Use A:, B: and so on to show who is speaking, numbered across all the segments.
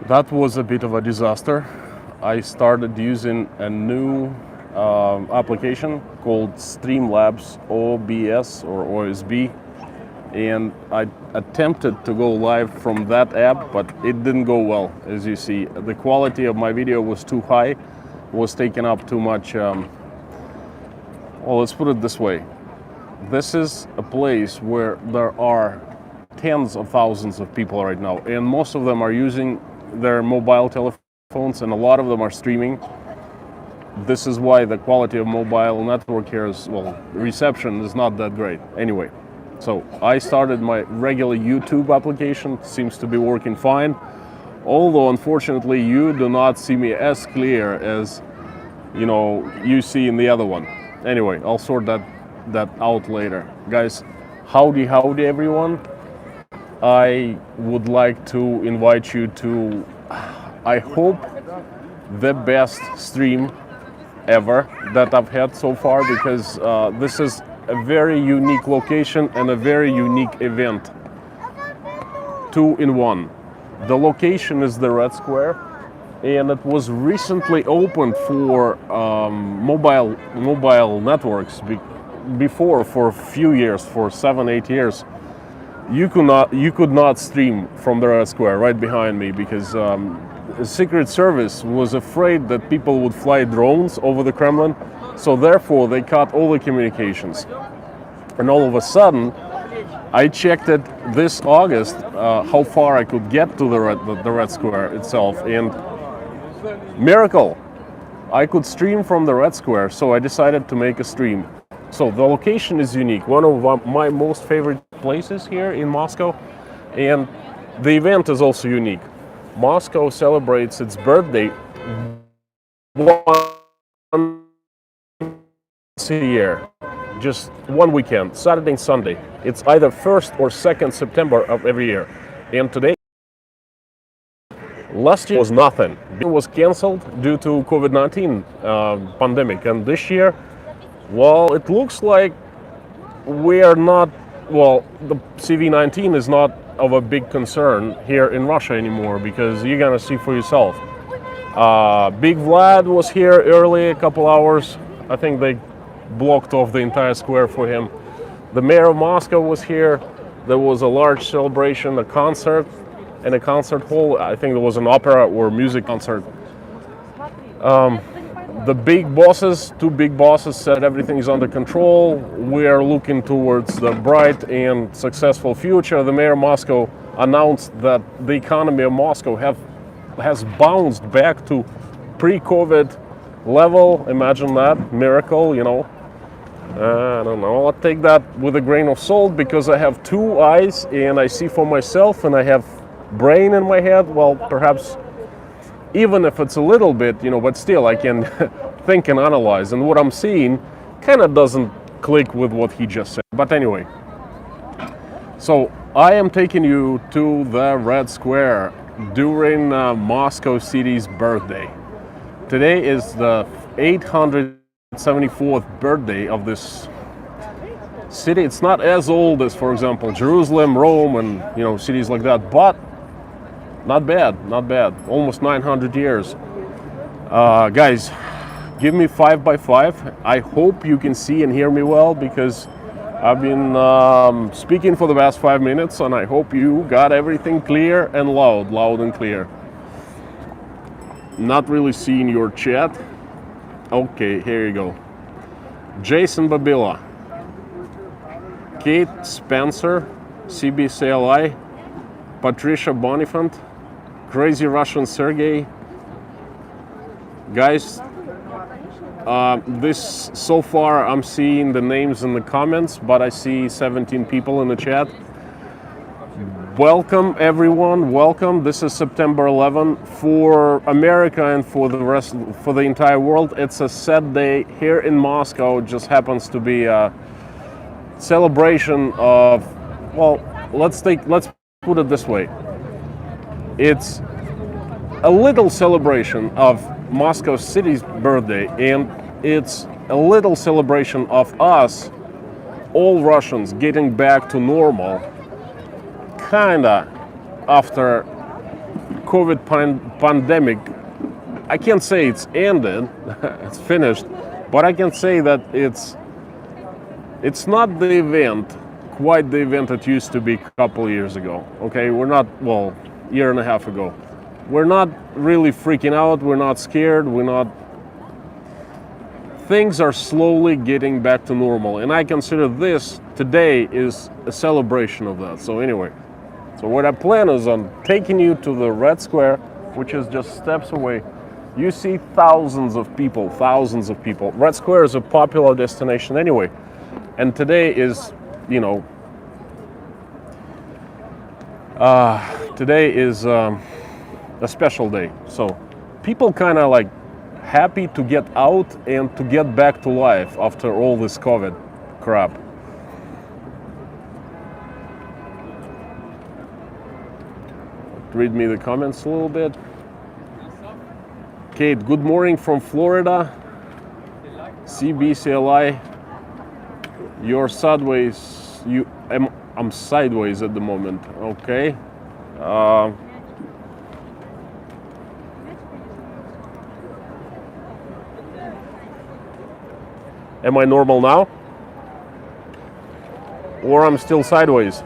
A: That was a bit of a disaster. I started using a new application called Streamlabs OBS or OSB, and I attempted to go live from that app, but it didn't go well. As you see, the quality of my video was too high, was taking up too much. Well, let's put it this way. This is a place where there are tens of thousands of people right now, and most of them are using their mobile telephones, and a lot of them are streaming. This is why the quality of mobile network here is, well, reception is not that great. Anyway, so I started my regular YouTube application, seems to be working fine. Although unfortunately you do not see me as clear as you see in the other one. Anyway, I'll sort that out later. Guys, howdy everyone. I would like to invite you to, I hope, the best stream ever that I've had so far, because this is a very unique location and a very unique event. 2 in 1. The location is the Red Square, and it was recently opened for mobile networks. Before, for a few years, for 7-8 years, you could not stream from the Red Square right behind me, because the Secret Service was afraid that people would fly drones over the Kremlin, so therefore they cut all the communications. And all of a sudden, I checked it this August, how far I could get to the Red Square itself, and miracle, I could stream from the Red Square, so I decided to make a stream. So the location is unique, one of my most favorite places here in Moscow, and the event is also unique. Moscow celebrates its birthday once a year, just one weekend, Saturday and Sunday. It's either 1st or 2nd September of every year. And today, last year was nothing. It was cancelled due to COVID-19 pandemic. And this year, well, it looks like we are not, well, the CV-19 is not of a big concern here in Russia anymore, because you're gonna see for yourself. Big Vlad was here early, a couple hours. I think they blocked off the entire square for him. The mayor of Moscow was here. There was a large celebration, a concert in a concert hall. I think there was an opera or music concert. The big bosses, 2 big bosses, said everything is under control. We are looking towards the bright and successful future. The mayor of Moscow announced that the economy of Moscow has bounced back to pre-COVID level. Imagine that, miracle, I don't know, I'll take that with a grain of salt, because I have 2 eyes and I see for myself, and I have brain in my head. Well, perhaps even if it's a little bit, but still I can think and analyze, and what I'm seeing kind of doesn't click with what he just said. But anyway, so I am taking you to the Red Square during Moscow City's birthday. Today is the 874th birthday of this city. It's not as old as, for example, Jerusalem, Rome, and cities like that, but not bad, almost 900 years. Guys, give me 5x5. I hope you can see and hear me well, because I've been speaking for the past 5 minutes, and I hope you got everything clear and loud and clear. Not really seeing your chat. Okay, here you go. Jason Babila, Kate Spencer, CBCLI, Patricia Bonifant, Crazy Russian Sergey. Guys, this so far I'm seeing the names in the comments, but I see 17 people in the chat. Welcome everyone, welcome. This is September 11 for America and for the entire world. It's a sad day here in Moscow. It just happens to be a celebration of, well, let's put it this way. It's a little celebration of Moscow City's birthday, and it's a little celebration of us, all Russians, getting back to normal, kinda, after COVID pandemic, I can't say it's ended, it's finished, but I can say that it's not the event, quite the event it used to be a couple years ago. Okay, we're not, well, year and a half ago. We're not really freaking out, we're not scared, things are slowly getting back to normal, and I consider this today is a celebration of that. So anyway, so what I plan is on taking you to the Red Square, which is just steps away. You see thousands of people. Red Square is a popular destination anyway, and today is, you know, today is a special day. So people kind of like happy to get out and to get back to life after all this COVID crap. Read me the comments a little bit. Kate, good morning from Florida. CBCLI. You're sideways. I'm sideways at the moment. Okay. Am I normal now? Or I'm still sideways?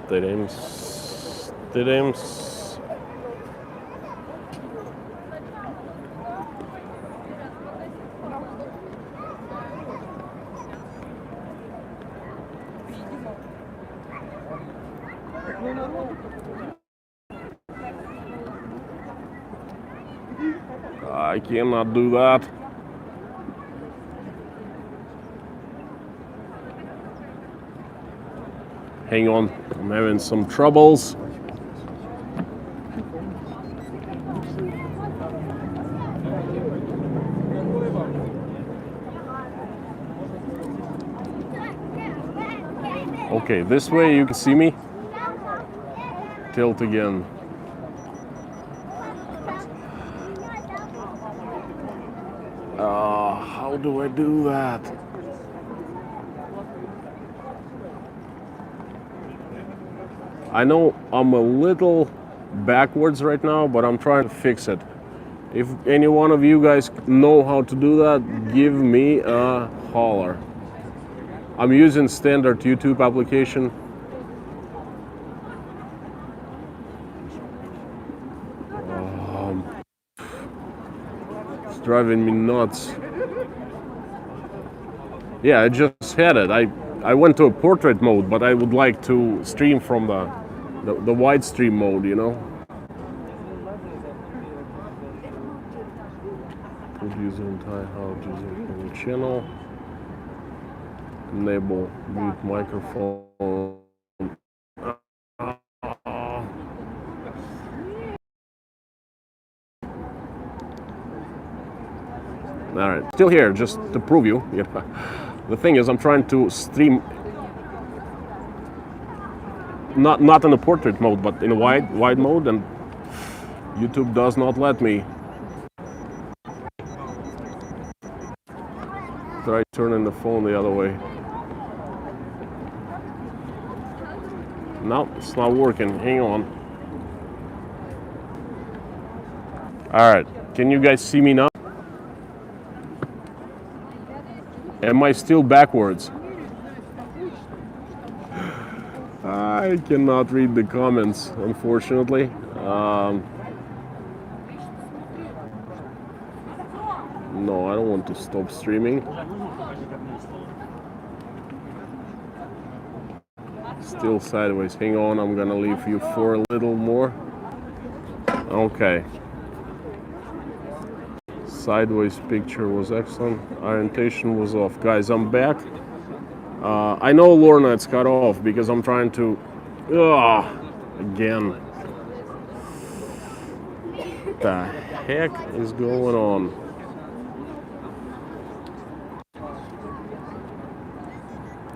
A: Tidims. I cannot do that. Hang on, I'm having some troubles. Okay, this way you can see me. Tilt again. How do I do that? I know I'm a little backwards right now, but I'm trying to fix it. If any one of you guys know how to do that, give me a holler. I'm using standard YouTube application. It's driving me nuts. Yeah, I just had it. I went to a portrait mode, but I would like to stream from the wide stream mode, you know. User entire house using the channel. Enable mute microphone. All right, still here, just to prove you. The thing is, I'm trying to stream not in the portrait mode, but in a wide mode, and YouTube does not let me. Try turning the phone the other way. No, it's not working. Hang on. All right, can you guys see me now? Am I still backwards? I cannot read the comments, unfortunately. No, I don't want to stop streaming. Still sideways. Hang on, I'm gonna leave you for a little more. Okay. Sideways picture was excellent. Orientation was off. Guys, I'm back. I know Lorna it's cut off because I'm trying to... again. What the heck is going on?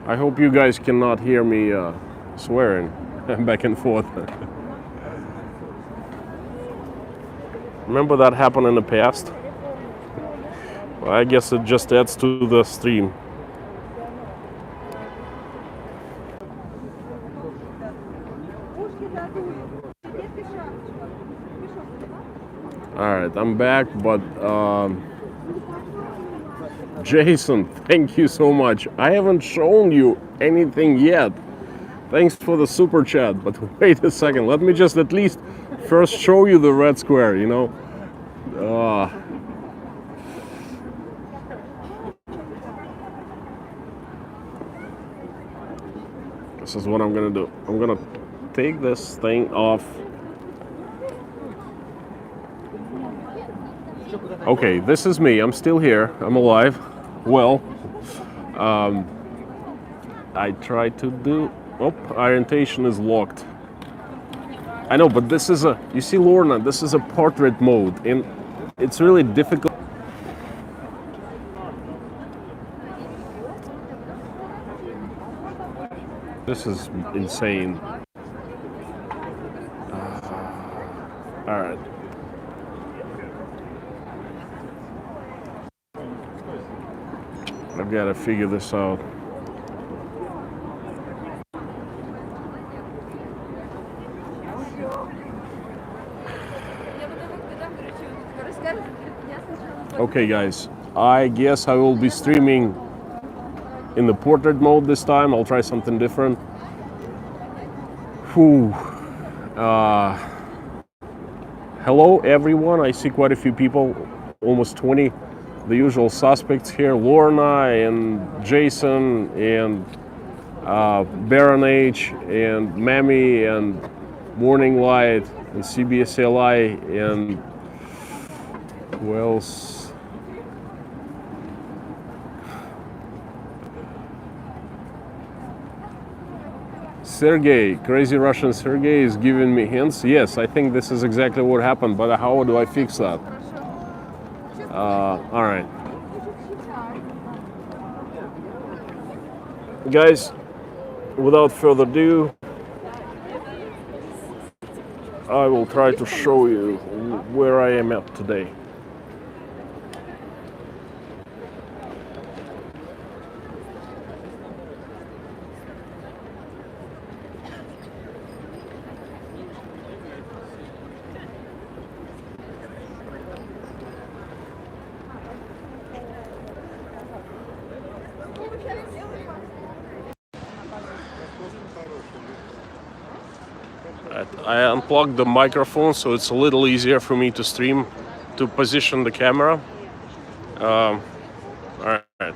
A: I hope you guys cannot hear me swearing back and forth. Remember that happened in the past? Well, I guess it just adds to the stream. Alright, I'm back, but Jason, thank you so much. I haven't shown you anything yet. Thanks for the super chat, but wait a second. Let me just at least first show you the red square, you know. This is what I'm gonna do. I'm gonna take this thing off. Okay, this is me. I'm still here. I'm alive. Well, I tried to do. Oh, orientation is locked. I know, but this is a. You see, Lorna, this is a portrait mode, and it's really difficult. This is insane. All right. I've got to figure this out. Okay, guys. I guess I will be streaming in the portrait mode this time. I'll try something different. Whew. Hello, everyone. I see quite a few people, almost 20. The usual suspects here, Lorna and Jason and Baron H and Mammy and Morning Light and CBSLI and who else? Sergey, crazy Russian Sergey is giving me hints. Yes, I think this is exactly what happened, but how do I fix that? All right. Guys, without further ado, I will try to show you where I am at today. I unplugged the microphone, so it's a little easier for me to stream, to position the camera. All right.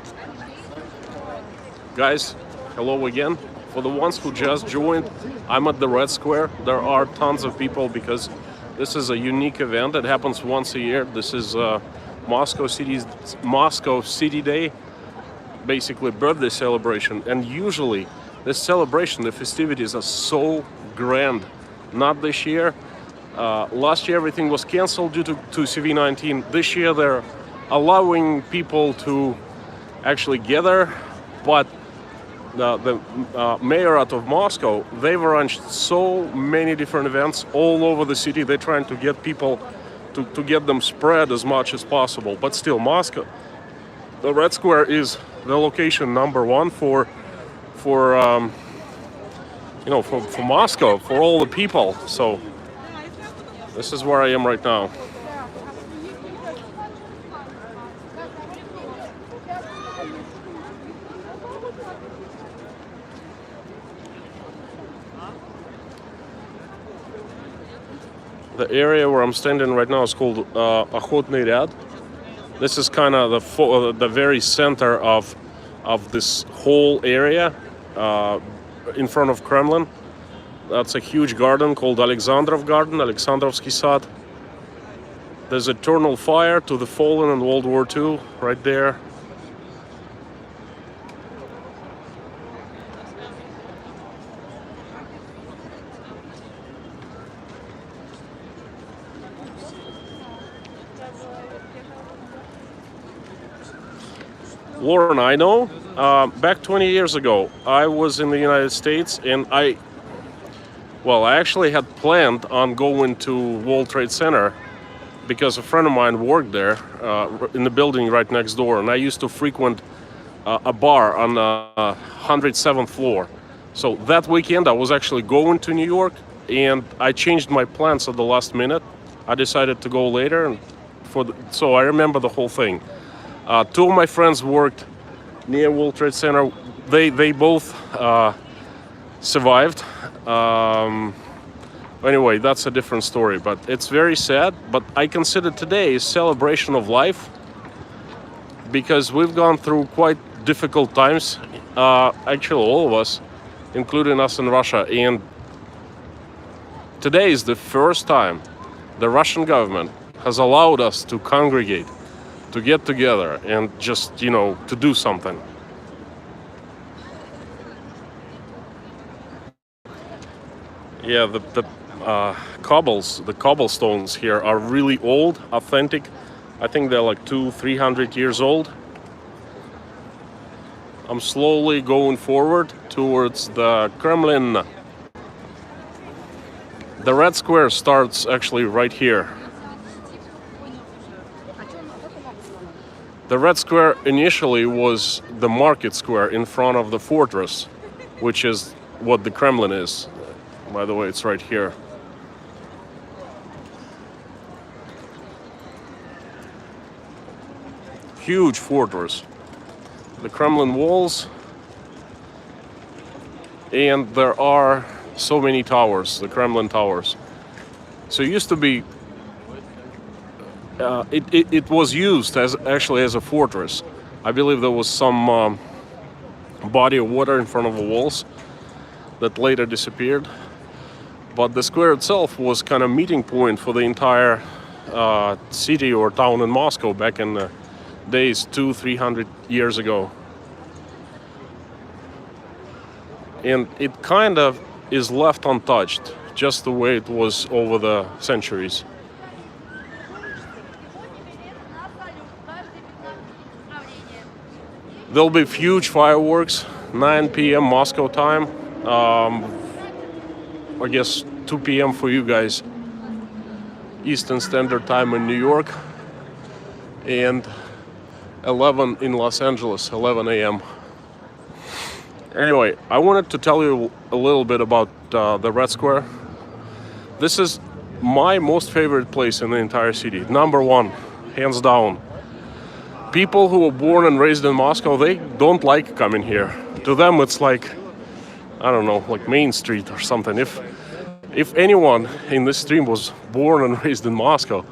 A: Guys, hello again. For the ones who just joined, I'm at the Red Square. There are tons of people because this is a unique event that happens once a year. This is Moscow City Day, basically birthday celebration. And usually this celebration, the festivities are so grand. Not this year. Last year everything was canceled due to CV-19. This year they're allowing people to actually gather, but the mayorate of Moscow, they've arranged so many different events all over the city. They're trying to get people to get them spread as much as possible. But still, Moscow, the Red Square is the location number one for Moscow, for all the people. So this is where I am right now. The area where I'm standing right now is called Охотный ряд. This is kind of the very center of this whole area. In front of Kremlin. That's a huge garden called Alexandrov Garden, Alexandrovsky Sad. There's eternal fire to the fallen in World War II right there. Lauren, I know. Back 20 years ago, I was in the United States, and I actually had planned on going to World Trade Center because a friend of mine worked there in the building right next door, and I used to frequent a bar on the 107th floor. So that weekend, I was actually going to New York, and I changed my plans at the last minute. I decided to go later, and so I remember the whole thing. Two of my friends worked near World Trade Center. They both survived. Anyway, that's a different story, but it's very sad. But I consider today a celebration of life because we've gone through quite difficult times. Actually, all of us, including us in Russia. And today is the first time the Russian government has allowed us to congregate, to get together and just, to do something. Yeah, the cobblestones here are really old, authentic. I think they're like 200-300 years old. I'm slowly going forward towards the Kremlin. The Red Square starts actually right here. The Red Square initially was the market square in front of the fortress, which is what the Kremlin is. By the way, it's right here. Huge fortress. The Kremlin walls. And there are so many towers, the Kremlin towers. So it used to be, it was used as a fortress. I believe there was some body of water in front of the walls that later disappeared. But the square itself was kind of meeting point for the entire city or town in Moscow back in the days 200-300 years ago. And it kind of is left untouched, just the way it was over the centuries. There'll be huge fireworks, 9 p.m. Moscow time. I guess 2 p.m. for you guys, Eastern Standard Time in New York, and 11 in Los Angeles, 11 a.m. Anyway, I wanted to tell you a little bit about the Red Square. This is my most favorite place in the entire city. Number one, hands down. People who were born and raised in Moscow, they don't like coming here. To them, it's like, I don't know, like Main Street or something. If anyone in this stream was born and raised in Moscow,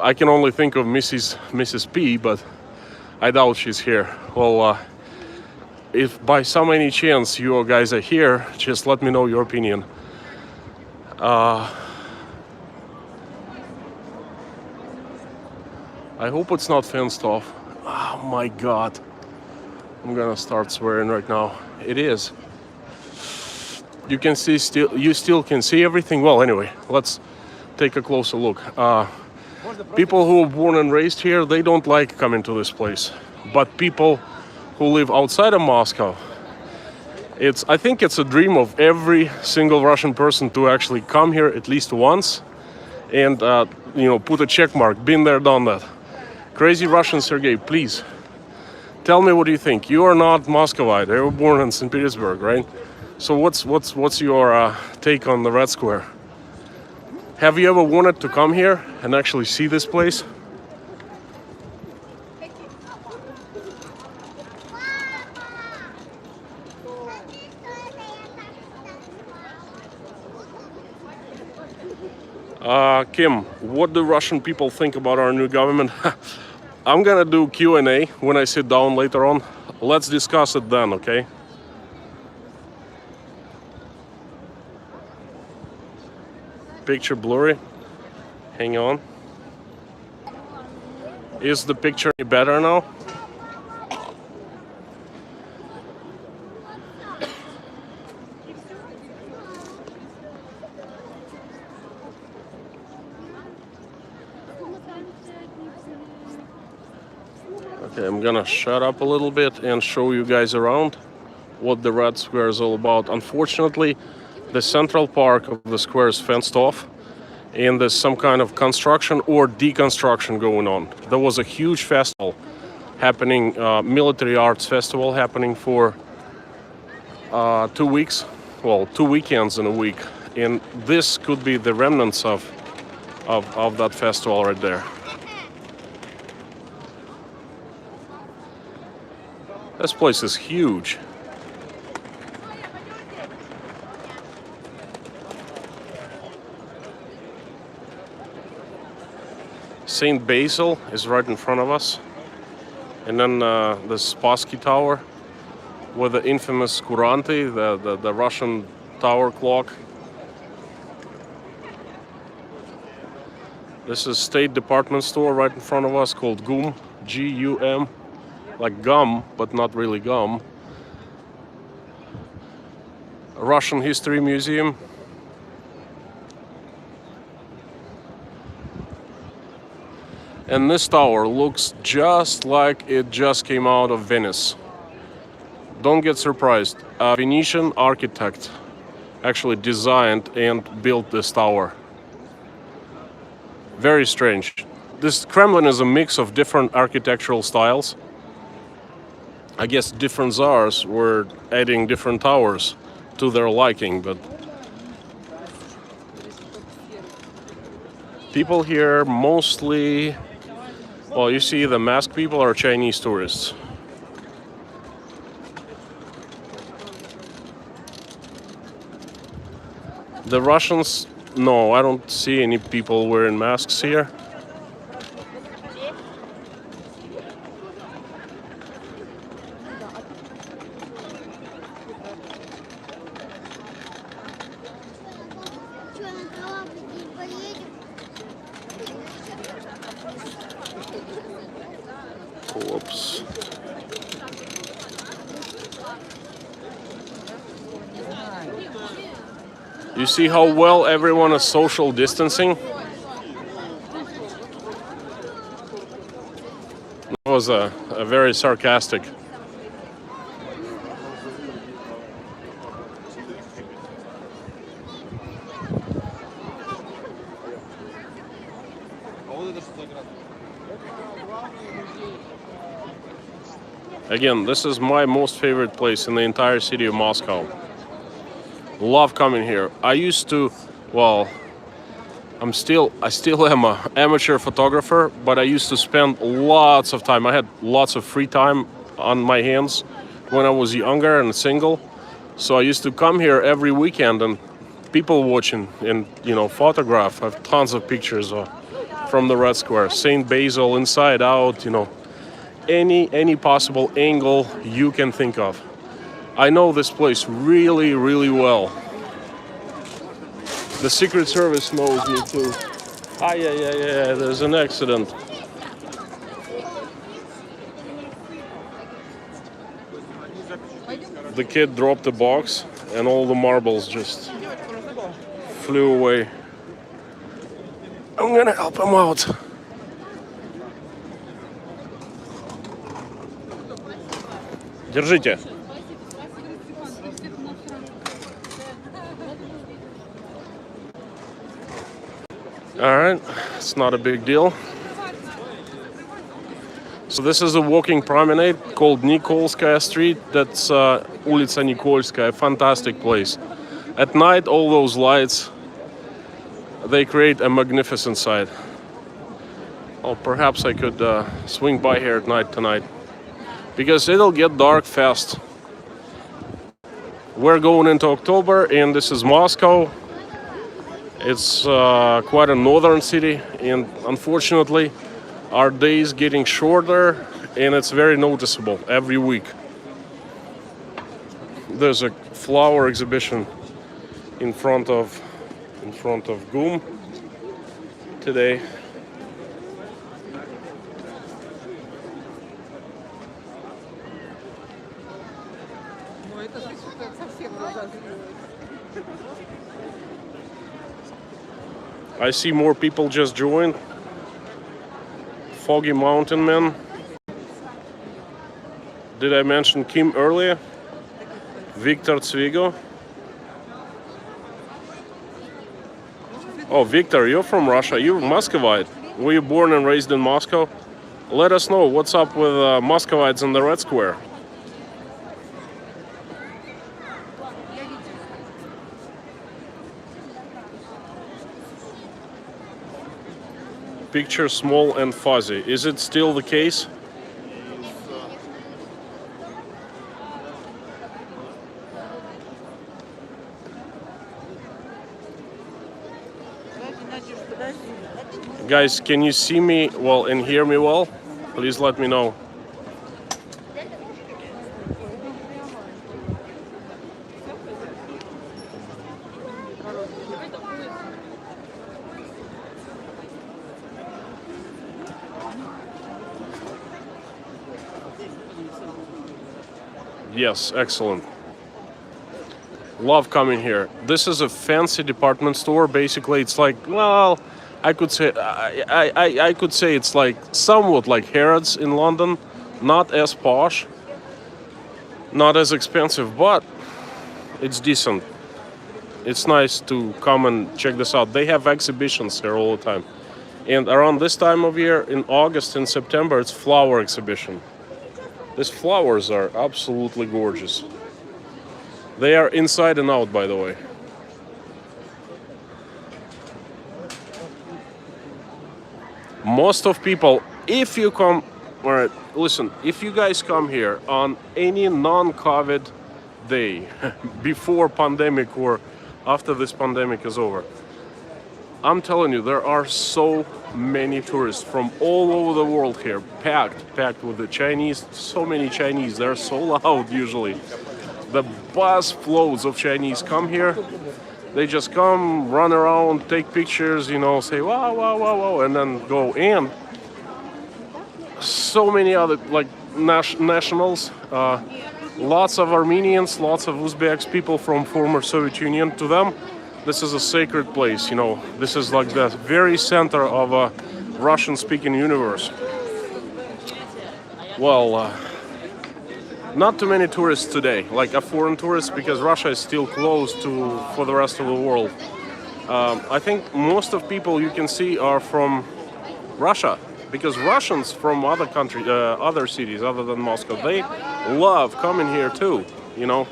A: I can only think of Mrs. P, but I doubt she's here. Well, if by some any chance you guys are here, just let me know your opinion. I hope it's not fenced off. Oh my God. I'm gonna start swearing right now. It is. You can see you still can see everything. Well, anyway, let's take a closer look. People who are born and raised here, they don't like coming to this place. But people who live outside of Moscow, I think it's a dream of every single Russian person to actually come here at least once and put a check mark. Been there, done that. Crazy Russian Sergey, please tell me what you think. You are not Moscowite. You were born in St. Petersburg, right? So what's your take on the Red Square? Have you ever wanted to come here and actually see this place? Kim, what do Russian people think about our new government? I'm gonna do Q&A when I sit down later on. Let's discuss it then, okay? Picture blurry. Hang on. Is the picture better now? Okay, I'm gonna shut up a little bit and show you guys around what the Red Square is all about. Unfortunately, the central part of the square is fenced off and there's some kind of construction or deconstruction going on. There was a huge festival happening, military arts festival happening for 2 weeks, well, 2 weekends in a week. and this could be the remnants of that festival right there. This place is huge. St. Basil is right in front of us. And then the Spassky Tower with the infamous Kuranty, the Russian tower clock. This is State Department store right in front of us called GUM, G-U-M, like gum, but not really gum. A Russian History Museum. And this tower looks just like it just came out of Venice. Don't get surprised. A Venetian architect actually designed and built this tower. Very strange. This Kremlin is a mix of different architectural styles. I guess different czars were adding different towers to their liking, but people here mostly, well, you see the masked people are Chinese tourists. The Russians, no, I don't see any people wearing masks here. Whoops. You see how well everyone is social distancing? That was a very sarcastic. Again, this is my most favorite place in the entire city of Moscow. Love coming here. I used to, well, I still am an amateur photographer, but I used to spend lots of time. I had lots of free time on my hands when I was younger and single. So I used to come here every weekend and people watching and, you know, photograph. I have tons of pictures from the Red Square, St. Basil, inside out, you know, any possible angle you can think of. I know this place really, really well. The Secret Service knows me too. Ah, yeah, there's an accident. The kid dropped the box and all the marbles just flew away. I'm gonna help him out. Держите. All right, it's not a big deal. So this is a walking promenade called Nikolskaya Street. That's Улица Nikolskaya, a fantastic place. At night, all those lights, they create a magnificent sight. Oh, perhaps I could swing by here at night tonight, because it'll get dark fast. We're going into October, and this is Moscow. It's quite a northern city, and unfortunately, our days getting shorter, and it's very noticeable every week. There's a flower exhibition in front of GUM today. I see more people just joined. Foggy Mountain Man. Did I mention Kim earlier? Victor Tsvigo. Oh, Victor, you're from Russia. You're Muscovite. Were you born and raised in Moscow? Let us know what's up with Muscovites in the Red Square. picture small and fuzzy. Is it still the case? Guys, can you see me well and hear me well? Please let me know. Yes, excellent. Love coming here. This is a fancy department store. Basically, it's like, well, I could say I could say it's like somewhat like Harrods in London, not as posh, not as expensive, but it's decent. It's nice to come and check this out. They have exhibitions here all the time. And around this time of year, in August and September, it's flower exhibition. These flowers are absolutely gorgeous. They are inside and out, by the way. Most of people, if you come, all right, listen, if you guys come here on any non-COVID day, before pandemic or after this pandemic is over, I'm telling you, there are so many tourists from all over the world here, packed with the Chinese, so many Chinese, they're so loud usually. The bus flows of Chinese come here, they just come, run around, take pictures, you know, say wow, wow, wow, wow, and then go. And so many other like nationals, lots of Armenians, lots of Uzbeks, people from former Soviet Union. To them, this is a sacred place, you know. This is like the very center of a Russian-speaking universe. Well, not too many tourists today, like a foreign tourists, because Russia is still closed for the rest of the world. I think most of people you can see are from Russia, because Russians from other countries, other cities other than Moscow, they love coming here too, you know.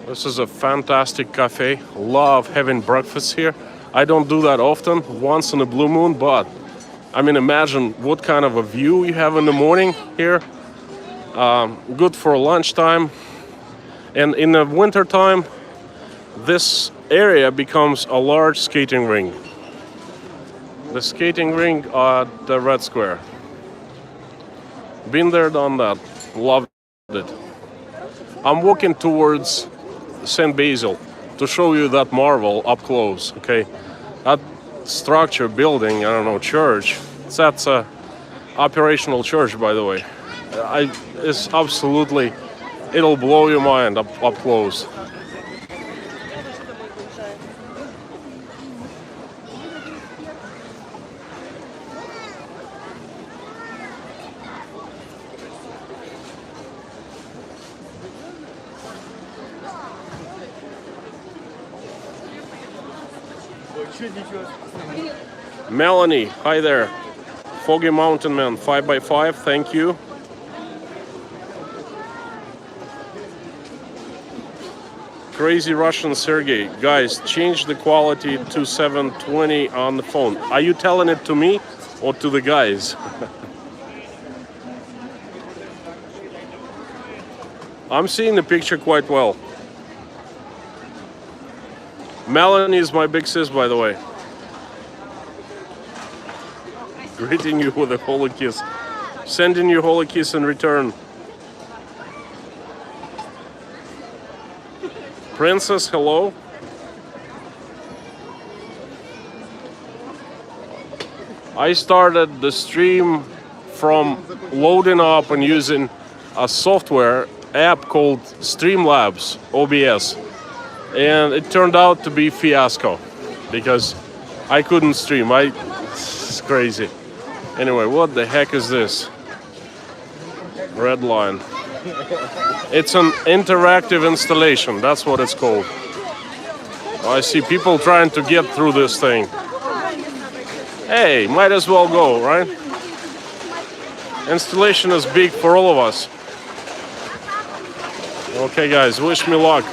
A: This is a fantastic cafe. Love having breakfast here. I don't do that often, once in a blue moon, but I mean, imagine what kind of a view you have in the morning here. Good for lunchtime. And in the winter time, this area becomes a large skating ring. The skating ring at the Red Square. Been there, done that. Loved it. I'm walking towards St. Basil to show you that marvel up close, okay? That structure, building, I don't know, church, that's a operational church, by the way. It's absolutely, it'll blow your mind up close. Melanie, hi there. Foggy Mountain Man, 5x5, thank you. Crazy Russian Sergey, guys, change the quality to 720 on the phone. Are you telling it to me or to the guys? I'm seeing the picture quite well. Melanie is my big sis, by the way. Greeting you with a holy kiss. Sending you holy kiss in return. Princess, hello. I started the stream from loading up and using a software app called Streamlabs OBS. And it turned out to be fiasco because I couldn't stream. It's crazy. Anyway, what the heck is this? Red line. It's an interactive installation. That's what it's called. I see people trying to get through this thing. Hey, might as well go, right? Installation is big for all of us. Okay, guys, wish me luck.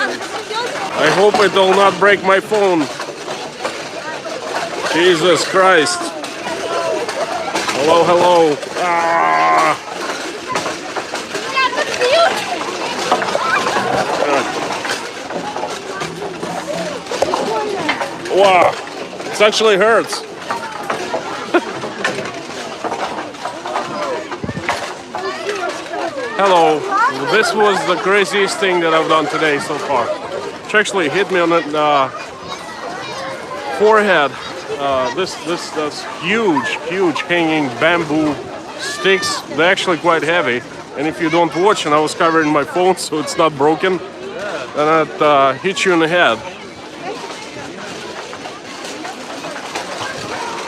A: I hope it will not break my phone. Jesus Christ. Hello, hello. Ah. Wow, it actually hurts. Hello, this was the craziest thing that I've done today so far. It actually hit me on the forehead. That's huge hanging bamboo sticks. They're actually quite heavy, and if you don't watch, and I was covering my phone so it's not broken, and it hits you in the head.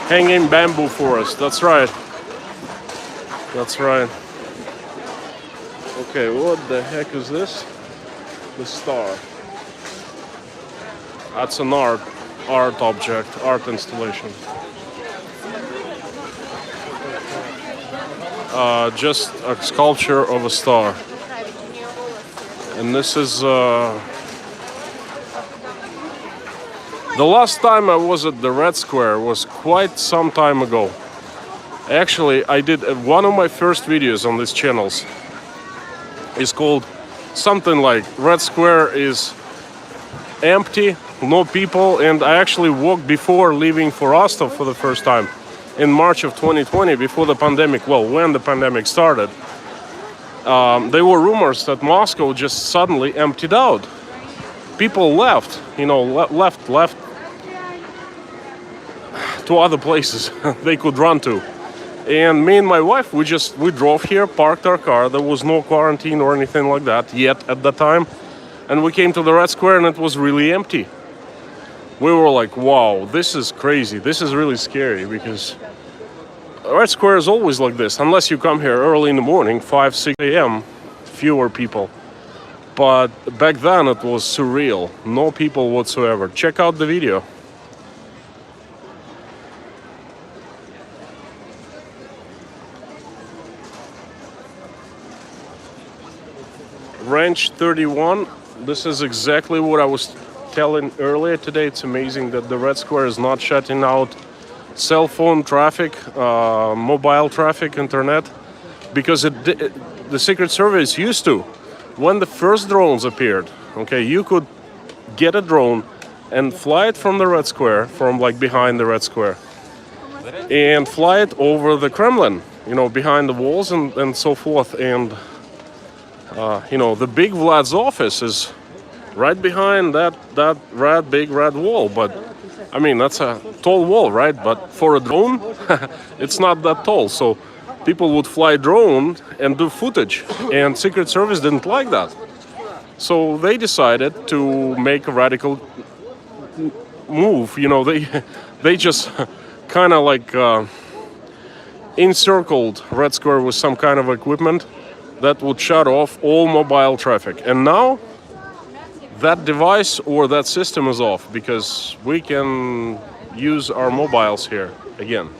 A: Hanging bamboo forest, that's right. That's right. Okay, what the heck is this? The star. That's an art object, art installation. Just a sculpture of a star. And this is the last time I was at the Red Square was quite some time ago. Actually, I did one of my first videos on these channels. It's called something like Red Square is empty, no people, and I actually walked before leaving for Rostov for the first time in March of 2020, before the pandemic, well, when the pandemic started. There were rumors that Moscow just suddenly emptied out. People left, left to other places they could run to. And me and my wife, we drove here, parked our car. There was no quarantine or anything like that yet at the time. And we came to the Red Square and it was really empty. We were like, wow, this is crazy. This is really scary because Red Square is always like this. Unless you come here early in the morning, 5, 6 a.m., fewer people. But back then it was surreal. No people whatsoever. Check out the video. Ranch 31, this is exactly what I was telling earlier today. It's amazing that the Red Square is not shutting out cell phone traffic, mobile traffic, internet, because the Secret Service used to. When the first drones appeared, okay, you could get a drone and fly it from the Red Square, from like behind the Red Square, and fly it over the Kremlin, behind the walls and so forth. And the big Vlad's office is right behind that big red wall. But I mean, that's a tall wall, right? But for a drone, it's not that tall. So people would fly drone and do footage, and Secret Service didn't like that. So they decided to make a radical move. They just kind of like encircled Red Square with some kind of equipment that would shut off all mobile traffic. And now that device or that system is off because we can use our mobiles here again.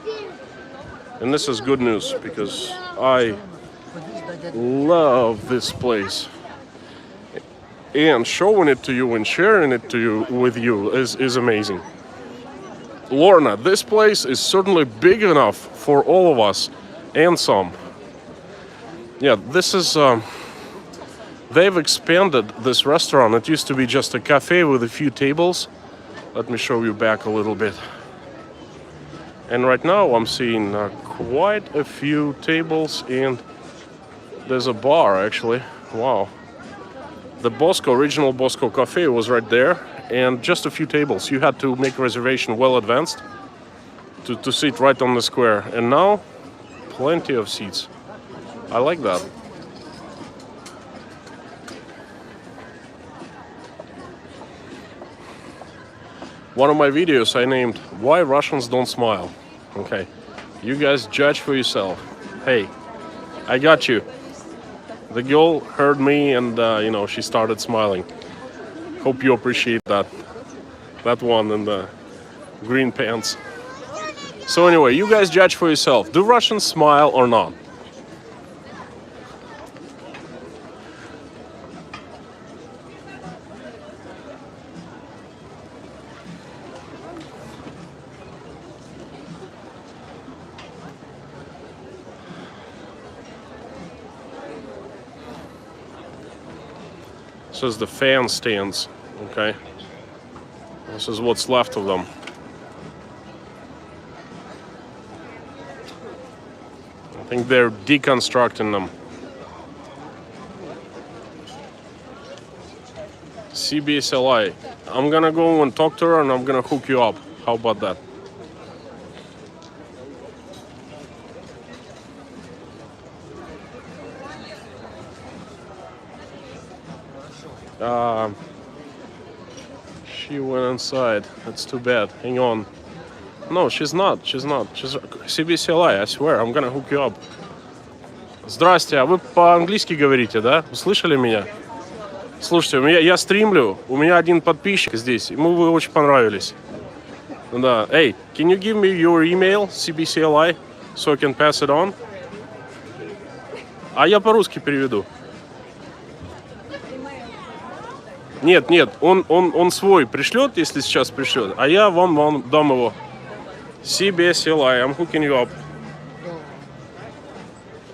A: And this is good news because I love this place. And showing it to you and sharing it with you is amazing. Lorna, this place is certainly big enough for all of us and some. Yeah, this is, they've expanded this restaurant. It used to be just a cafe with a few tables. Let me show you back a little bit. And right now I'm seeing quite a few tables, and there's a bar actually. Wow. The original Bosco Cafe was right there, and just a few tables. You had to make a reservation well advanced to sit right on the square. And now, plenty of seats. I like that. One of my videos I named Why Russians Don't Smile. Okay, you guys judge for yourself. Hey, I got you. The girl heard me and she started smiling. Hope you appreciate that one in the green pants. So anyway, you guys judge for yourself. Do Russians smile or not? This is the fan stands, okay? This is what's left of them. I think they're deconstructing them. CBSLI. I'm gonna go and talk to her and I'm gonna hook you up. How about that? She went inside. That's too bad. Hang on. No, she's not. She's CBSLI, I swear. I'm gonna hook you up. Здрасте, а вы по-английски говорите, да? Услышали меня? Слушайте, я стримлю. У меня один подписчик здесь. Ему вы очень понравились. Да. Hey, can you give me your email, CBCLI, so I can pass it on? А я по-русски переведу. Нет, он свой пришлет, если сейчас пришлет, а я вам дам его. CBSLI, I'm hooking you up.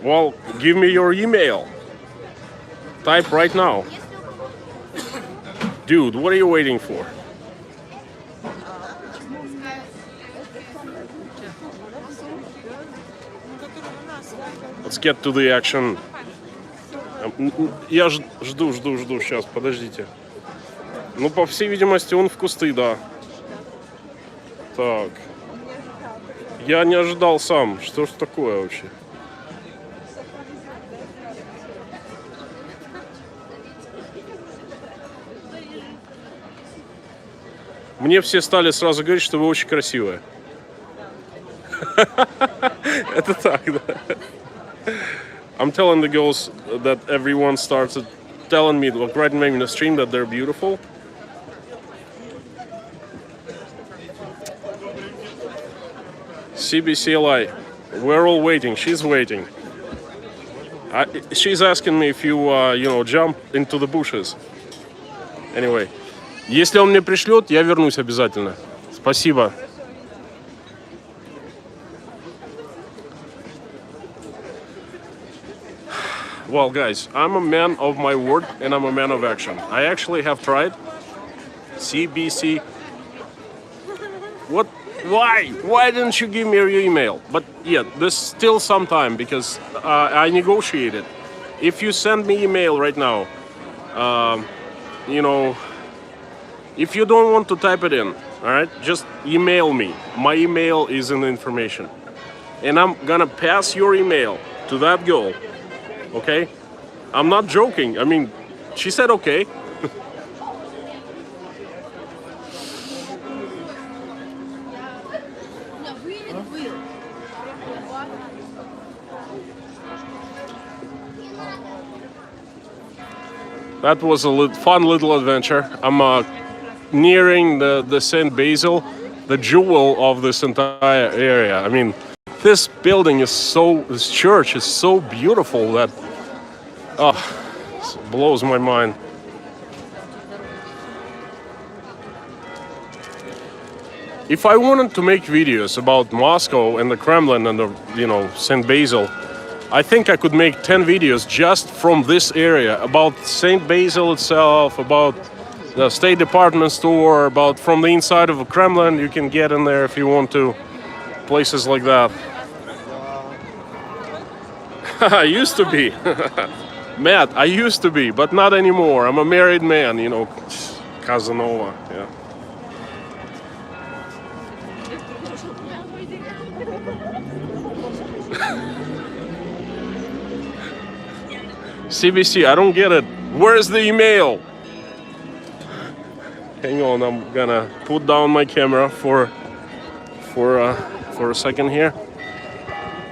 A: Well, give me your email. Type right now. Dude, what are you waiting for? Let's get to the action. Я жду, сейчас, подождите. Ну, по всей видимости, он в кусты, да. Так. Я не ожидал сам. Что ж такое вообще? Мне все стали сразу говорить, что вы очень красивая. Это так, да. I'm telling the girls that everyone started telling me, like right in the stream, that they're beautiful. CBCLI, we're all waiting. She's waiting. She's asking me if you, jump into the bushes. Anyway, если он мне пришлет, я вернусь обязательно. Спасибо. Well, guys, I'm a man of my word and I'm a man of action. I actually have tried CBC. What? Why? Why didn't you give me your email? But yeah, there's still some time because I negotiated. If you send me email right now, if you don't want to type it in, all right, just email me. My email is in the information. And I'm gonna pass your email to that girl, okay? I'm not joking. I mean, she said okay. That was a fun little adventure. I'm nearing the St. Basil, the jewel of this entire area. I mean, this building this church is so beautiful that, it blows my mind. If I wanted to make videos about Moscow and the Kremlin and the, St. Basil, I think I could make 10 videos just from this area about St. Basil itself, about the State Department store, about from the inside of the Kremlin. You can get in there if you want to, places like that. I used to be. Matt, I used to be, but not anymore. I'm a married man, Casanova, yeah. CBC, I don't get it. Where's the email? Hang on, I'm gonna put down my camera for a second here.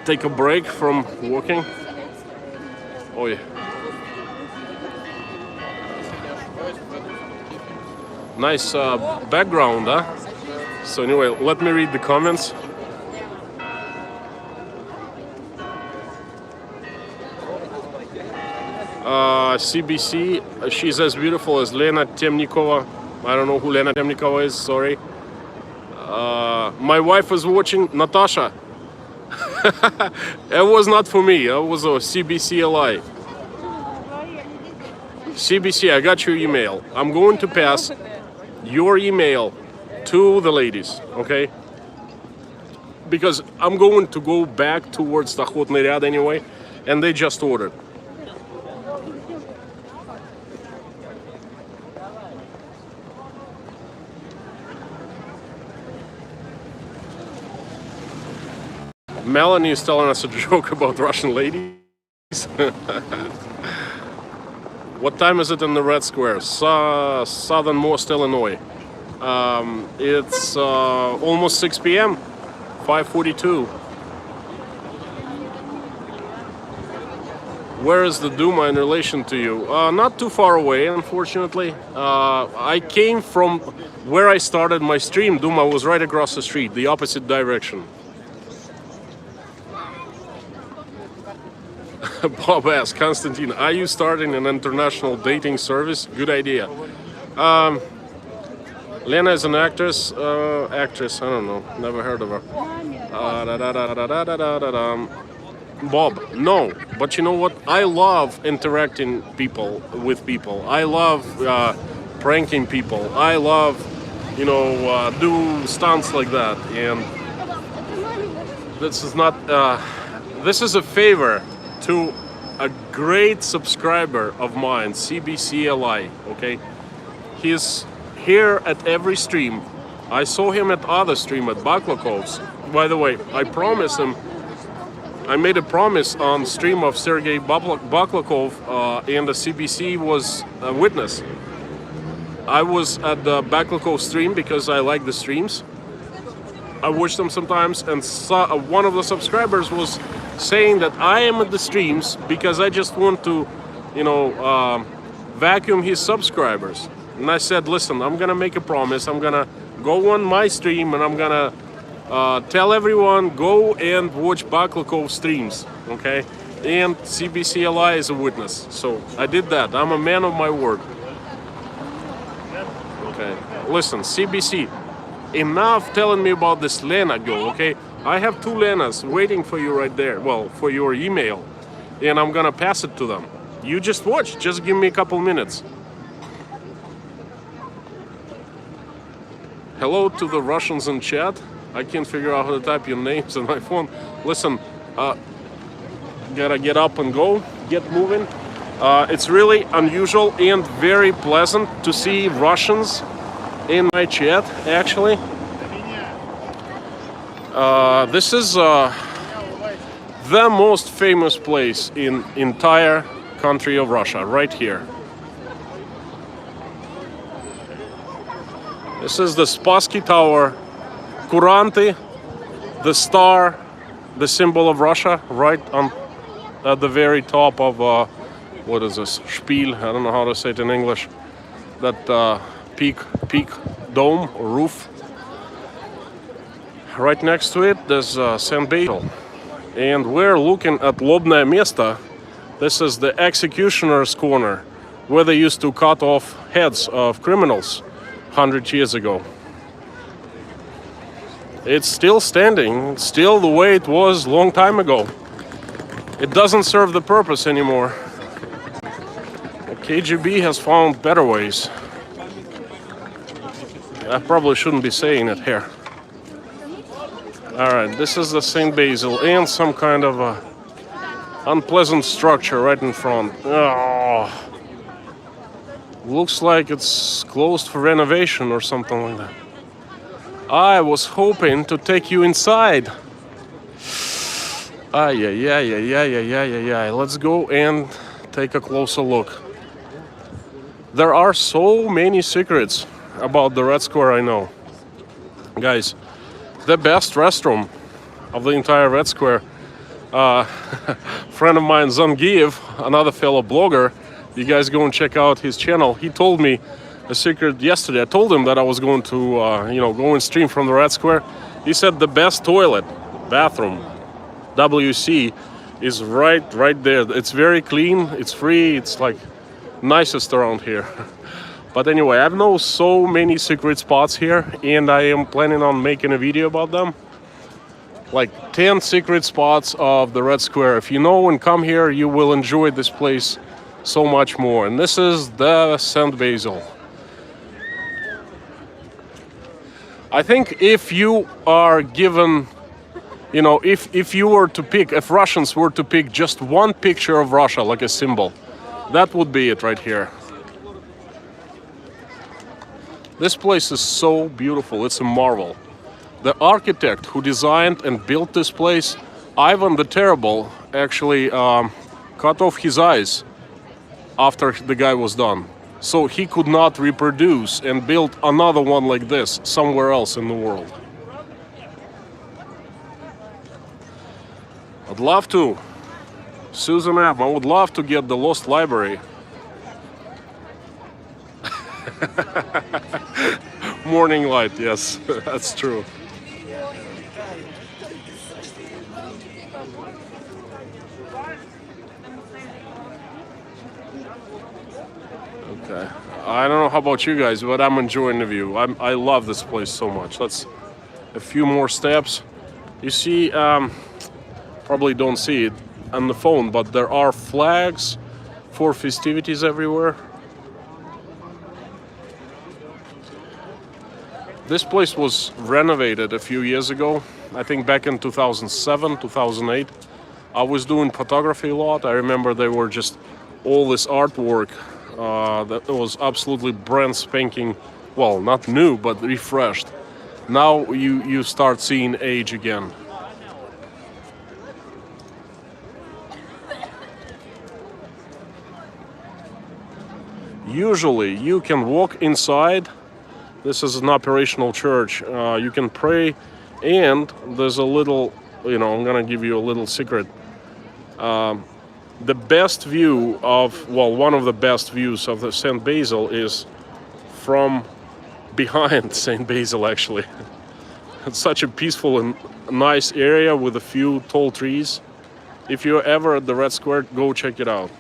A: Take a break from walking. Oh yeah. Nice background, huh? So anyway, let me read the comments. CBC, she's as beautiful as Lena Temnikova. I don't know who Lena Temnikova is, sorry. My wife is watching, Natasha. It was not for me, it was a CBCLI. CBC, I got your email. I'm going to pass your email to the ladies, okay? Because I'm going to go back towards the Охотный ряд anyway, and they just ordered. Melanie is telling us a joke about Russian ladies. What time is it in the Red Square? Southernmost Illinois. It's almost 6 p.m. 5:42. Where is the Duma in relation to you? Not too far away, unfortunately. I came from where I started my stream. Duma was right across the street, the opposite direction. Bob asks, Konstantin, are you starting an international dating service? Good idea. Lena is an actress. I don't know. Never heard of her. Bob, no. But you know what? I love interacting with people. I love pranking people. I love, do stunts like that. And this is not. This is a favor to a great subscriber of mine, CBCLI, okay? He's here at every stream. I saw him at other stream at Baklakov's. By the way, I promised him, I made a promise on stream of Sergei Baklakov, and the CBC was a witness. I was at the Baklakov stream because I like the streams. I watch them sometimes, and one of the subscribers was saying that I am at the streams because I just want to, vacuum his subscribers. And I said, listen, I'm gonna make a promise. I'm gonna go on my stream and I'm gonna tell everyone, go and watch Baklakov streams, okay? And CBCLI is a witness. So I did that. I'm a man of my word. Okay, listen, CBC, enough telling me about this Lena girl, okay? I have 2 Lenas waiting for you right there, well, for your email, and I'm gonna pass it to them. You just watch, just give me a couple minutes. Hello to the Russians in chat. I can't figure out how to type your names on my phone. Listen, gotta get up and go, get moving. It's really unusual and very pleasant to see Russians in my chat, actually. This is the most famous place in entire country of Russia, right here. This is the Spassky Tower, Kuranty, the star, the symbol of Russia, right on at the very top of what is this? Spiel? I don't know how to say it in English. That peak dome or roof. Right next to it, there's St. Basil. And we're looking at Lobное место. This is the executioner's corner, where they used to cut off heads of criminals 100 years ago. It's still standing, still the way it was a long time ago. It doesn't serve the purpose anymore. The KGB has found better ways. I probably shouldn't be saying it here. Alright, this is the St. Basil and some kind of unpleasant structure right in front. Oh, looks like it's closed for renovation or something like that. I was hoping to take you inside. Let's go and take a closer look. There are so many secrets about the Red Square, I know. Guys, the best restroom of the entire Red Square. Friend of mine, Zangiev, another fellow blogger, you guys go and check out his channel. He told me a secret yesterday. I told him that I was going to, go and stream from the Red Square. He said the best toilet, bathroom, WC, is right there. It's very clean, it's free, it's like nicest around here. But anyway, I know so many secret spots here, and I am planning on making a video about them. Like 10 secret spots of the Red Square. If you know and come here, you will enjoy this place so much more. And this is the St. Basil. I think if you are given, you know, if you were to pick, if Russians were to pick just one picture of Russia, like a symbol, that would be it right here. This place is so beautiful, it's a marvel. The architect who designed and built this place, Ivan the Terrible, actually cut off his eyes after the guy was done. So he could not reproduce and build another one like this somewhere else in the world. I'd love to. Susan M., I would love to get the Lost Library. Morning light, yes, that's true. Okay. I don't know how about you guys, but I'm enjoying the view. I love this place so much. Let's a few more steps. You see, probably don't see it on the phone, but there are flags for festivities everywhere. This place was renovated a few years ago. I think back in 2007, 2008. I was doing photography a lot. I remember there were just all this artwork that was absolutely brand spanking, well, not new, but refreshed. Now you start seeing age again. Usually you can walk inside. This is an operational church. You can pray, and there's a little, you know, I'm gonna give you a little secret. The best view of, well, one of the best views of the St. Basil is from behind St. Basil, actually. It's such a peaceful and nice area with a few tall trees. If you're ever at the Red Square, go check it out.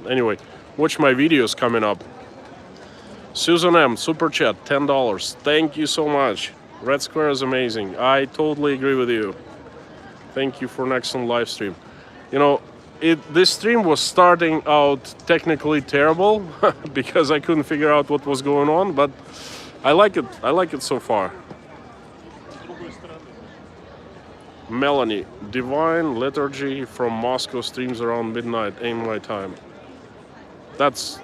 A: Anyway, watch my videos coming up. Susan M., super chat, $10. Thank you so much. Red Square is amazing. I totally agree with you. Thank you for an excellent live stream. You know, this stream was starting out technically terrible because I couldn't figure out what was going on, but I like it. I like it so far. Melanie, Divine Liturgy from Moscow streams around midnight, aim my time. That's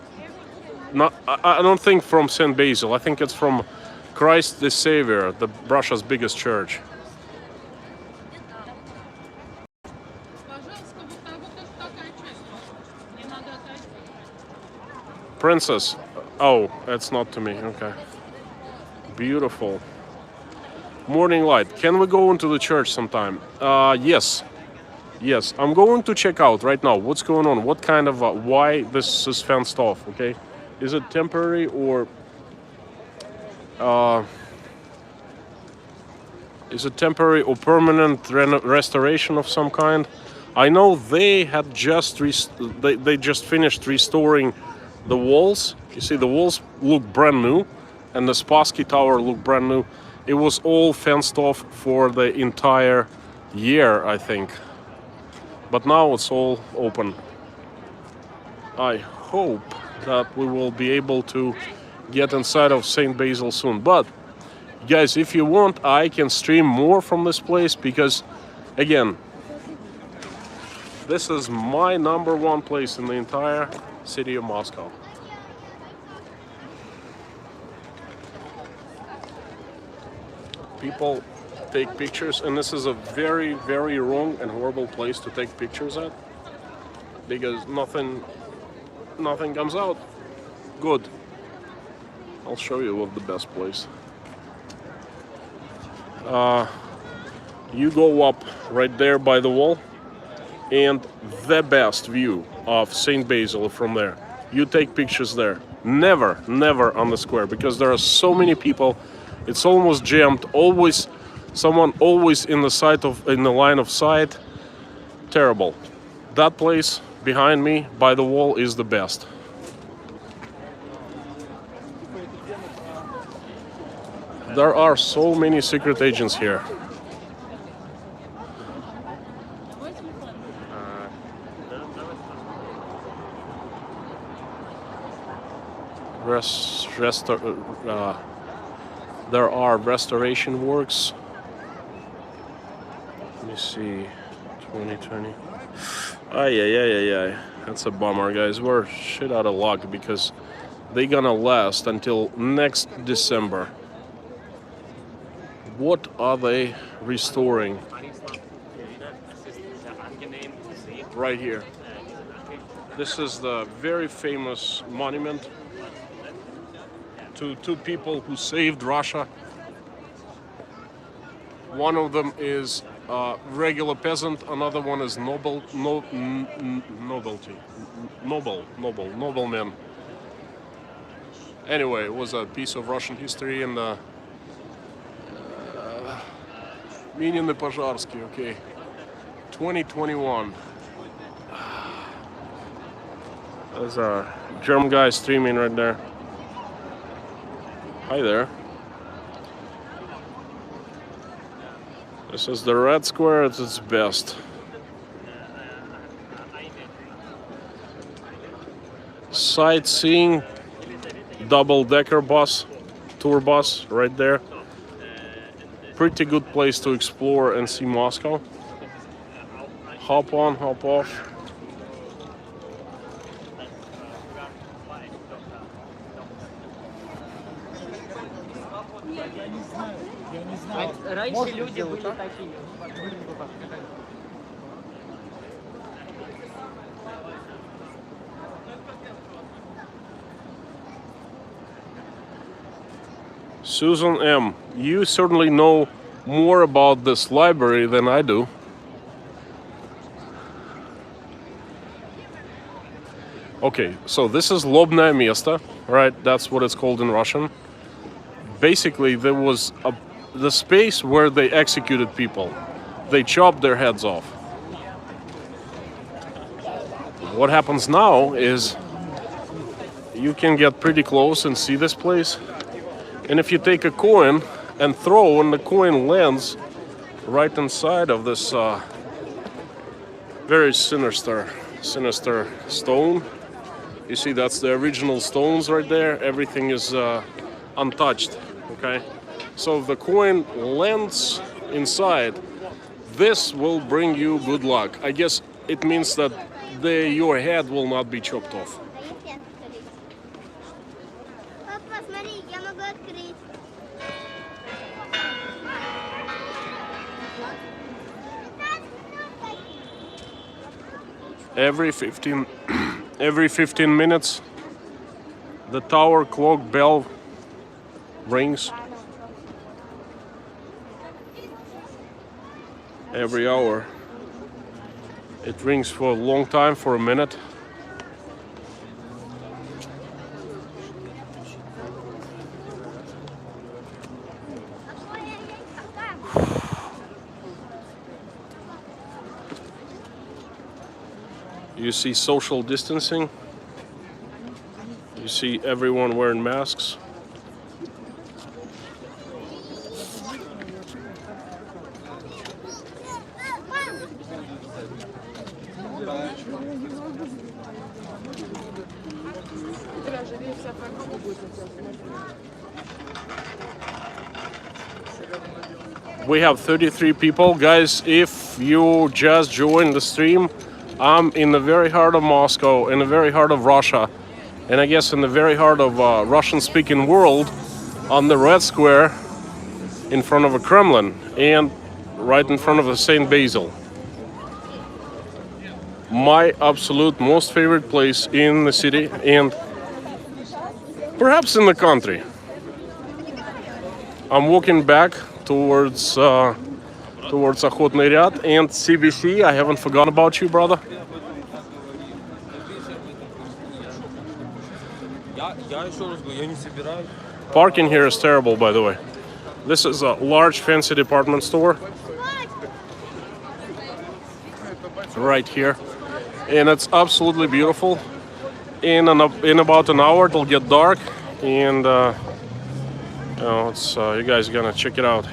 A: not, I don't think from St. Basil. I think it's from Christ the Savior, the Russia's biggest church. Princess. Oh, that's not to me. Okay. Beautiful. Morning light. Can we go into the church sometime? Yes. Yes. I'm going to check out right now what's going on. What kind of, why this is fenced off, okay? Is it temporary or... is it temporary or permanent restoration of some kind? I know they had just they just finished restoring the walls. You see, the walls look brand new, and the Spassky Tower looked brand new. It was all fenced off for the entire year, I think. But now it's all open. I hope that we will be able to get inside of St. Basil soon. But guys, if you want, I can stream more from this place because, again, this is my #1 place in the entire city of Moscow. People take pictures, and this is a very, very wrong and horrible place to take pictures at because nothing comes out good. I'll show you of the best place. You go up right there by the wall, and the best view of St. Basil from there. You take pictures there. Never on the square, because there are so many people. It's almost jammed. Always someone in the line of sight. Terrible. That place behind me by the wall is the best. There are so many secret agents here. there are restoration works. Let me see, 2020. Yeah. That's a bummer, guys. We're shit out of luck because they're gonna last until next December. What are they restoring? Right here. This is the very famous monument to two people who saved Russia. One of them is a regular peasant, another one is nobleman. Anyway, it was a piece of Russian history, and Minin Požarsky, okay. 2021. There's a German guy streaming right there. Hi there. This is the Red Square at its best. Sightseeing, double-decker bus, tour bus right there. Pretty good place to explore and see Moscow. Hop on, hop off.
B: Раньше люди были такие.
A: Susan M., you certainly know more about this library than I do. Okay, so this is Lobное место, right? That's what it's called in Russian. Basically, there was the space where they executed people. They chopped their heads off. What happens now is you can get pretty close and see this place. And if you take a coin and throw, and the coin lands right inside of this very sinister stone. You see, that's the original stones right there. Everything is untouched, okay? So if the coin lands inside, this will bring you good luck. I guess it means that your head will not be chopped off. Every 15 minutes, the tower clock bell rings. Every hour. It rings for a long time, for a minute. You see social distancing. You see everyone wearing masks. We have 33 people. Guys, if you just joined the stream, I'm in the very heart of Moscow, in the very heart of Russia, and I guess in the very heart of Russian-speaking world, on the Red Square, in front of a Kremlin, and right in front of the St. Basil. My absolute most favorite place in the city, and perhaps in the country. I'm walking back towards Охотный ряд and CBC. I haven't forgotten about you, brother. Parking here is terrible, by the way. This is a large fancy department store right here, and it's absolutely beautiful. In about an hour it'll get dark, and you guys are gonna check it out.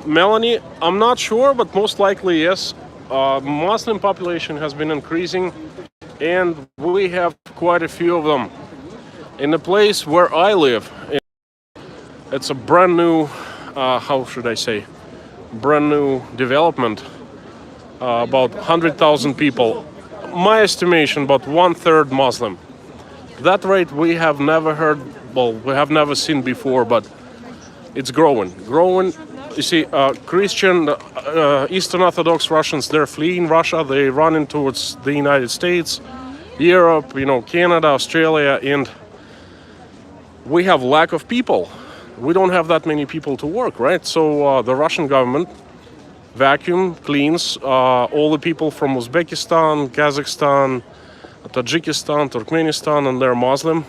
A: Melanie, I'm not sure, but most likely yes. Muslim population has been increasing, and we have quite a few of them. In the place where I live, it's a brand new, how should I say, brand new development. About 100,000 people. My estimation, about 1/3 Muslim. That rate we have never heard, well, we have never seen before, but it's growing. You see, Christian, Eastern Orthodox Russians, they're fleeing Russia. They running towards the United States, Europe, Canada, Australia, and we have lack of people. We don't have that many people to work, right? So the Russian government vacuum cleans all the people from Uzbekistan, Kazakhstan, Tajikistan, Turkmenistan, and they're Muslim.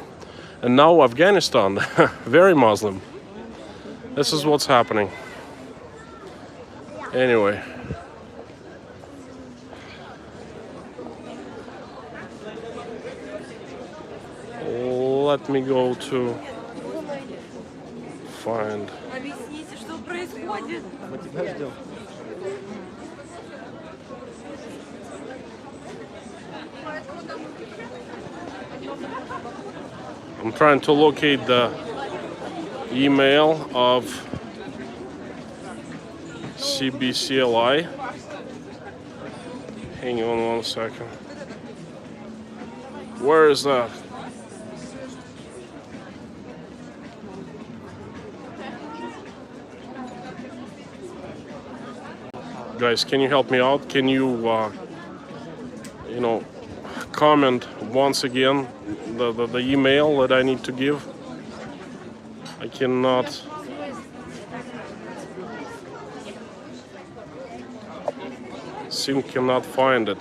A: And now Afghanistan, very Muslim. This is what's happening. Anyway. Let me go to find.
B: Объясните, что происходит?
C: Мы тебя ждем.
A: I'm trying to locate the email of CBCLI. Hang on one second. Where is that? Guys, can you help me out? Can you, comment once again the email that I need to give? I cannot. Cannot find it.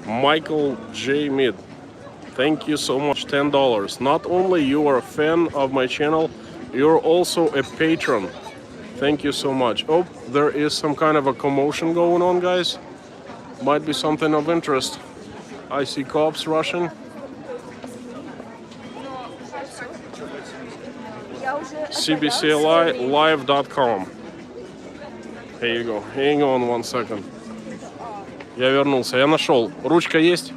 A: Michael J. Mid. Thank you so much, $10. Not only you are a fan of my channel, you're also a patron. Thank you so much. Oh, there is some kind of a commotion going on, guys. Might be something of interest. I see cops rushing. CBCLI-live.com. Here you go. Hang on one second. Я вернулся. Я нашел. Ручка есть?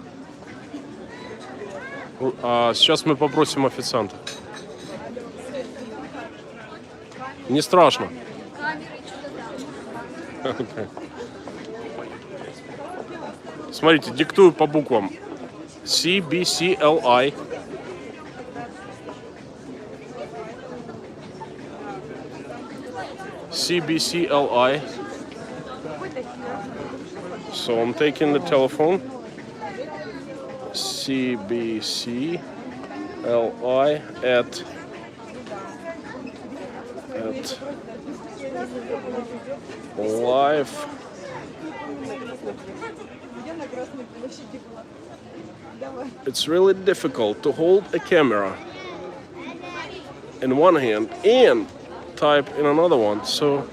A: Сейчас мы попросим официанта. Не страшно. Okay. Смотрите, диктую по буквам. CBCLI. CBCLI. So I'm taking the telephone. CBCLI at live. It's really difficult to hold a camera in one hand and type in another one. So,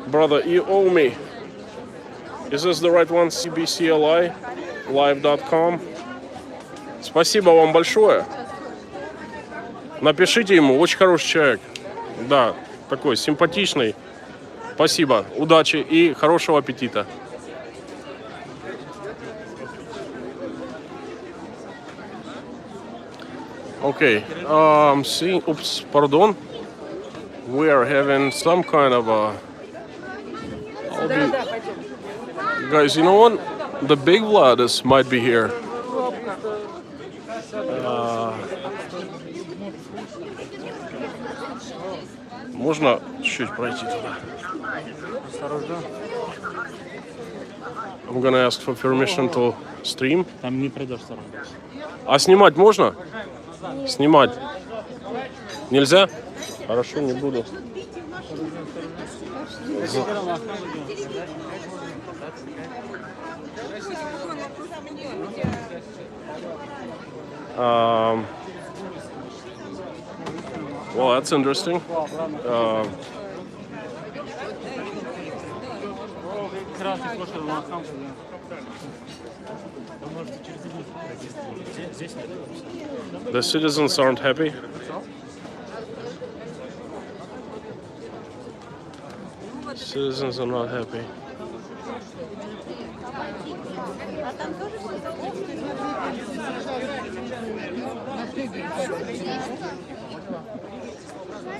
A: brother, you owe me. Is this the right one? CBCLI live.com. Спасибо вам большое. Напишите ему, очень хороший человек. Да, такой симпатичный. Спасибо, удачи и хорошего аппетита. Okay, seeing, oops, pardon. We are having some kind of a... Guys, you know what? The big Vladis might be here. Можно чуть-чуть пройти туда? I'm gonna ask for permission to stream.
C: Там не пройдешь сразу.
A: А снимать можно? Снимать. Нельзя? Хорошо, не буду. Well, that's interesting. The citizens aren't happy. Citizens are not happy.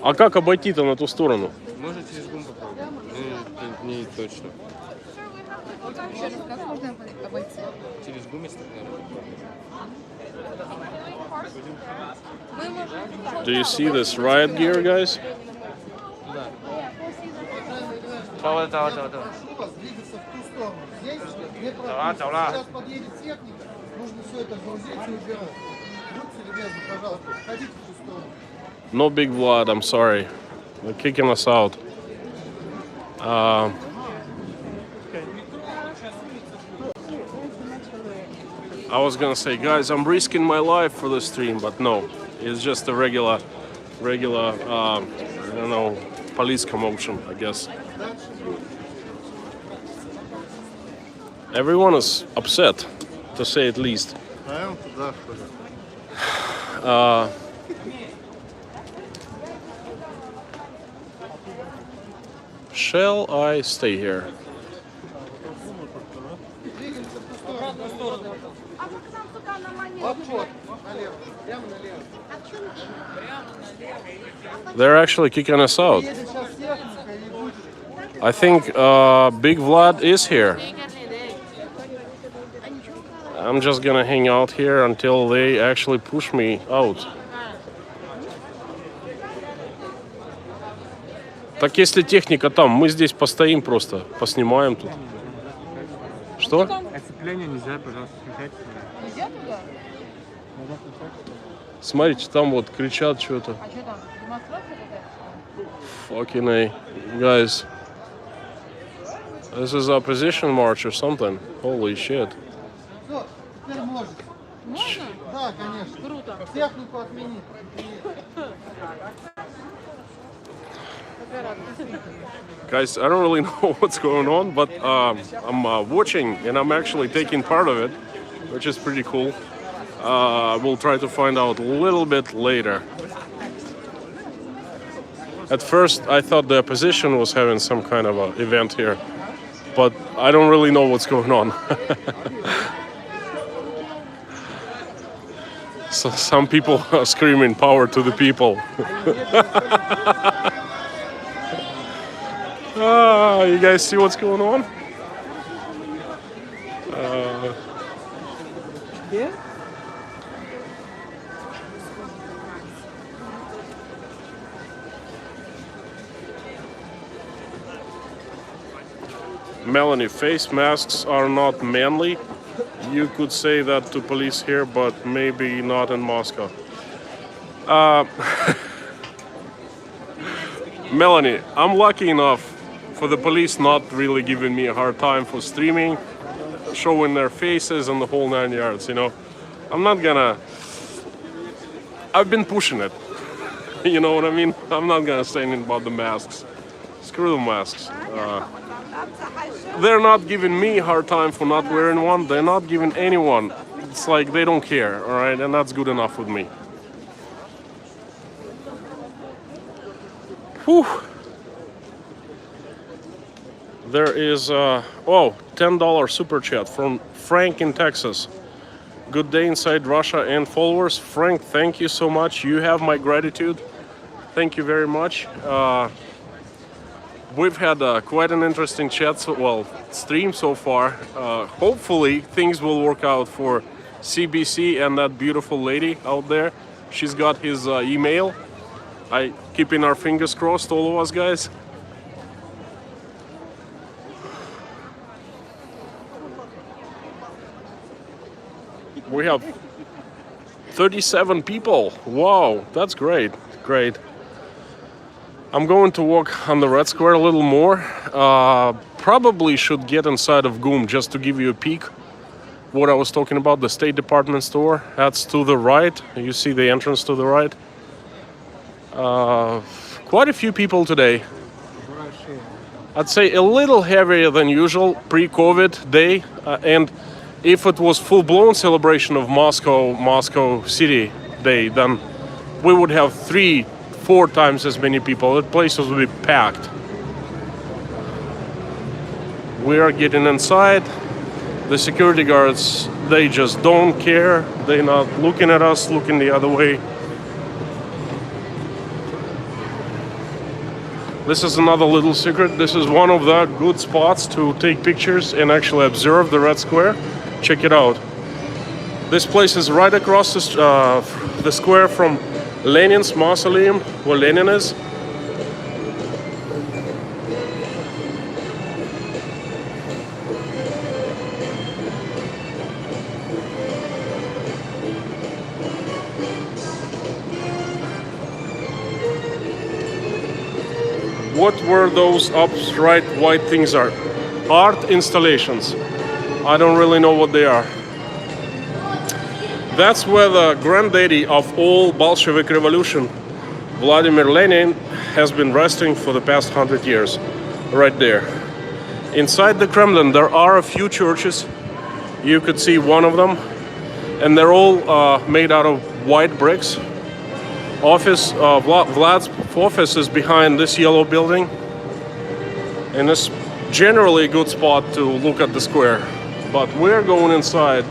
A: А как обойти-то на ту сторону?
C: Можно через гум попробовать. Ну, не точно.
B: Как можно обойти?
C: Через гум, если так, наверное.
A: Do you see this riot gear, guys?
C: Давай.
D: Двигаться в ту сторону. Здесь не пропустят. Сейчас подъедет техника, нужно все это грузить и убирать. Будьте любезны, пожалуйста, ходите в ту сторону.
A: No big Vlad, I'm sorry. They're kicking us out. I was gonna say, guys, I'm risking my life for the stream, but no. It's just a regular, I don't know, police commotion, I guess. Everyone is upset, to say at least. Shall I stay here?
D: Прямо налево.
A: They're actually kicking us out.
D: Едет сейчас техника и будет.
A: I think Big Vlad is here. I'm just gonna hang out here until they actually push me out. Так если техника там, мы здесь постоим просто, поснимаем тут. Что?
C: Оцепление нельзя, пожалуйста, включать.
B: Нельзя туда?
A: Смотрите, там вот кричат что-то.
B: А что там? Демонстрация какая-то?
A: Fucking A. Guys. This is opposition march or something. Holy shit.
D: Все, теперь можете.
B: Можно?
D: Да, конечно.
B: Круто.
D: Технику отменить.
A: Guys, I don't really know what's going on, but I'm watching and I'm actually taking part of it, which is pretty cool. We'll try to find out a little bit later. At first, I thought the opposition was having some kind of a event here, but I don't really know what's going on. So some people are screaming power to the people. You guys see what's going on? Melanie, face masks are not manly. You could say that to police here, but maybe not in Moscow. Melanie, I'm lucky enough for the police not really giving me a hard time for streaming, showing their faces and the whole 9 yards, you know. I've been pushing it. You know what I mean? I'm not gonna say anything about the masks. Screw the masks. They're not giving me a hard time for not wearing one. They're not giving anyone. It's like they don't care, all right? And that's good enough with me. Whew. There is $10 super chat from Frank in Texas. Good day inside Russia and followers. Frank, thank you so much. You have my gratitude. Thank you very much. We've had quite an interesting stream so far. Hopefully things will work out for CBC and that beautiful lady out there. She's got his email. Keeping our fingers crossed, all of us, guys. We have 37 people. Wow, that's great. Great. I'm going to walk on the Red Square a little more. Probably should get inside of GUM just to give you a peek. What I was talking about, the State Department store. That's to the right. You see the entrance to the right. Quite a few people today. I'd say a little heavier than usual pre-COVID day. And If it was full-blown celebration of Moscow City Day, then we would have 3-4 times as many people. The place would be packed. We are getting inside. The security guards, they just don't care. They're not looking at us, looking the other way. This is another little secret. This is one of the good spots to take pictures and actually observe the Red Square. Check it out. This place is right across the square from Lenin's mausoleum, where Lenin is. What were those upright white things are? Art installations. I don't really know what they are. That's where the granddaddy of all Bolshevik revolution, Vladimir Lenin, has been resting for the past 100 years. Right there. Inside the Kremlin there are a few churches. You could see one of them. And they're all made out of white bricks. Vlad's office is behind this yellow building, and it's generally a good spot to look at the square. But we're going inside.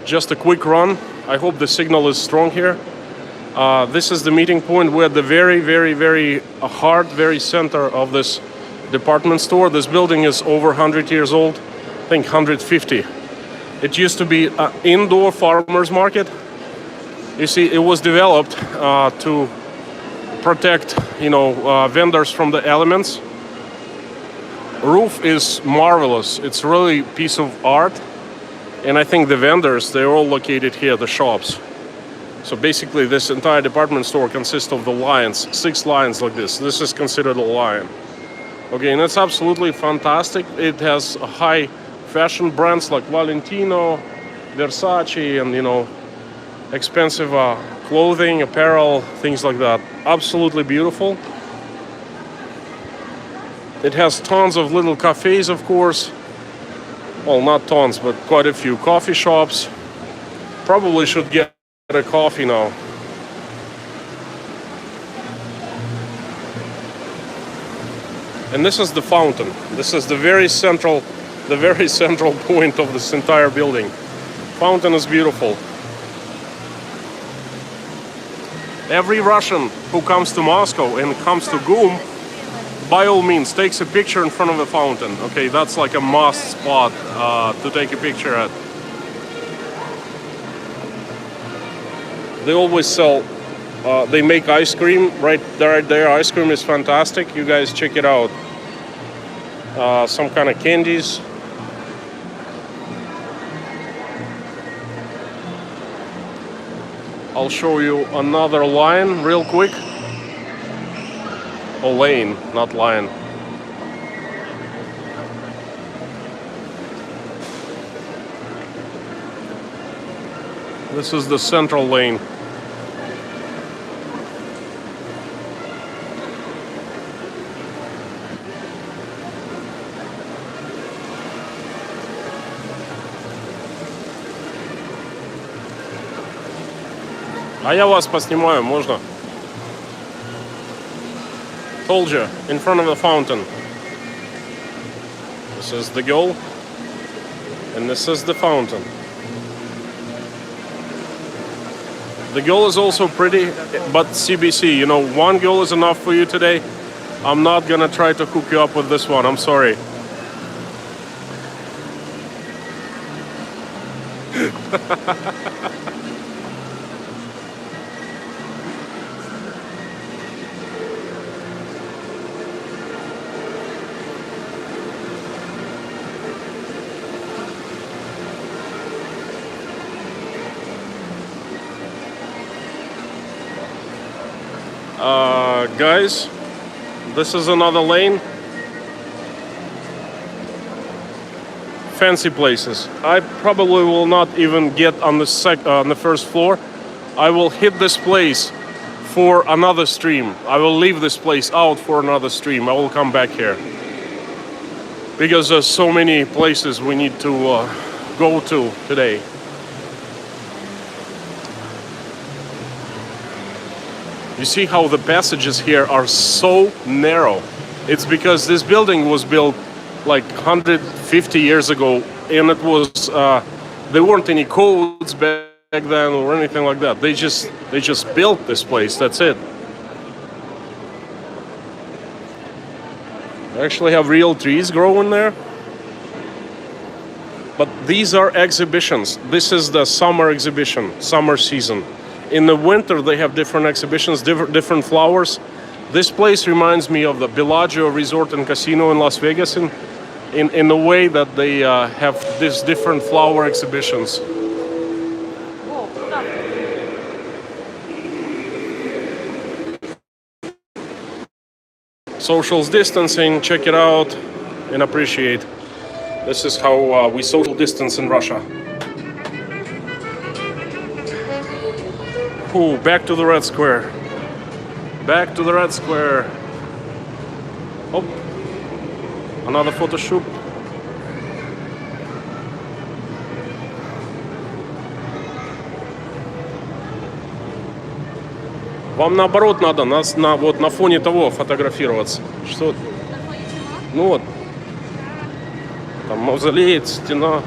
A: Just a quick run. I hope the signal is strong here. This is the meeting point. We're at the very heart, very center of this department store. This building is over 100 years old, I think 150. It used to be an indoor farmers market. You see, it was developed to protect, vendors from the elements. Roof is marvelous. It's really a piece of art. And I think the vendors, they're all located here, the shops. So basically this entire department store consists of the lions, 6 lions like this. This is considered a lion. Okay, and it's absolutely fantastic. It has high fashion brands like Valentino, Versace, and expensive clothing, apparel, things like that. Absolutely beautiful. It has tons of little cafes, of course. Well, not tons, but quite a few coffee shops. Probably should get a coffee now. And this is the fountain. This is the very central point of this entire building. Fountain is beautiful. Every Russian who comes to Moscow and comes to GUM, by all means, takes a picture in front of the fountain. Okay, that's like a must spot to take a picture at. They always sell, they make ice cream right there. Ice cream is fantastic. You guys check it out. Some kind of candies. I'll show you another lion real quick. Oh, lane, not lion. This is the central lane. А я вас поснимаю, можно? Told you, in front of the fountain. This is the goal, and this is the fountain. The goal is also pretty, but CBC, one goal is enough for you today. I'm not gonna try to hook you up with this one, I'm sorry. Guys, this is another lane. fancy places. I probably will not even get on the first floor. I will hit this place for another stream. I will leave this place out for another stream. I will come back here because there's so many places we need to go to today. You see how the passages here are so narrow. It's because this building was built like 150 years ago, and it was there weren't any codes back then or anything like that. They just built this place. That's it. They actually have real trees growing there. But these are exhibitions. This is the summer exhibition, summer season. In the winter, they have different exhibitions, different flowers. This place reminds me of the Bellagio Resort and Casino in Las Vegas in the way that they have these different flower exhibitions. Social distancing, check it out and appreciate. This is how we social distance in Russia. Ooh, back to the Red Square. Back to the Red Square. Oh, another photo shoot. Вам наоборот надо вот на фоне того фотографироваться. Что? Ну вот. Там мавзолей, стена.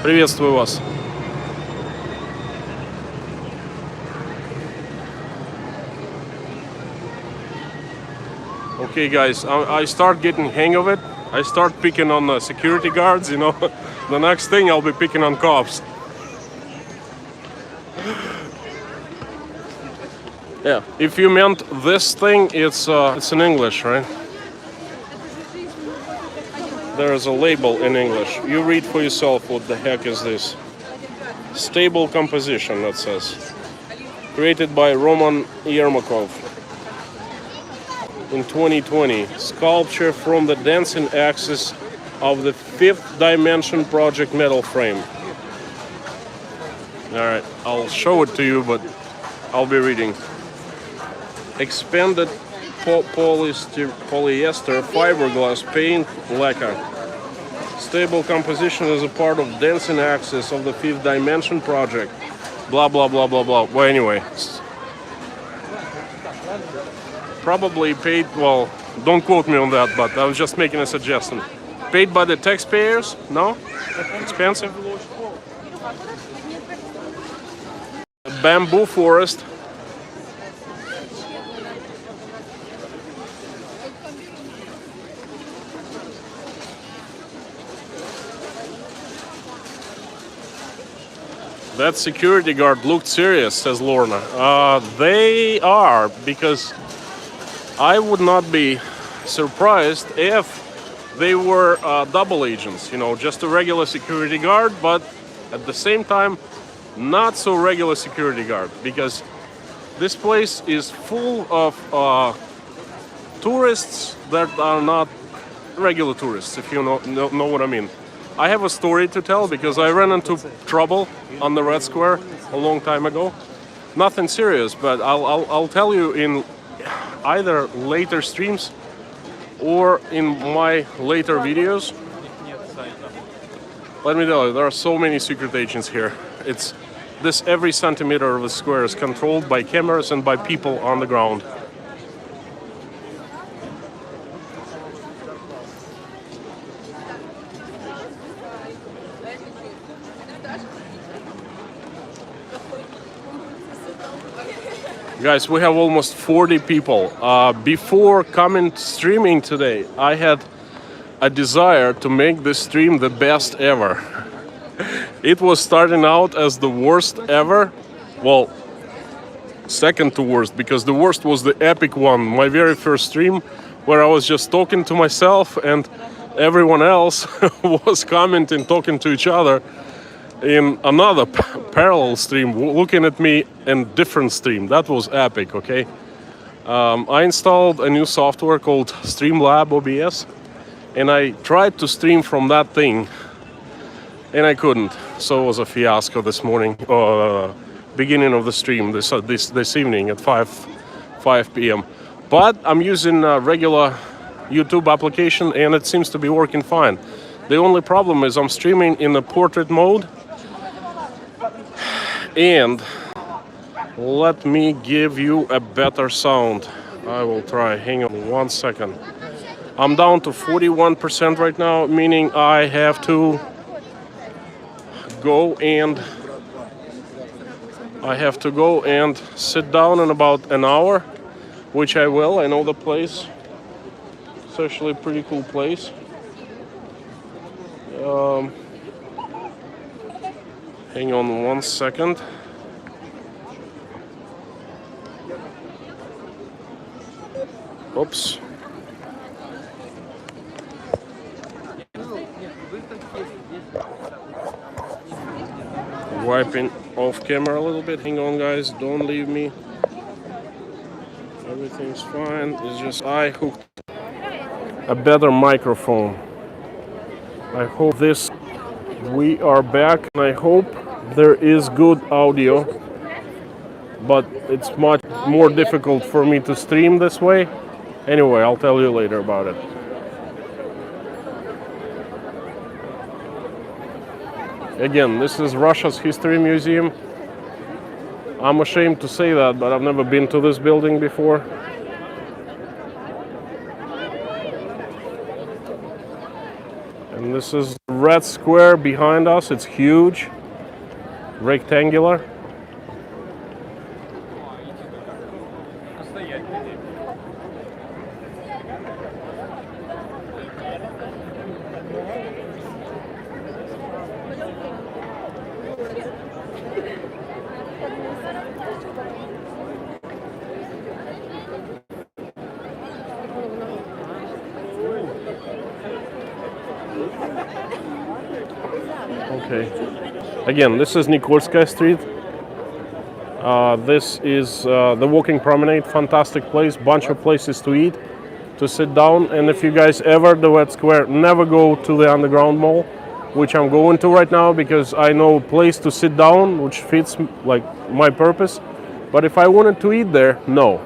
A: Приветствую вас. Okay, guys, I start getting hang of it. I start picking on the security guards, you know. The next thing I'll be picking on cops. Yeah, if you meant this thing, it's in English, right? There is a label in English. You read for yourself what the heck is this. Stable composition, that says. Created by Roman Yermakov. In 2020, sculpture from the dancing axis of the fifth dimension project metal frame. All right, I'll show it to you, but I'll be reading. Expanded polyester fiberglass paint lacquer. Stable composition is a part of dancing axis of the fifth dimension project. Blah, blah, blah, blah, blah. Well, anyway. Probably paid, well, don't quote me on that, but I was just making a suggestion. Paid by the taxpayers? No? Expensive? A bamboo forest. That security guard looked serious, says Lorna. They are, because I would not be surprised if they were double agents, you know, just a regular security guard, but at the same time, not so regular security guard, because this place is full of tourists that are not regular tourists, if you know what I mean. I have a story to tell because I ran into trouble on the Red Square a long time ago. Nothing serious, but I'll tell you in either later streams or in my later videos. Let me tell you, there are so many secret agents here. It's this every centimeter of the square is controlled by cameras and by people on the ground. Guys, we have almost 40 people. Before coming streaming today, I had a desire to make this stream the best ever. It was starting out as the worst ever. Well, second to worst, because the worst was the epic one, my very first stream, where I was just talking to myself and everyone else was commenting, talking to each other in another parallel stream, looking at me in different stream. That was epic, okay? I installed a new software called Streamlab OBS, and I tried to stream from that thing, and I couldn't. So it was a fiasco this morning, beginning of the stream this evening at 5 p.m. But I'm using a regular YouTube application, and it seems to be working fine. The only problem is I'm streaming in the portrait mode, and let me give you a better sound. I will try. Hang on 1 second. I'm down to 41% right now, meaning I have to go and sit down in about an hour, which I will. I know the place. It's actually a pretty cool place. Hang on 1 second. Oops. Wiping off camera a little bit. Hang on, guys. Don't leave me. Everything's fine. It's just I hooked a better microphone. I hope this. We are back, and I hope there is good audio. But it's much more difficult for me to stream this way. Anyway, I'll tell you later about it. Again, this is Russia's History Museum. I'm ashamed to say that, but I've never been to this building before. And this is the red square behind us. It's huge, rectangular. Okay. Again, this is Nikolskaya Street. This is the walking promenade. Fantastic place. Bunch of places to eat, to sit down. And if you guys ever do at Square, never go to the underground mall, which I'm going to right now because I know a place to sit down, which fits like my purpose. But if I wanted to eat there, no.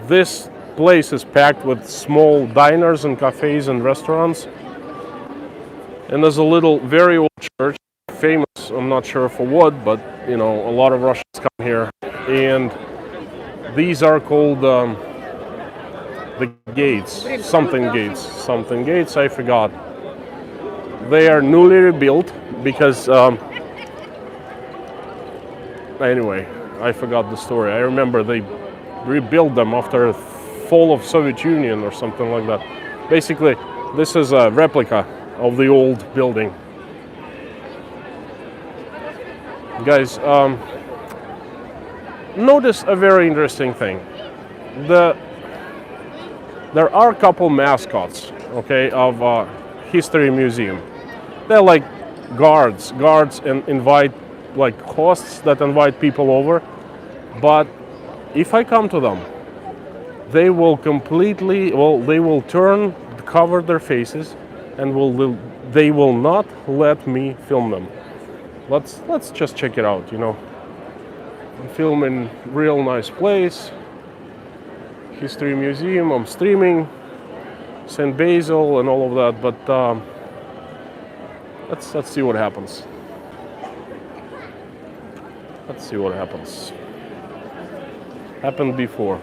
A: This place is packed with small diners and cafes and restaurants. And there's a little, very old church, famous, I'm not sure for what, but you know, a lot of Russians come here. And these are called the gates, something gates, I forgot. They are newly rebuilt because, anyway, I forgot the story. I remember they rebuilt them after the fall of Soviet Union or something like that. Basically, this is a replica of the old building. Guys, notice a very interesting thing. There are a couple mascots, okay, of History Museum. They're like guards and invite, like hosts that invite people over. But if I come to them, they will they will cover their faces, and they will not let me film them. Let's just check it out, you know. I'm filming real nice place. History Museum, I'm streaming. St. Basil and all of that, but let's see what happens. Let's see what happens. Happened before.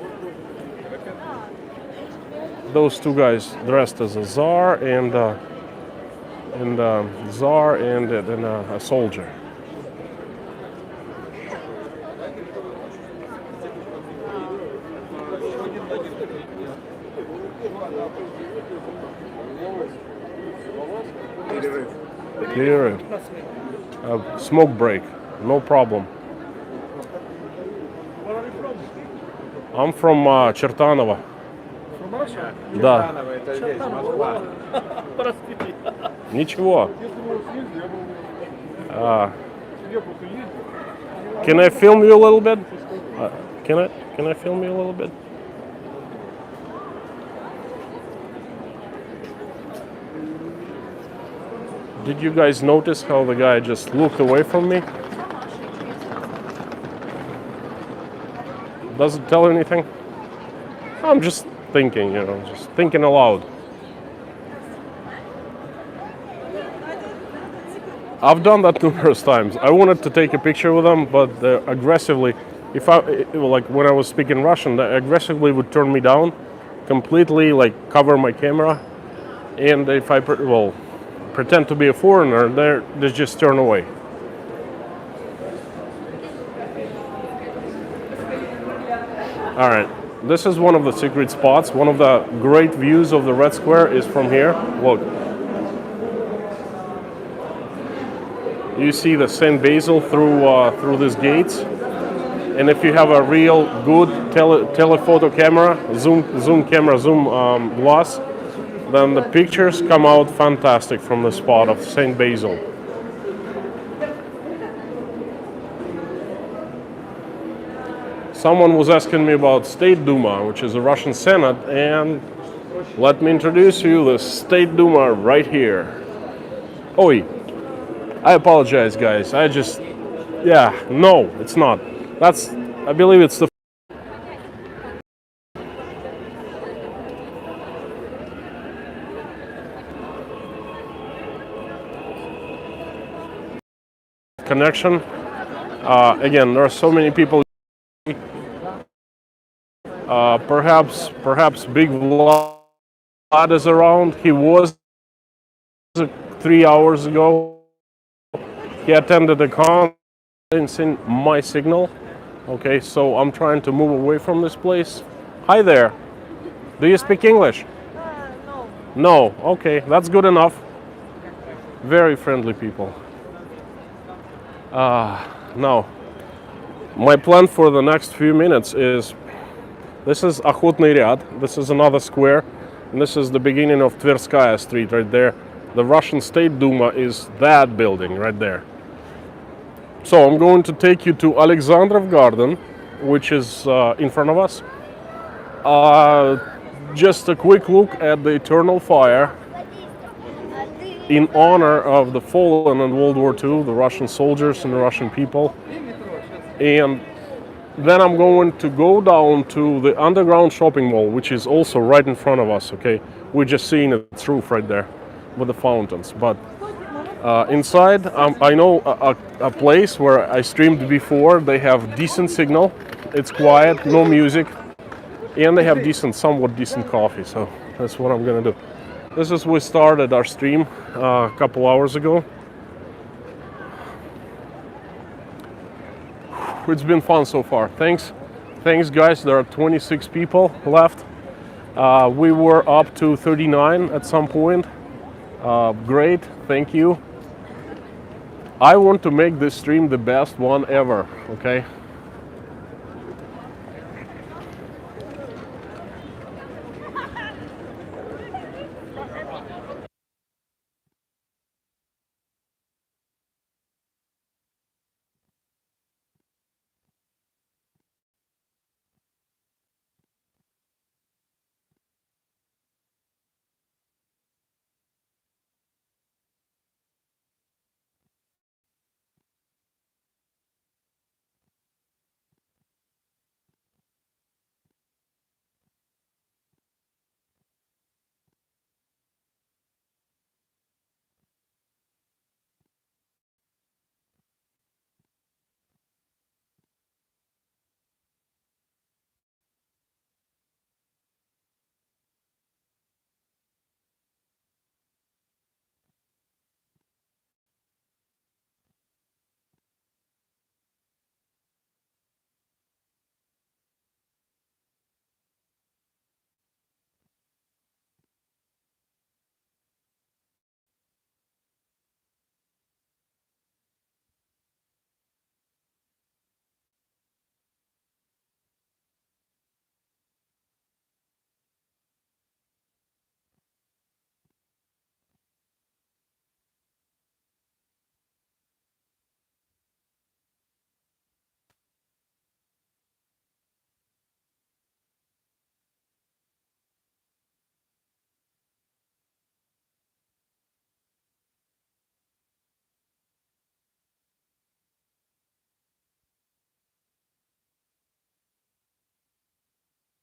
A: Those two guys dressed as a czar and a soldier. Here, smoke break, no problem. I'm from Chertanovo.
C: From Russia?
A: Да.
C: Это здесь, Москва.
B: Простите.
A: Ничего. Can I film you a little bit? Can I film you a little bit? Did you guys notice how the guy just looked away from me? Does it tell anything? I'm just thinking, just thinking aloud. I've done that numerous times. I wanted to take a picture with them, but aggressively, like when I was speaking Russian, they aggressively would turn me down, completely like cover my camera, and if I pretend to be a foreigner, they just turn away. All right, this is one of the secret spots. One of the great views of the Red Square is from here. Look. You see the St. Basil through these gates, and if you have a real good telephoto camera, zoom glass, then the pictures come out fantastic from the spot of St. Basil. Someone was asking me about State Duma, which is a Russian Senate, and let me introduce you the State Duma right here. Oi. I apologize, guys. No, it's not. I believe it's the connection. Again, there are so many people. Perhaps Big Vlad is around. He was 3 hours ago. He attended a conference in my signal. Okay, so I'm trying to move away from this place. Hi there. Do you speak English?
B: No.
A: No. Okay, that's good enough. Very friendly people. Now, my plan for the next few minutes is, this is Охотный ряд. This is another square. And this is the beginning of Tverskaya Street right there. The Russian State Duma is that building right there. So I'm going to take you to Alexandrov Garden, which is in front of us. Just a quick look at the eternal fire in honor of the fallen in World War II, the Russian soldiers and the Russian people. And then I'm going to go down to the underground shopping mall, which is also right in front of us, okay? We're just seeing its roof right there with the fountains. But inside, I know a place where I streamed before. They have decent signal. It's quiet, no music. And they have somewhat decent coffee. So that's what I'm going to do. This is we started our stream a couple hours ago. It's been fun so far. Thanks guys. There are 26 people left. We were up to 39 at some point. Great, thank you. I want to make this stream the best one ever, okay?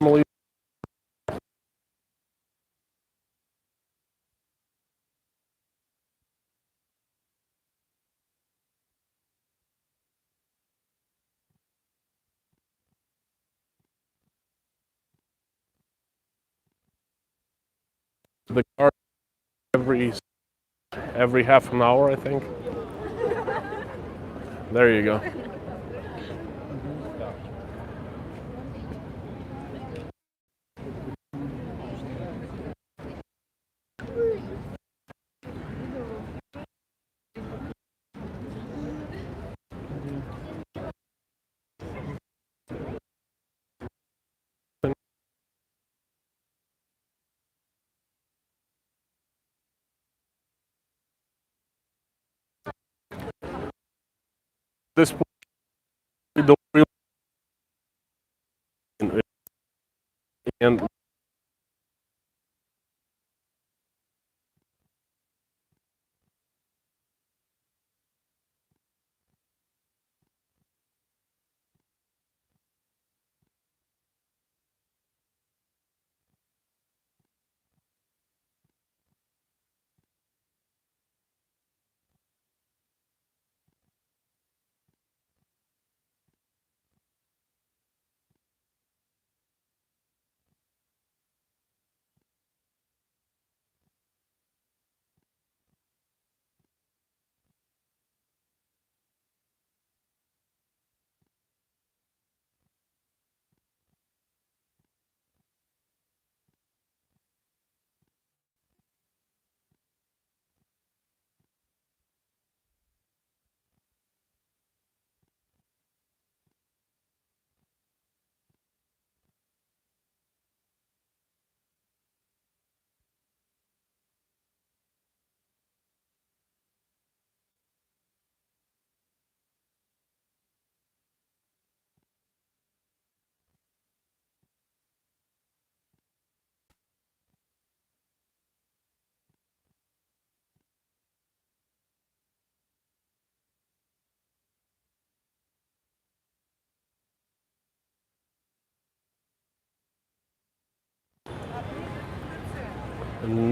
A: normally the car every half an hour, I think. There you go. This point, we don't really and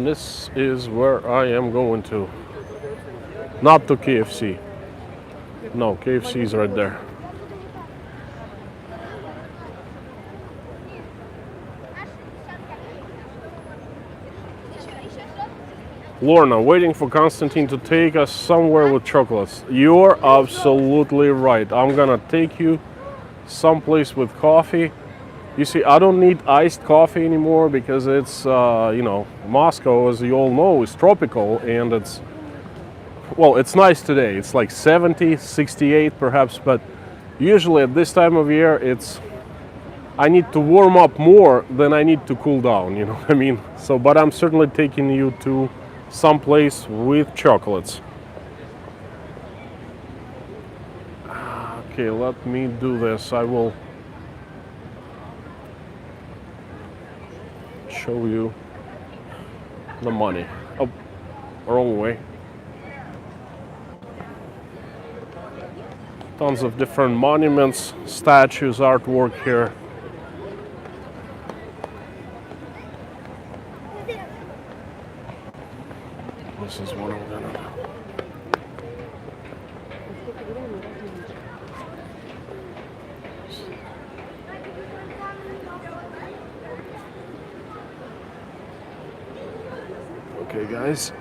A: this is where I am going to. Not to KFC. No, KFC is right there. Lorna, waiting for Konstantin to take us somewhere with chocolates. You're absolutely right. I'm gonna take you someplace with coffee. You see, I don't need iced coffee anymore because it's, Moscow, as you all know, is tropical and it's nice today. It's like 70, 68 perhaps, but usually at this time of year, I need to warm up more than I need to cool down, you know what I mean? So, but I'm certainly taking you to someplace with chocolates. Okay, let me do this. I will show you the money. Oh, wrong way. Tons of different monuments, statues, artwork here. This is what I'm gonna do. Okay, guys.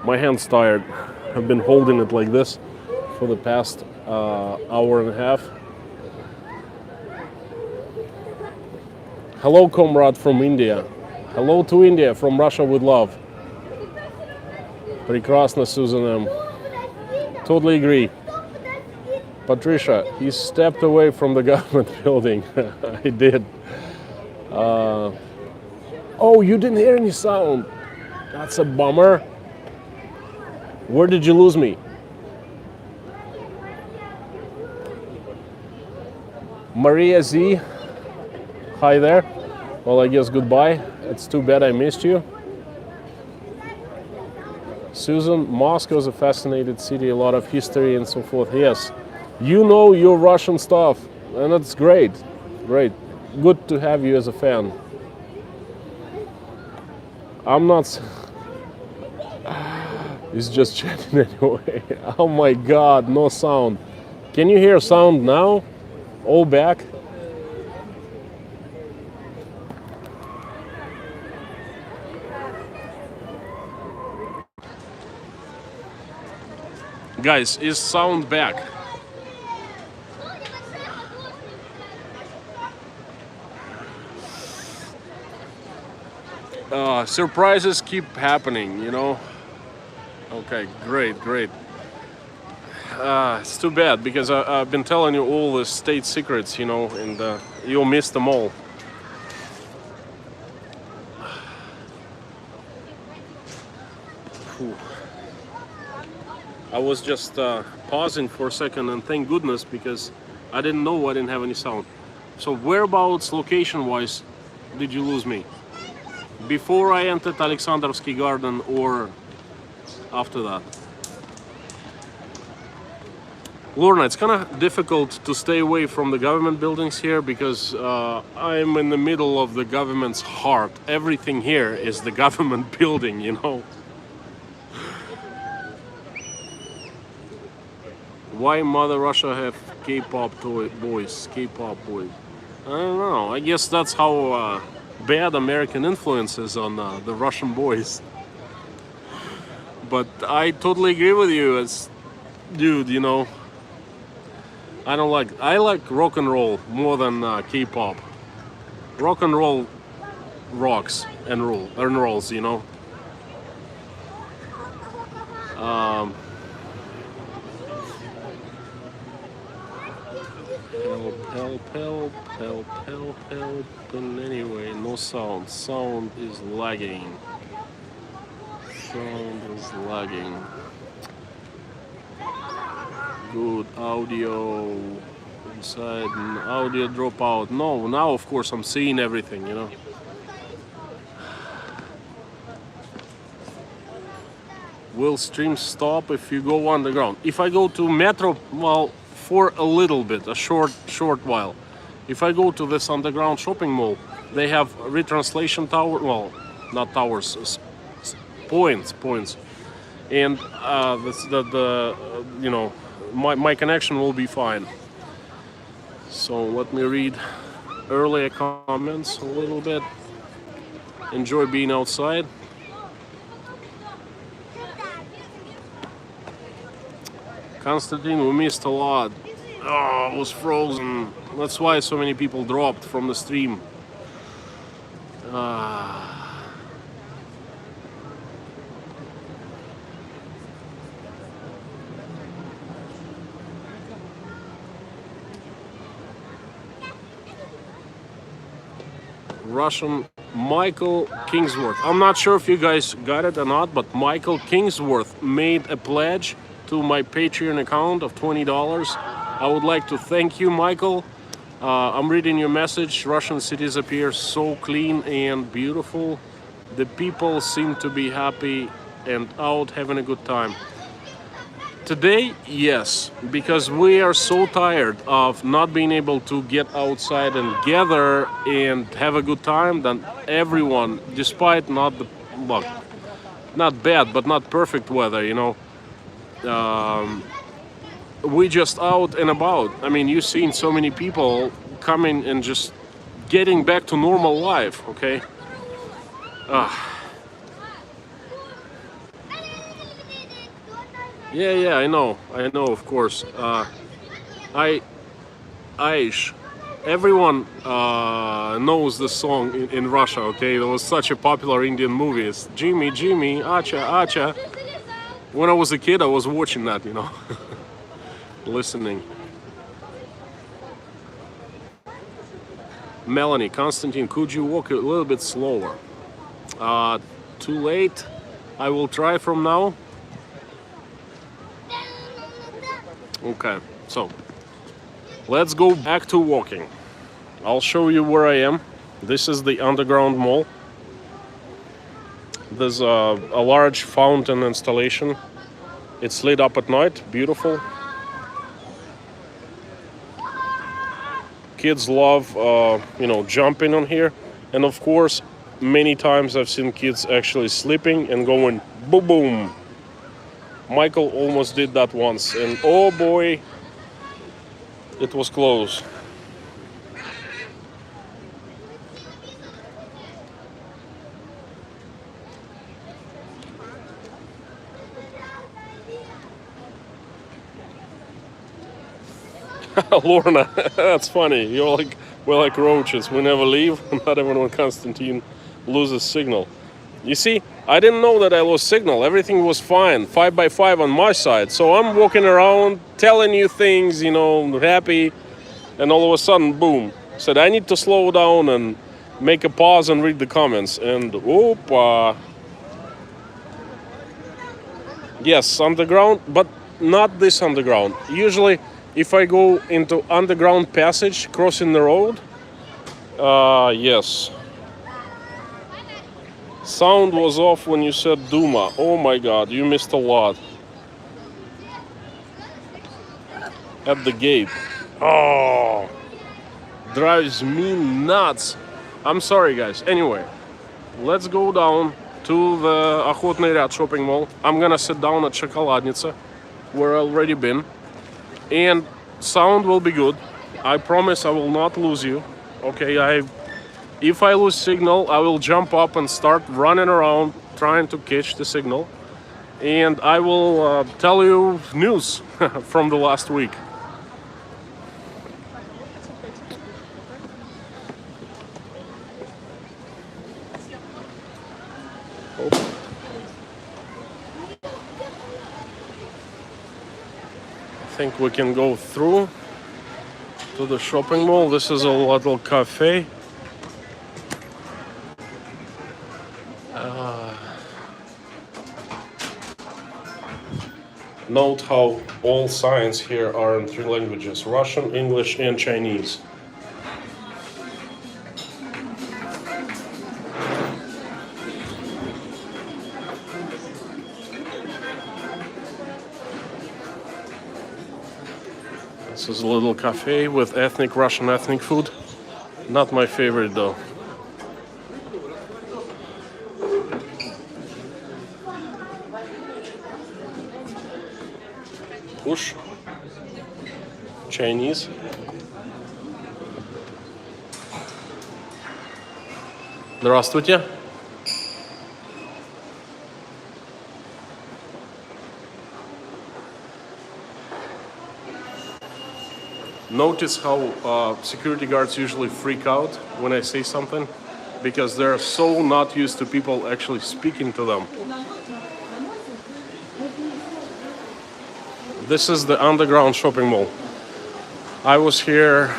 A: My hand's tired. I've been holding it like this for the past hour and a half. Hello, comrade from India. Hello to India from Russia with love. Прекрасно, Susan. Totally agree. Patricia, he stepped away from the government building. I did. Oh, you didn't hear any sound. That's a bummer. Where did you lose me? Maria Z. Hi there. Well, I guess goodbye. It's too bad I missed you. Susan, Moscow is a fascinating city, a lot of history and so forth. Yes, you know your Russian stuff, and that's great. Great. Good to have you as a fan. I'm not. He's just chatting anyway. Oh my god, no sound. Can you hear sound now? All back? Guys, is sound back? Surprises keep happening, you know? Okay, great, great. It's too bad because I've been telling you all the state secrets, you know, and you'll miss them all. Whew. I was just pausing for a second, and thank goodness, because I didn't know I didn't have any sound. So whereabouts, location-wise, did you lose me? Before I entered Alexandrovsky Garden or after that? Lorna, it's kind of difficult to stay away from the government buildings here because I'm in the middle of the government's heart. Everything here is the government building, you know. Why Mother Russia have K-pop boys? K-pop boys. I don't know. I guess that's how bad American influence is on the Russian boys. But I totally agree with you, as dude. You know, I like rock and roll more than K-pop. Rock and roll rocks and rolls. You know. Help, and anyway, no sound. Sound is lagging. Good audio inside and audio dropout. No, now of course I'm seeing everything, you know. Will stream stop if you go underground? If I go to metro, well, for a little bit, a short while. If I go to this underground shopping mall, they have retranslation tower, well, not towers, points, and you know, my connection will be fine. So let me read earlier comments a little bit. Enjoy being outside. Constantine, we missed a lot. Oh, it was frozen. That's why so many people dropped from the stream. Russian Michael Kingsworth. I'm not sure if you guys got it or not, but Michael Kingsworth made a pledge to my Patreon account of $20. I would like to thank you, Michael. I'm reading your message. Russian cities appear so clean and beautiful. The people seem to be happy and out having a good time. Today, yes, because we are so tired of not being able to get outside and gather and have a good time, that everyone, despite not bad, but not perfect weather, you know, we just out and about. I mean, you've seen so many people coming and just getting back to normal life, okay? Yeah, I know, of course. Aish, everyone knows the song in Russia, okay? It was such a popular Indian movie. It's Jimmy, Acha, Acha. When I was a kid, I was watching that, you know, listening. Melanie, Constantine, could you walk a little bit slower? Too late. I will try from now. Okay, so let's go back to walking. I'll show you where I am. This is the underground mall. There's a large fountain installation. It's lit up at night, beautiful. Kids love, jumping on here. And of course, many times I've seen kids actually sleeping and going boom, boom. Michael almost did that once, and oh boy, it was close. Lorna, that's funny. We're like roaches. We never leave, not even when Constantine loses signal. You see, I didn't know that I lost signal. Everything was fine, 5x5 on my side. So I'm walking around, telling you things, happy, and all of a sudden, boom. Said I need to slow down and make a pause and read the comments. And oopa. Yes, underground, but not this underground. Usually, if I go into underground passage, crossing the road, yes. Sound was off when you said Duma. Oh my god, you missed a lot. At the gate. Oh, drives me nuts. I'm sorry, guys. Anyway, let's go down to the Охотный ряд shopping mall. I'm gonna sit down at Шоколадница, where I've already been. And sound will be good. I promise I will not lose you. Okay, if I lose signal, I will jump up and start running around trying to catch the signal. And I will tell you news from the last week. I think we can go through to the shopping mall. This is a little cafe. Note how all signs here are in 3 languages: Russian, English, and Chinese. This is a little cafe with Russian ethnic food. Not my favorite though. Push. Chinese. Здравствуйте. Notice how security guards usually freak out when I say something, because they're so not used to people actually speaking to them. This is the underground shopping mall. I was here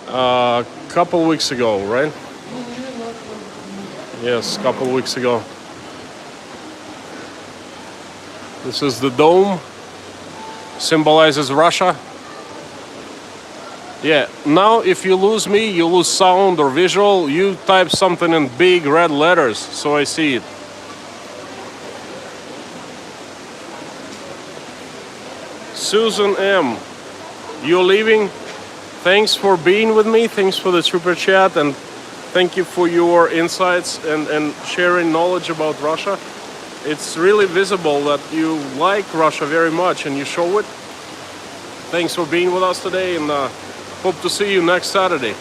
A: a couple weeks ago, right? Yes, a couple weeks ago. This is the dome. Symbolizes Russia. Yeah, now if you lose me, you lose sound or visual, you type something in big red letters so I see it. Susan M, you're leaving. Thanks for being with me. Thanks for the super chat, and thank you for your insights and sharing knowledge about Russia. It's really visible that you like Russia very much and you show it. Thanks for being with us today, and hope to see you next Saturday.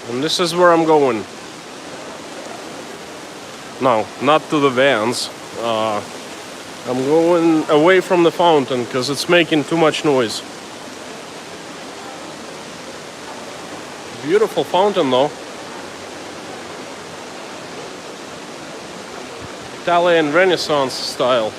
A: And this is where I'm going. No, not to the vans. I'm going away from the fountain because it's making too much noise. Beautiful fountain though. Italian Renaissance style.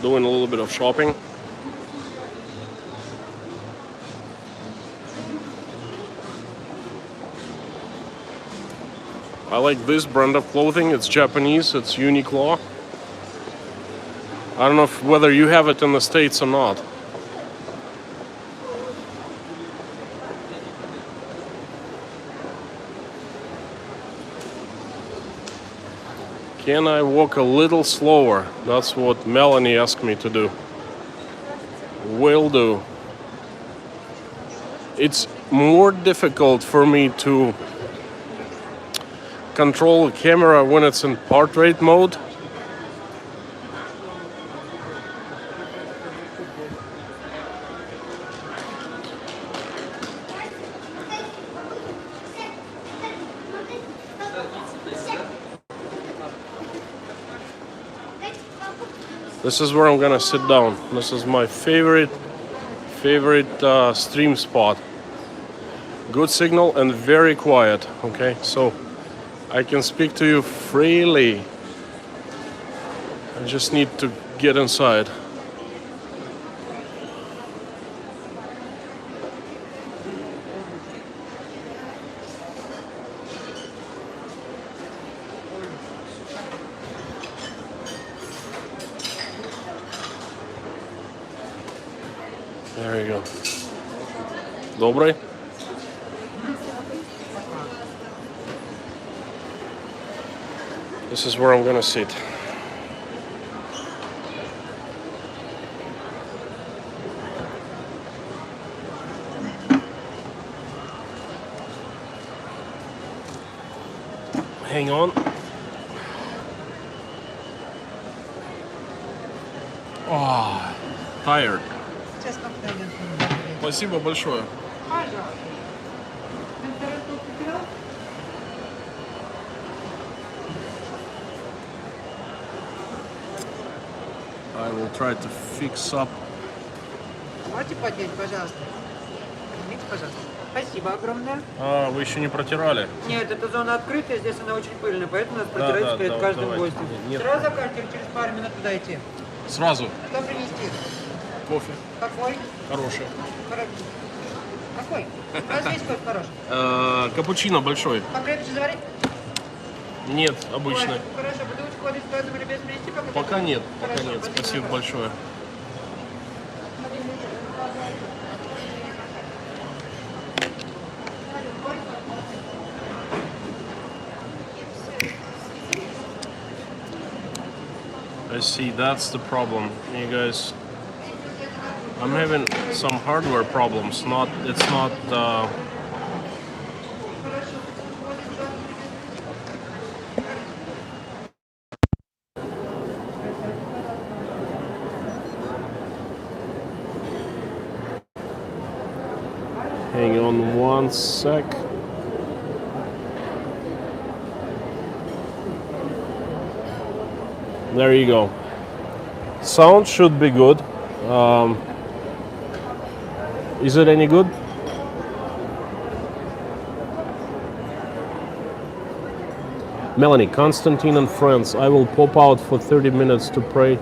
A: doing a little bit of shopping. I like this brand of clothing. It's Japanese. It's Uniqlo. I don't know whether you have it in the States or not. Can I walk a little slower? That's what Melanie asked me to do. Will do. It's more difficult for me to control the camera when it's in portrait mode. This is where I'm gonna sit down. This is my favorite stream spot. Good signal and very quiet. Okay, so I can speak to you freely. I just need to get inside. There you go. Добрый. This is where I'm gonna sit. Hang on. Oh, tired. Спасибо большое. I will try to fix up.
E: Можете поднять, пожалуйста? Поднимите, пожалуйста. Спасибо огромное.
A: А, вы еще не протирали?
E: Нет, эта зона открытая, здесь она очень пыльная, поэтому нас протирается перед каждым
A: давайте.
E: гостем.
A: Нет.
E: Сразу закажете или через пару минут туда идти?
A: Сразу.
E: Что принести?
A: Кофе.
E: Какой?
A: Хороший.
E: Какой? Разве есть кофе хороший?
A: Капучино большой.
E: Покрепче заварить?
A: Нет, обычный.
E: Ой, хорошо, бутылочку воды с газом или без принести?
A: Пока нет, пока
E: Хорошо,
A: нет. Спасибо большое. I see, that's the problem, you guys. I'm having some hardware problems. It's not. Hang on one sec. There you go. Sound should be good. Is it any good? Melanie, Constantine and friends, I will pop out for 30 minutes to pray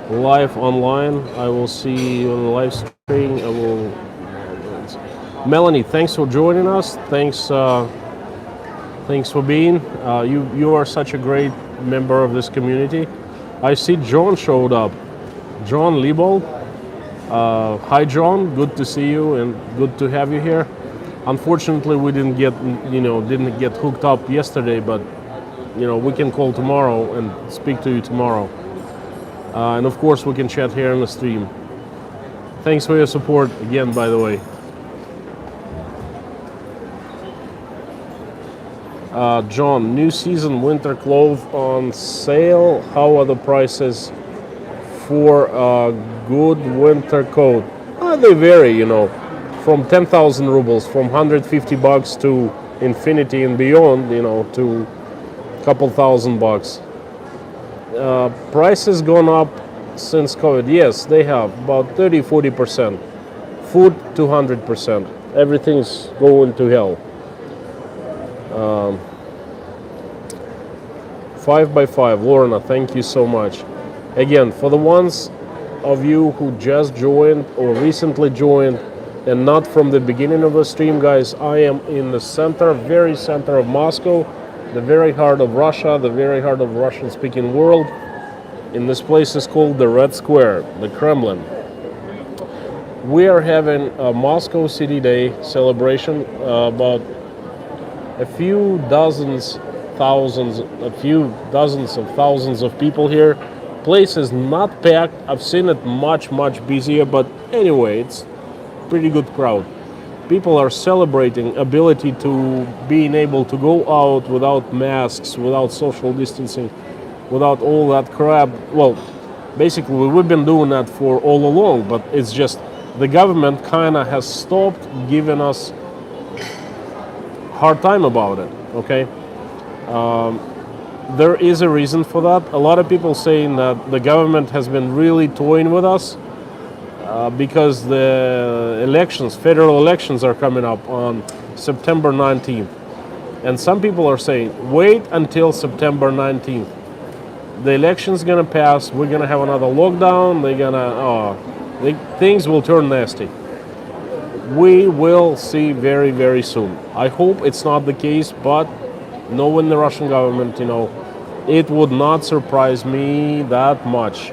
A: live online. I will see you on the live stream. I will. Melanie, thanks for joining us. Thanks for being. You are such a great member of this community. I see John showed up. John Liebold. Hi John, good to see you and good to have you here. Unfortunately, we didn't get hooked up yesterday, but we can call tomorrow and speak to you tomorrow. And of course, we can chat here on the stream. Thanks for your support again, by the way. John, new season winter clothes on sale. How are the prices for a good winter coat? They vary, from 10,000 rubles, from $150 to infinity and beyond, to a couple $1,000. Prices gone up since COVID. Yes, they have about 30-40%. Food 200%. Everything's going to hell. 5x5, Lorna, thank you so much. Again, for the ones of you who just joined or recently joined and not from the beginning of the stream, guys, I am in the center, very center of Moscow, the very heart of Russia, the very heart of Russian-speaking world. And this place is called the Red Square, the Kremlin. We are having a Moscow City Day celebration. About a few dozens of thousands of people here. Place is not packed. I've seen it much busier, but anyway, it's pretty good crowd. People are celebrating ability to being able to go out without masks, without social distancing, without all that crap. Well, basically we've been doing that for all along, but it's just the government kind of has stopped giving us hard time about it. Okay, there is a reason for that. A lot of people saying that the government has been really toying with us because the elections, federal elections, are coming up on September 19th, and some people are saying wait until September 19th. The election's gonna pass. We're gonna have another lockdown. Things will turn nasty. We will see very soon. I hope it's not the case, but knowing the Russian government, it would not surprise me that much.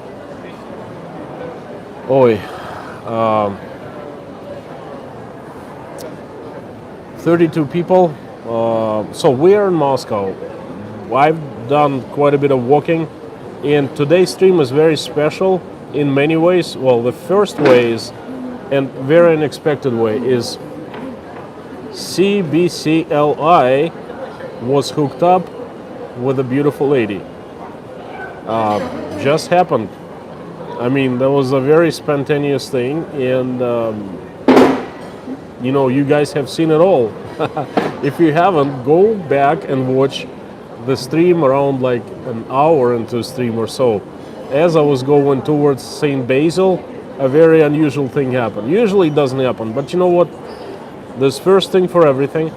A: Oi. 32 people. So we are in Moscow. I've done quite a bit of walking, and today's stream is very special in many ways. Well, the first way is, and very unexpected way, is CBCLI was hooked up with a beautiful lady. Just happened. I mean, that was a very spontaneous thing, and you guys have seen it all. If you haven't, go back and watch the stream around like an hour into stream or so. As I was going towards St. Basil, a very unusual thing happened. Usually it doesn't happen, but you know what? There's first thing for everything.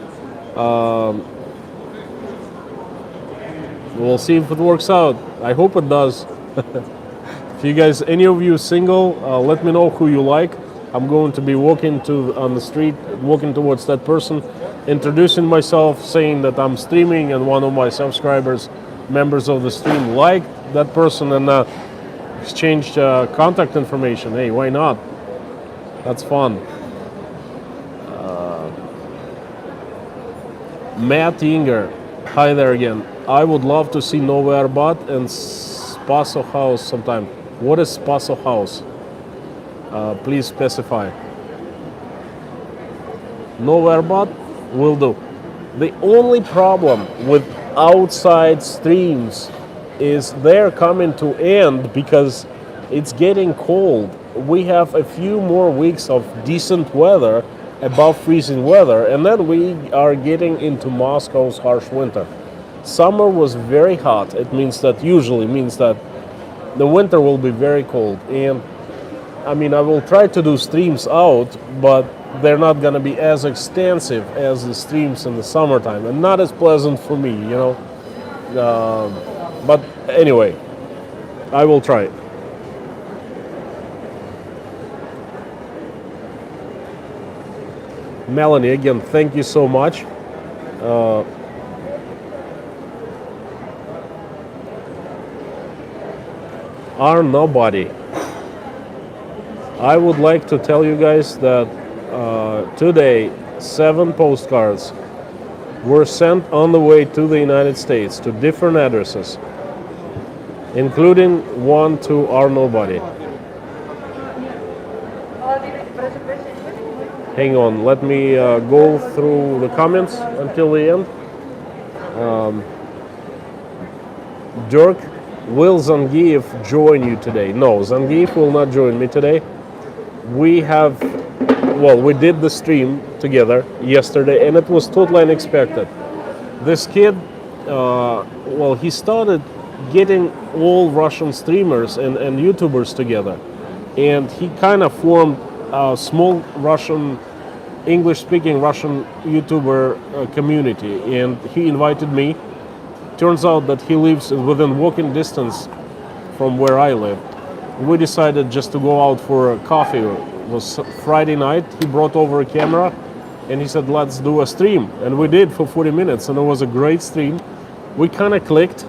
A: We'll see if it works out. I hope it does. If you guys, any of you single, let me know who you like. I'm going to be walking on the street, walking towards that person, introducing myself, saying that I'm streaming, and one of my subscribers, members of the stream, liked that person and exchanged contact information. Hey, why not? That's fun. Matt Inger, hi there again. I would love to see Novy Arbat and Spaso House sometime. What is Spaso House? Please specify. Novy Arbat will do. The only problem with outside streams is they're coming to end because it's getting cold. We have a few more weeks of decent weather, above freezing weather, and then we are getting into Moscow's harsh winter. Summer was very hot. It usually means that the winter will be very cold. And I mean, I will try to do streams out, but they're not going to be as extensive as the streams in the summertime, and not as pleasant for me, but anyway, I will try it. Melanie, again, thank you so much. Are nobody. I would like to tell you guys that today 7 postcards were sent on the way to the United States to different addresses, including one to Our Nobody. Hang on, let me go through the comments until the end. Dirk, will Zangief join you today? No, Zangief will not join me today. We did the stream together yesterday, and it was totally unexpected. This kid, he started getting all Russian streamers and YouTubers together, and he kind of formed a small English-speaking Russian YouTuber community, and he invited me. Turns out that he lives within walking distance from where I live. we decided just to go out for a coffee. It was Friday night. He brought over a camera and he said, let's do a stream. And we did for 40 minutes and it was a great stream. We kind of clicked.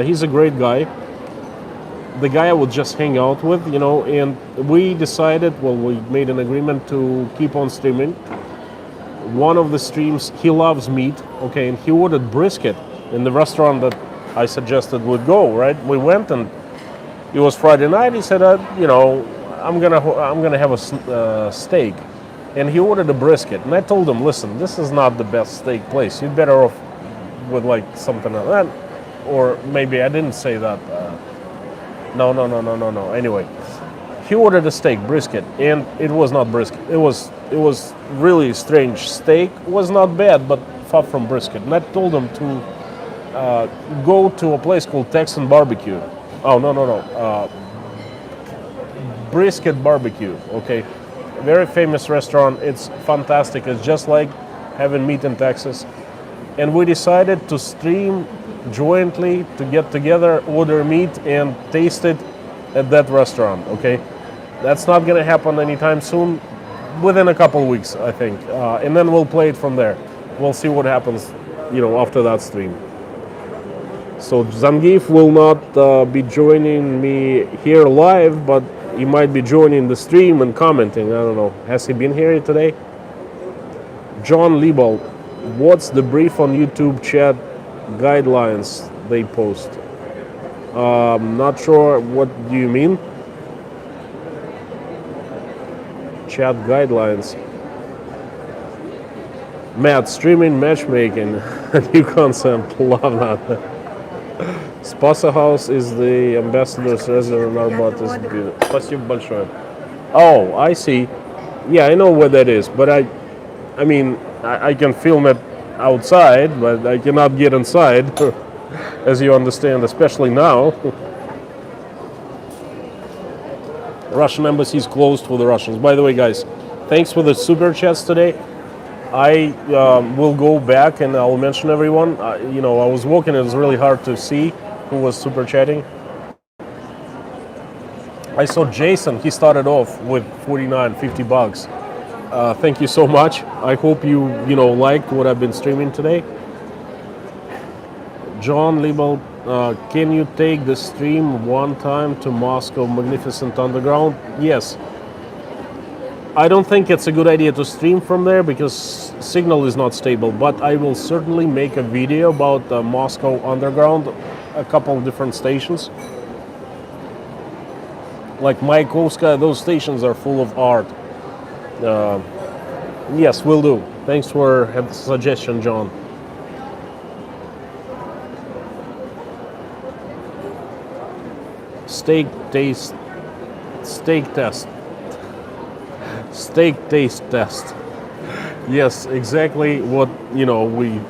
A: He's a great guy. The guy I would just hang out with, you know, and we decided, well, we made an agreement to keep on streaming. One of the streams, he loves meat, okay, and he ordered brisket in the restaurant that I suggested would go, right? We went and it was Friday night. He said, you know, I'm gonna have a steak, and he ordered a brisket. And I told him, listen, this is not the best steak place. You're better off with like something like that, or maybe I didn't say that. No. Anyway, he ordered a steak, brisket, and it was not brisket. It was really strange steak. It was not bad, but far from brisket. And I told him to go to a place called Texan Barbecue. Oh, no. Brisket Barbecue, okay. Very famous restaurant. It's fantastic. It's just like having meat in Texas. And we decided to stream jointly, to get together, order meat, and taste it at that restaurant, okay? That's not gonna happen anytime soon, within a couple weeks, I think. And then we'll play it from there. We'll see what happens, you know, after that stream. So Zangief will not be joining me here live, but he might be joining the stream and commenting. I don't know. Has he been here today? John Liebald, what's the brief on YouTube chat guidelines they post? Not sure. What do you mean? Chat guidelines. Matt, streaming matchmaking, a new concept. Love that. Spasa House is the ambassador's resident in Arbat. Спасибо большое. Oh, I see. Yeah, I know where that is, but I mean, I can film it outside, but I cannot get inside, as you understand, especially now. Russian embassy is closed for the Russians. By the way, guys, thanks for the super chats today. I will go back and I'll mention everyone. You know, I was walking, it was really hard to see who was super chatting. I saw Jason, he started off with 49, 50 bucks. Thank you so much. I hope you liked what I've been streaming today. John Liebel, can you take the stream one time to Moscow Magnificent Underground? Yes. I don't think it's a good idea to stream from there because signal is not stable, but I will certainly make a video about Moscow Underground, a couple of different stations. Like Mayakovskaya, those stations are full of art. Yes, will do. Thanks for the suggestion, John. Steak taste test. Yes, exactly what we.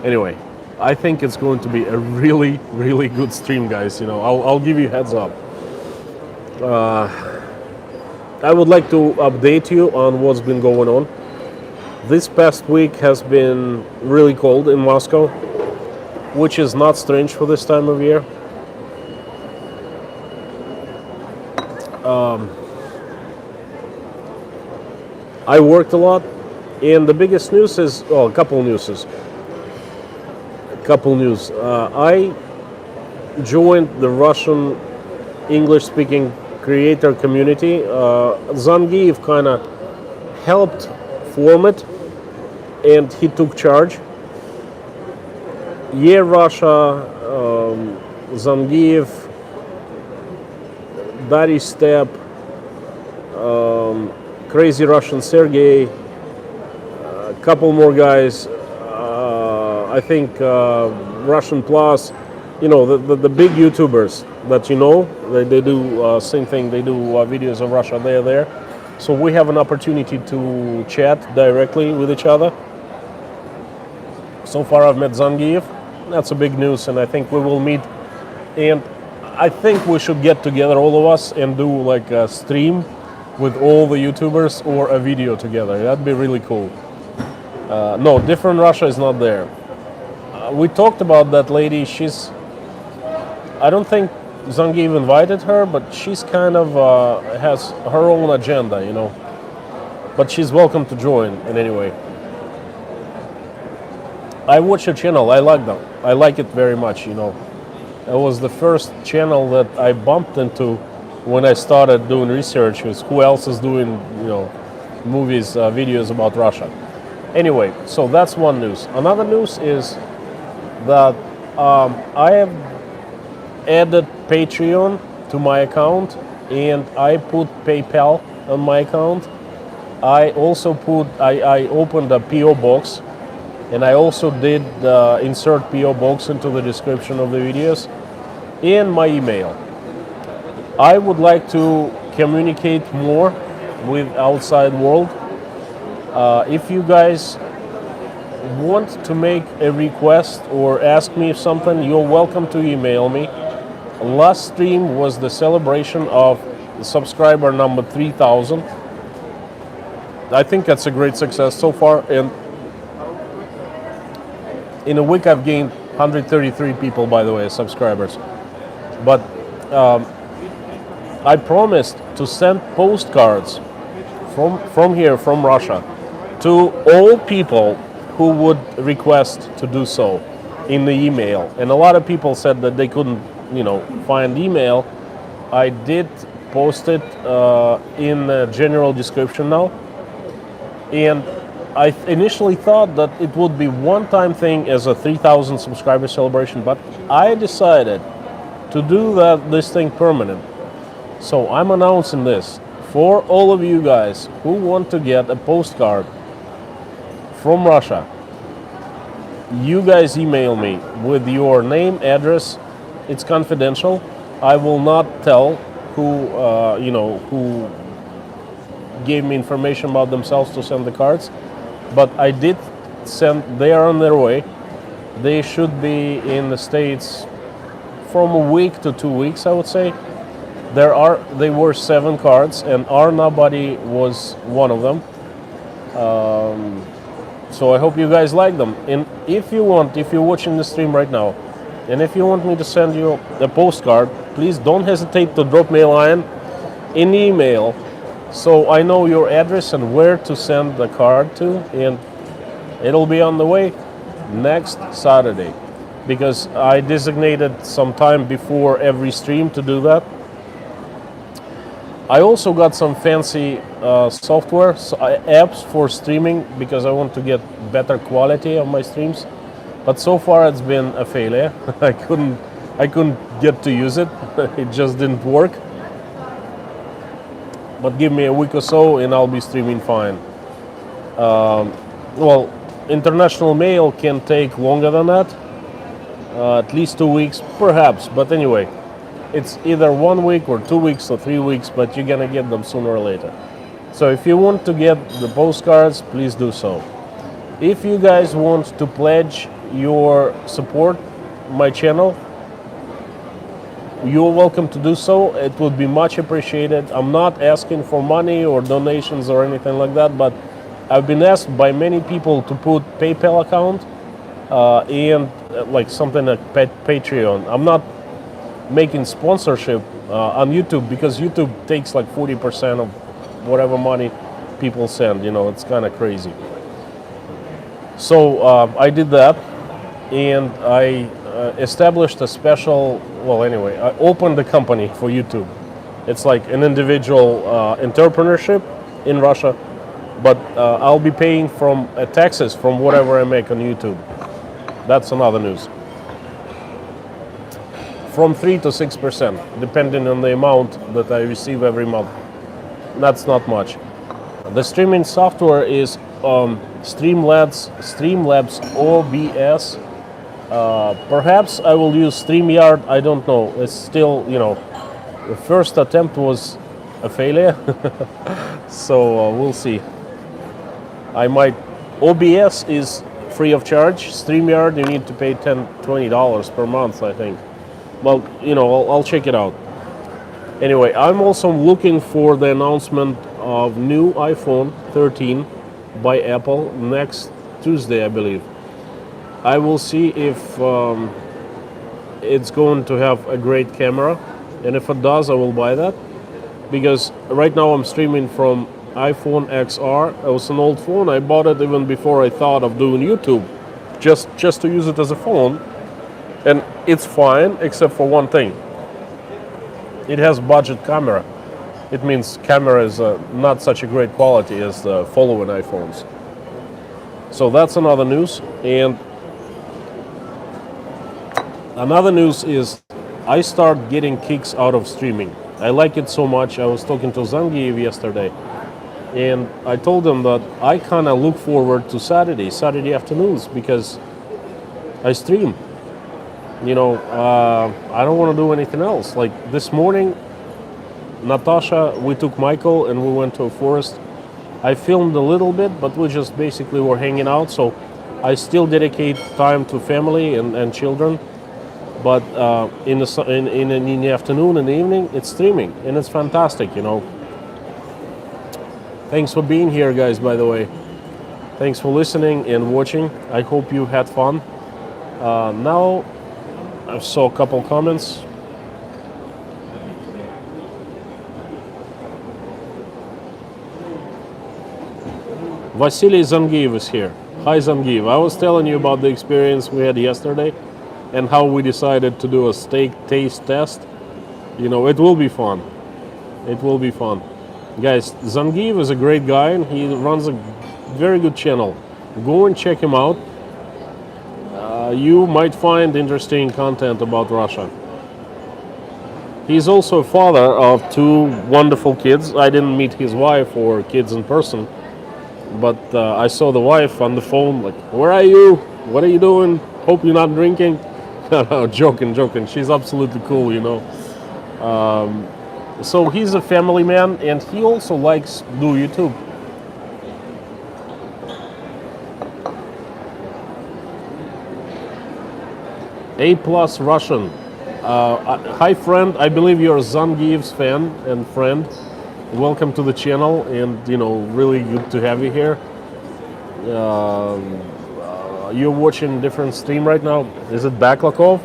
A: Anyway, I think it's going to be a really, really good stream, guys. I'll give you heads up. I would like to update you on what's been going on. This past week has been really cold in Moscow, which is not strange for this time of year. I worked a lot, and the biggest news is, a couple news. I joined the Russian English-speaking creator community. Zangief kind of helped form it, and he took charge. Yeah, Russia, Zangief, Dari Step, Crazy Russian Sergey, a couple more guys. I think Russian Plus, the big YouTubers that they do same thing. They do videos of Russia. They're there, so we have an opportunity to chat directly with each other. So far, I've met Zangief. That's a big news, and I think we will meet. And I think we should get together, all of us, and do like a stream with all the YouTubers or a video together. That'd be really cool. No, Different Russia is not there. We talked about that lady. I don't think Zangief invited her, but she's kind of has her own agenda, you know. But she's welcome to join in any way. I watch her channel. I like them. I like it very much, you know. It was the first channel that I bumped into when I started doing research. Was who else is doing, you know, movies, videos about Russia. Anyway, so that's one news. Another news is that I have added Patreon to my account, and I put PayPal on my account. I also I opened a PO box, and I also did insert PO box into the description of the videos and my email. I would like to communicate more with outside world. If you guys want to make a request or ask me something, you're welcome to email me. Last stream was the celebration of subscriber number 3,000. I think that's a great success so far, and in a week I've gained 133 people, by the way, subscribers. But I promised to send postcards from here, from Russia, to all people who would request to do so in the email. And a lot of people said that they couldn't, you know, find email. I did post it in the general description now. And I initially thought that it would be one-time thing as a 3,000 subscriber celebration, but I decided to do this thing permanent. So I'm announcing this for all of you guys who want to get a postcard from Russia. You guys email me with your name, address. It's confidential. I will not tell who who gave me information about themselves to send the cards, but I did send. They are on their way. They should be in the States from a week to 2 weeks, I would say. They were 7 cards, and our nobody was one of them. So I hope you guys like them. And if you're watching the stream right now, and if you want me to send you a postcard, please don't hesitate to drop me a line in email, so I know your address and where to send the card to, and it'll be on the way next Saturday, because I designated some time before every stream to do that. I also got some fancy software, apps for streaming, because I want to get better quality of my streams. But so far it's been a failure. I couldn't get to use it. It just didn't work. But give me a week or so and I'll be streaming fine. Well, international mail can take longer than that. At least 2 weeks, perhaps. But anyway, it's either 1 week or 2 weeks or 3 weeks, but you're gonna get them sooner or later. So if you want to get the postcards, please do so. If you guys want to pledge your support my channel, you're welcome to do so. It would be much appreciated. I'm not asking for money or donations or anything like that, but I've been asked by many people to put PayPal account and like something like Patreon. I'm not making sponsorship on YouTube, because YouTube takes like 40% of whatever money people send. You know, it's kind of crazy. So I did that, and I established a special, well, anyway, I opened a company for YouTube. It's like an individual entrepreneurship in Russia, but I'll be paying from taxes from whatever I make on YouTube. That's another news. From 3 to 6%, depending on the amount that I receive every month. That's not much. The streaming software is Streamlabs OBS. Perhaps I will use StreamYard. I don't know. It's still, you know, the first attempt was a failure. So we'll see. I might. OBS is free of charge. StreamYard, you need to pay $20 per month, I think. Well, you know, I'll check it out. Anyway, I'm also looking for the announcement of new iPhone 13 by Apple next Tuesday, I believe. I will see if it's going to have a great camera. and if it does, I will buy that. Because right now I'm streaming from iPhone XR. It was an old phone. I bought it even before I thought of doing YouTube, just to use it as a phone. And it's fine, except for one thing. It has budget camera. It means camera is not such a great quality as the following iPhones. So that's another news. And another news is I start getting kicks out of streaming. I like it so much. I was talking to Zangief yesterday, and I told him that I kind of look forward to Saturday afternoons, because I stream. You know, I don't want to do anything else. Like this morning, Natasha, we took Michael and we went to a forest. I filmed a little bit, but we just basically were hanging out. So I still dedicate time to family and children. But in the afternoon and the evening, it's streaming, and it's fantastic, you know. Thanks for being here, guys, by the way. Thanks for listening and watching. I hope you had fun. Now, I saw a couple comments. Vasily Zangief is here. Hi, Zangief. I was telling you about the experience we had yesterday and how we decided to do a steak taste test. You know, it will be fun. It will be fun. Guys, Zangief is a great guy, and he runs a very good channel. Go and check him out. You might find interesting content about Russia. He's also a father of two wonderful kids. I didn't meet his wife or kids in person, but I saw the wife on the phone, like, where are you? What are you doing? Hope you're not drinking. No, joking. She's absolutely cool, you know. So he's a family man, and he also likes do YouTube. A+ Russian. Hi, friend. I believe you're Zangief's fan and friend. Welcome to the channel, and you know, really good to have you here. You're watching different stream right now. Is it Baklakov?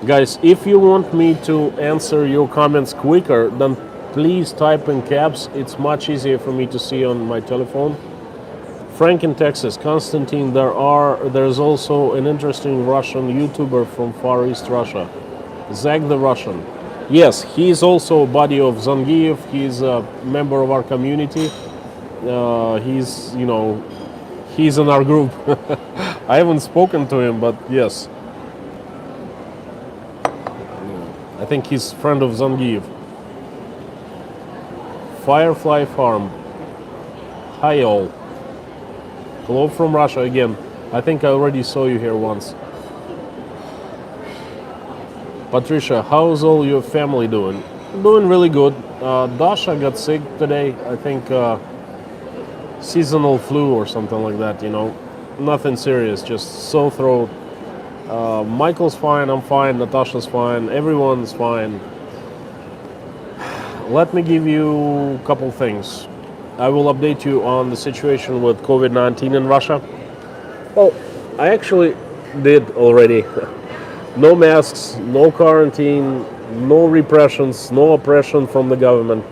A: Guys, if you want me to answer your comments quicker, then please type in caps. It's much easier for me to see on my telephone. Frank in Texas, Konstantin, there's also an interesting Russian YouTuber from Far East Russia, Zach the Russian. Yes, he's also a buddy of Zangief. He's a member of our community. He's in our group. I haven't spoken to him, but yes. I think he's a friend of Zangief. Firefly Farm. Hi all. Hello from Russia again. I think I already saw you here once. Patricia, how's all your family doing? Doing really good. Dasha got sick today. I think seasonal flu or something like that, you know. Nothing serious, just sore throat. Michael's fine, I'm fine, Natasha's fine, everyone's fine. Let me give you a couple things. I will update you on the situation with COVID-19 in Russia. Well, I actually did already. No masks, no quarantine, no repressions, no oppression from the government.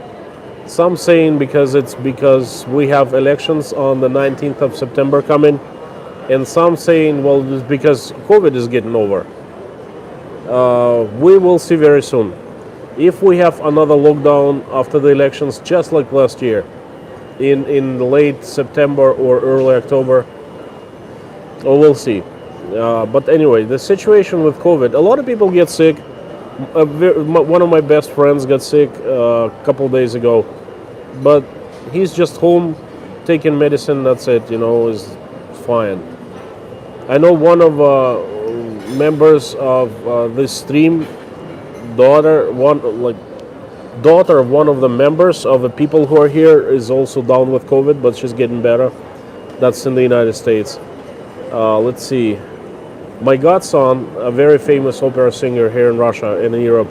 A: Some saying because we have elections on the 19th of September coming, and some saying, well, it's because COVID is getting over. We will see very soon. If we have another lockdown after the elections, just like last year, in late September or early October, we'll see. But anyway, the situation with COVID, a lot of people get sick. One of my best friends got sick a couple days ago, but he's just home taking medicine. That's it, you know, is fine. I know one of members of this stream, daughter of one of the members of the people who are here is also down with COVID, but she's getting better. That's in the United States. Let's see. My godson, a very famous opera singer here in Russia and in Europe,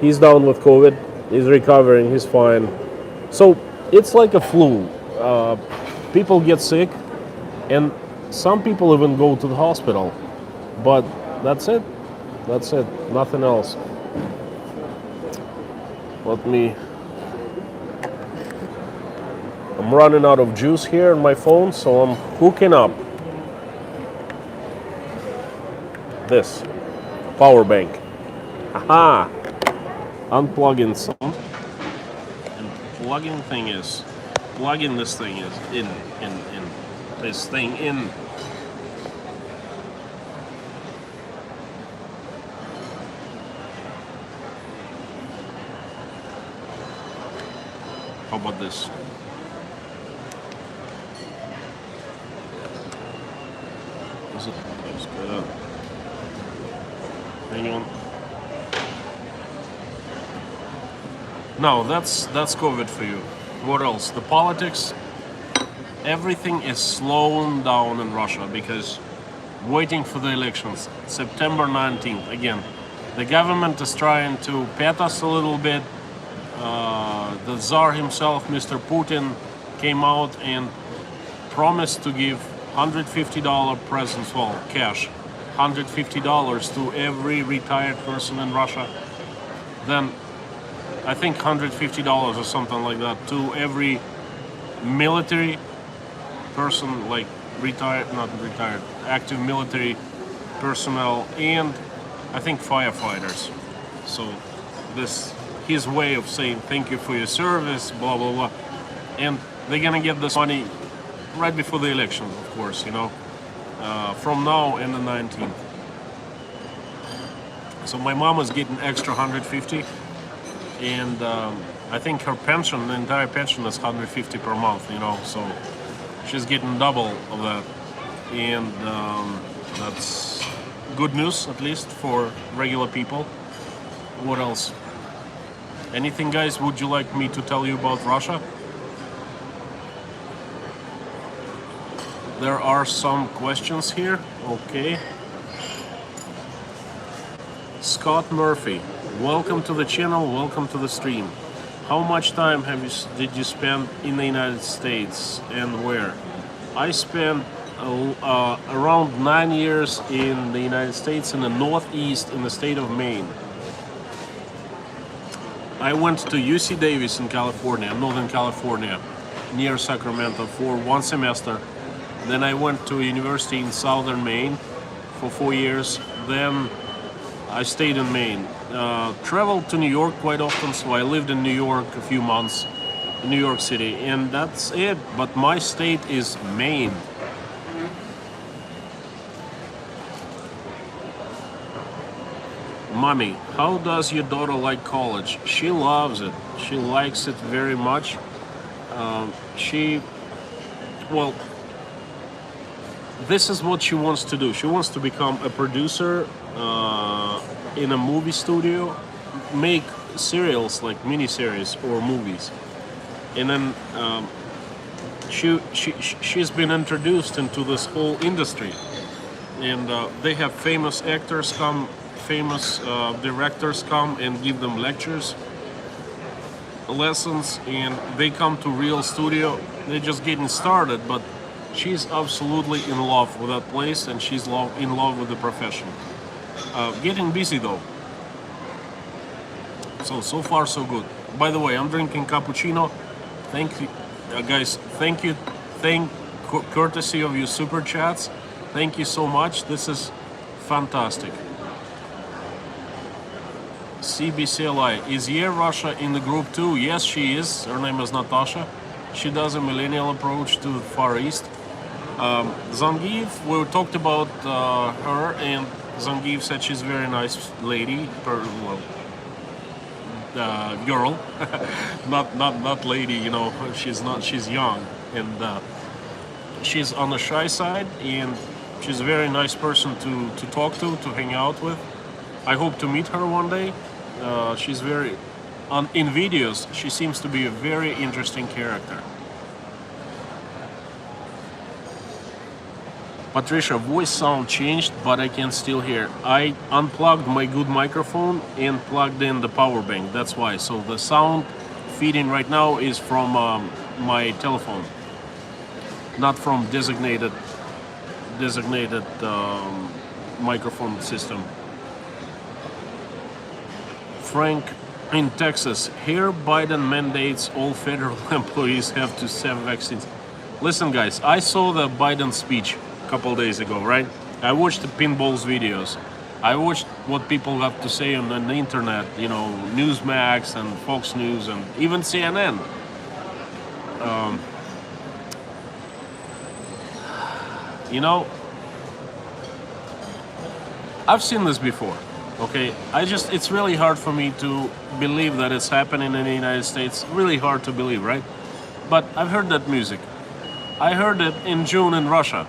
A: he's down with COVID. He's recovering. He's fine. So it's like a flu. People get sick, and some people even go to the hospital. But that's it. That's it. Nothing else. I'm running out of juice here on my phone, so I'm hooking up this power bank. Aha! Unplugging some. And plugging this thing is in. This thing in. How about this? Is it? Just gotta hang on. No, that's COVID for you. What else? The politics. Everything is slowing down in Russia because waiting for the elections, September 19th. Again, the government is trying to pet us a little bit. The Tsar himself, Mr. Putin, came out and promised to give $150 presents, well, cash, $150 to every retired person in Russia. Then I think $150 or something like that to every military person, like active military personnel, and I think firefighters. So this his way of saying thank you for your service, blah blah blah, and they're gonna get this money right before the election, of course, from now and the 19th. So my mom is getting extra 150, and I think her pension, the entire pension, is 150 per month. So she's getting double of that, and that's good news, at least for regular people. What else? Anything, guys, would you like me to tell you about Russia? There are some questions here. Okay. Scott Murphy, welcome to the channel, welcome to the stream. How much time did you spend in the United States and where? I spent around 9 years in the United States, in the Northeast, in the state of Maine. I went to UC Davis in California, Northern California, near Sacramento, for 1 semester. Then I went to a university in Southern Maine for 4 years. Then I stayed in Maine. Traveled to New York quite often, so I lived in New York a few months, in New York City, and that's it. But my state is Maine. Mommy, how does your daughter like college? She loves it. She likes it very much. This is what she wants to do. She wants to become a producer in a movie studio, make serials like miniseries or movies. And then she's been introduced into this whole industry. And they have famous actors come, famous directors come and give them lectures, lessons, and they come to real studio. They're just getting started, but she's absolutely in love with that place, and she's in love with the profession. Getting busy though. So far so good. By the way, I'm drinking cappuccino. Thank you, guys. Thank you. Courtesy of your super chats. Thank you so much. This is fantastic. CBCLI, is Russia in the group too? Yes, she is. Her name is Natasha. She does a millennial approach to the Far East. Zangief, we talked about her, and Zangief said she's a very nice lady, girl, not lady. She's young, and she's on the shy side, and she's a very nice person to talk to hang out with. I hope to meet her one day. She's in videos, she seems to be a very interesting character. Patricia, voice sound changed, but I can still hear. I unplugged my good microphone and plugged in the power bank. That's why. So the sound feeding right now is from my telephone, not from designated microphone system. Frank in Texas. Here, Biden mandates all federal employees have to have vaccines. Listen, guys, I saw the Biden speech a couple days ago, right? I watched the pinballs videos. I watched what people have to say on the internet, you know, Newsmax and Fox News and even CNN. You know, I've seen this before, okay? It's really hard for me to believe that it's happening in the United States. Really hard to believe, right? But I've heard that music. I heard it in June in Russia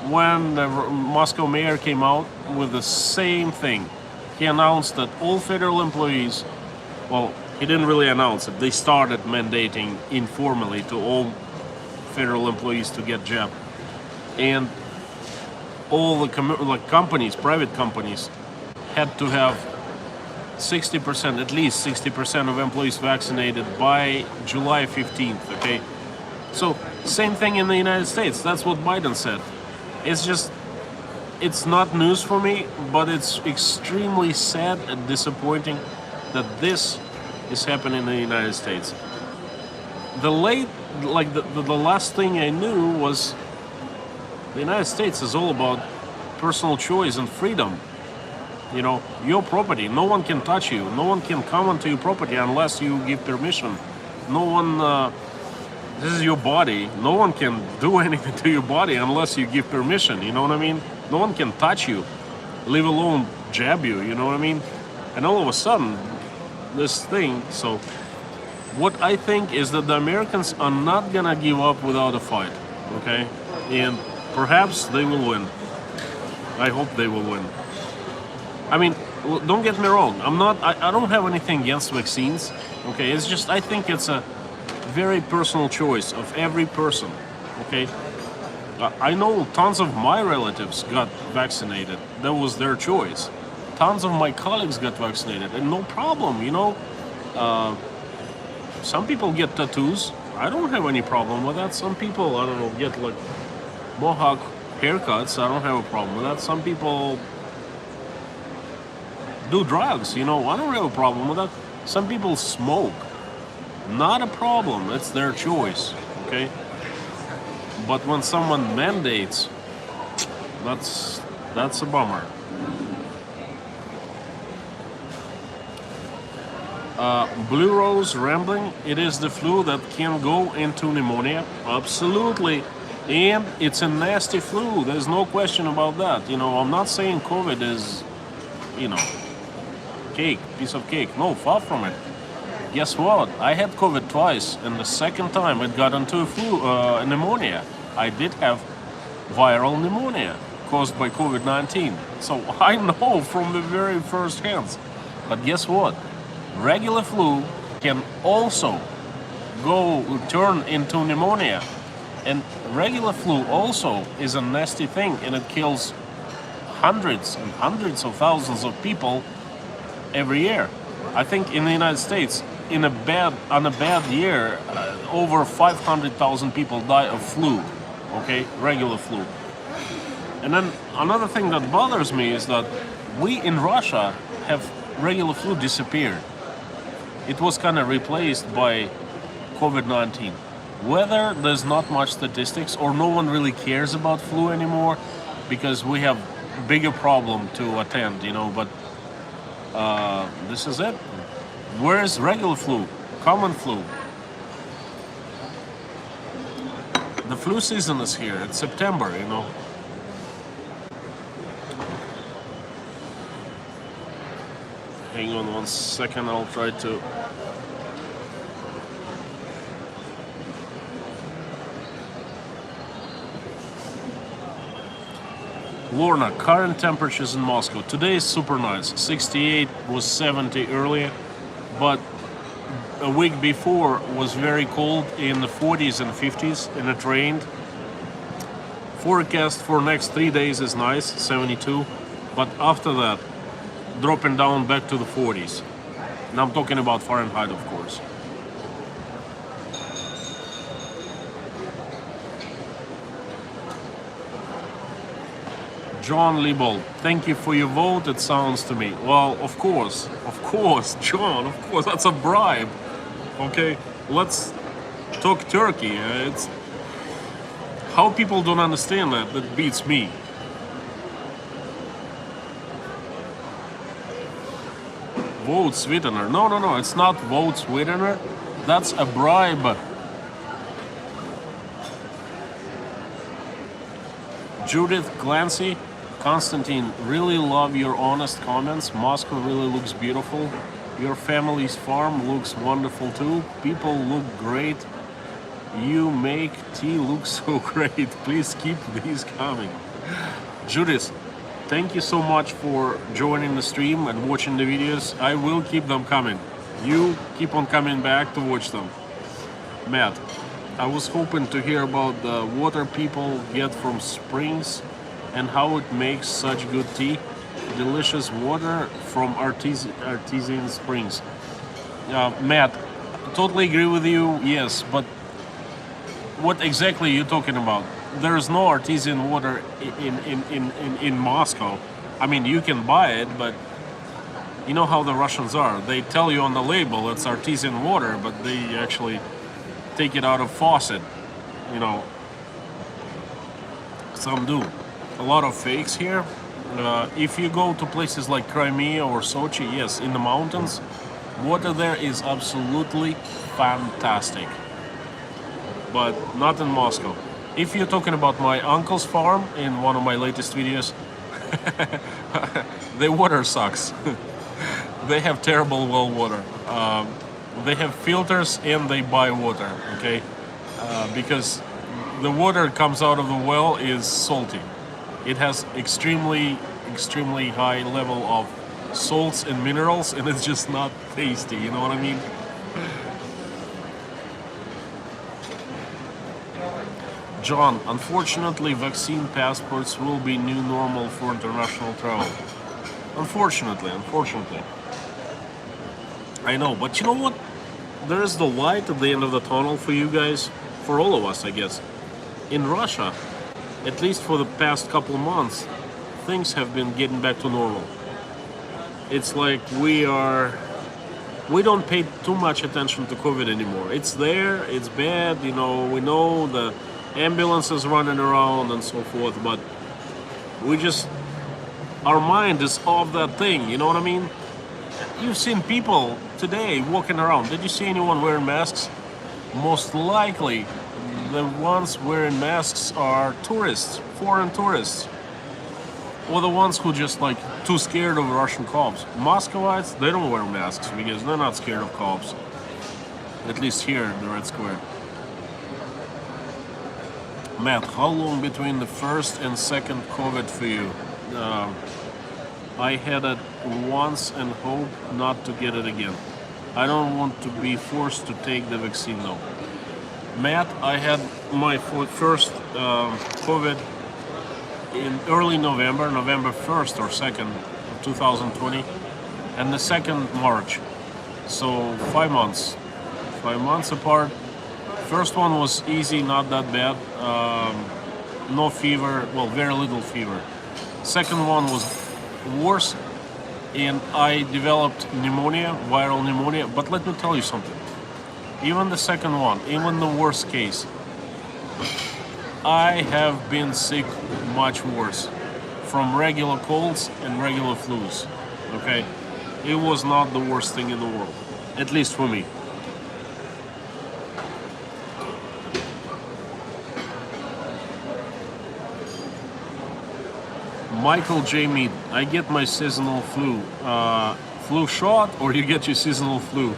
A: when the Moscow mayor came out with the same thing. He announced that all federal employees, well, he didn't really announce it. They started mandating informally to all federal employees to get jab. And all the companies, private companies, had to have 60%, at least 60% of employees vaccinated by July 15th, okay? So, same thing in the United States. That's what Biden said. It's not news for me, but it's extremely sad and disappointing that this is happening in the United States. The last thing I knew was the United States is all about personal choice and freedom. You know, your property, no one can touch you. No one can come onto your property unless you give permission. No one, this is your body. No one can do anything to your body unless you give permission. You know what I mean? No one can touch you, leave alone jab you. You know what I mean? And all of a sudden, this thing. So, what I think is that the Americans are not gonna give up without a fight. Okay, and perhaps they will win. I hope they will win. I mean, don't get me wrong. I don't have anything against vaccines. Okay, it's just I think it's a very personal choice of every person. Okay, I know tons of my relatives got vaccinated. That was their choice. Tons of my colleagues got vaccinated, and no problem. You know, some people get tattoos. I don't have any problem with that. Some people, I don't know, get like mohawk haircuts. I don't have a problem with that. Some people do drugs. You know, I don't have a problem with that. Some people smoke. Not a problem. It's their choice. Okay. But when someone mandates, that's a bummer. Blue Rose rambling. It is the flu that can go into pneumonia. Absolutely. And it's a nasty flu. There's no question about that. You know, I'm not saying COVID is, you know, piece of cake. No, far from it. Guess what? I had COVID twice, and the second time it got into pneumonia. I did have viral pneumonia caused by COVID-19. So I know from the very first hands. But guess what? Regular flu can also turn into pneumonia. And regular flu also is a nasty thing, and it kills hundreds and hundreds of thousands of people every year. I think in the United States, on a bad year, over 500,000 people die of flu, okay, regular flu. And then another thing that bothers me is that we in Russia have regular flu disappeared. It was kind of replaced by COVID-19. Whether there's not much statistics or no one really cares about flu anymore because we have bigger problem to attend, you know, but this is it. Where is regular flu? Common flu? The flu season is here. It's September, you know. Hang on 1 second, I'll try to... Lorna, current temperatures in Moscow. Today is super nice. 68 was 70 earlier, but a week before was very cold in the 40s and 50s, and it rained. Forecast for next 3 days is nice, 72, but after that, dropping down back to the 40s. And I'm talking about Fahrenheit, of course. John Liebold, thank you for your vote, it sounds to me. Well, of course, John, of course, that's a bribe. Okay, let's talk Turkey. It's how people don't understand that beats me. Vote sweetener. No, it's not vote sweetener. That's a bribe. Judith Clancy, Konstantin, really love your honest comments. Moscow really looks beautiful. Your family's farm looks wonderful too. People look great. You make tea look so great. Please keep these coming. Judith, thank you so much for joining the stream and watching the videos. I will keep them coming. You keep on coming back to watch them. Matt, I was hoping to hear about the water people get from springs and how it makes such good tea. Delicious water from artesian springs. Matt, totally agree with you, yes, but what exactly are you talking about? There's no artesian water in Moscow. I mean, you can buy it, but you know how the Russians are. They tell you on the label it's artesian water, but they actually take it out of faucet. You know, some do. A lot of fakes here. If you go to places like Crimea or Sochi, yes, in the mountains, water there is absolutely fantastic. But not in Moscow. If you're talking about my uncle's farm in one of my latest videos, the water sucks. They have terrible well water. They have filters and they buy water, okay? Because the water comes out of the well is salty. It has extremely high level of salts and minerals, and it's just not tasty, you know what I mean? John, unfortunately, vaccine passports will be new normal for international travel. Unfortunately. I know, but you know what? There is the light at the end of the tunnel for you guys, for all of us, I guess. In Russia, at least for the past couple of months, things have been getting back to normal. It's like we don't pay too much attention to COVID anymore. It's there, it's bad, you know, we know the ambulances running around and so forth, but our mind is off that thing, you know what I mean? You've seen people today walking around. Did you see anyone wearing masks? Most likely, the ones wearing masks are tourists, foreign tourists, or the ones who just like too scared of Russian cops. Muscovites, they don't wear masks because they're not scared of cops. At least here in the Red Square. Matt, how long between the first and second COVID for you? I had it once and hope not to get it again. I don't want to be forced to take the vaccine though. Matt, I had my first COVID in early November 1st or 2nd of 2020, and the second March. So 5 months. 5 months apart. First one was easy, not that bad. No fever, well, very little fever. Second one was worse, and I developed pneumonia, viral pneumonia. But let me tell you something. Even the second one, even the worst case, I have been sick much worse from regular colds and regular flus. Okay? It was not the worst thing in the world, at least for me. Michael J. Mead, I get my seasonal flu. Flu shot, or you get your seasonal flu?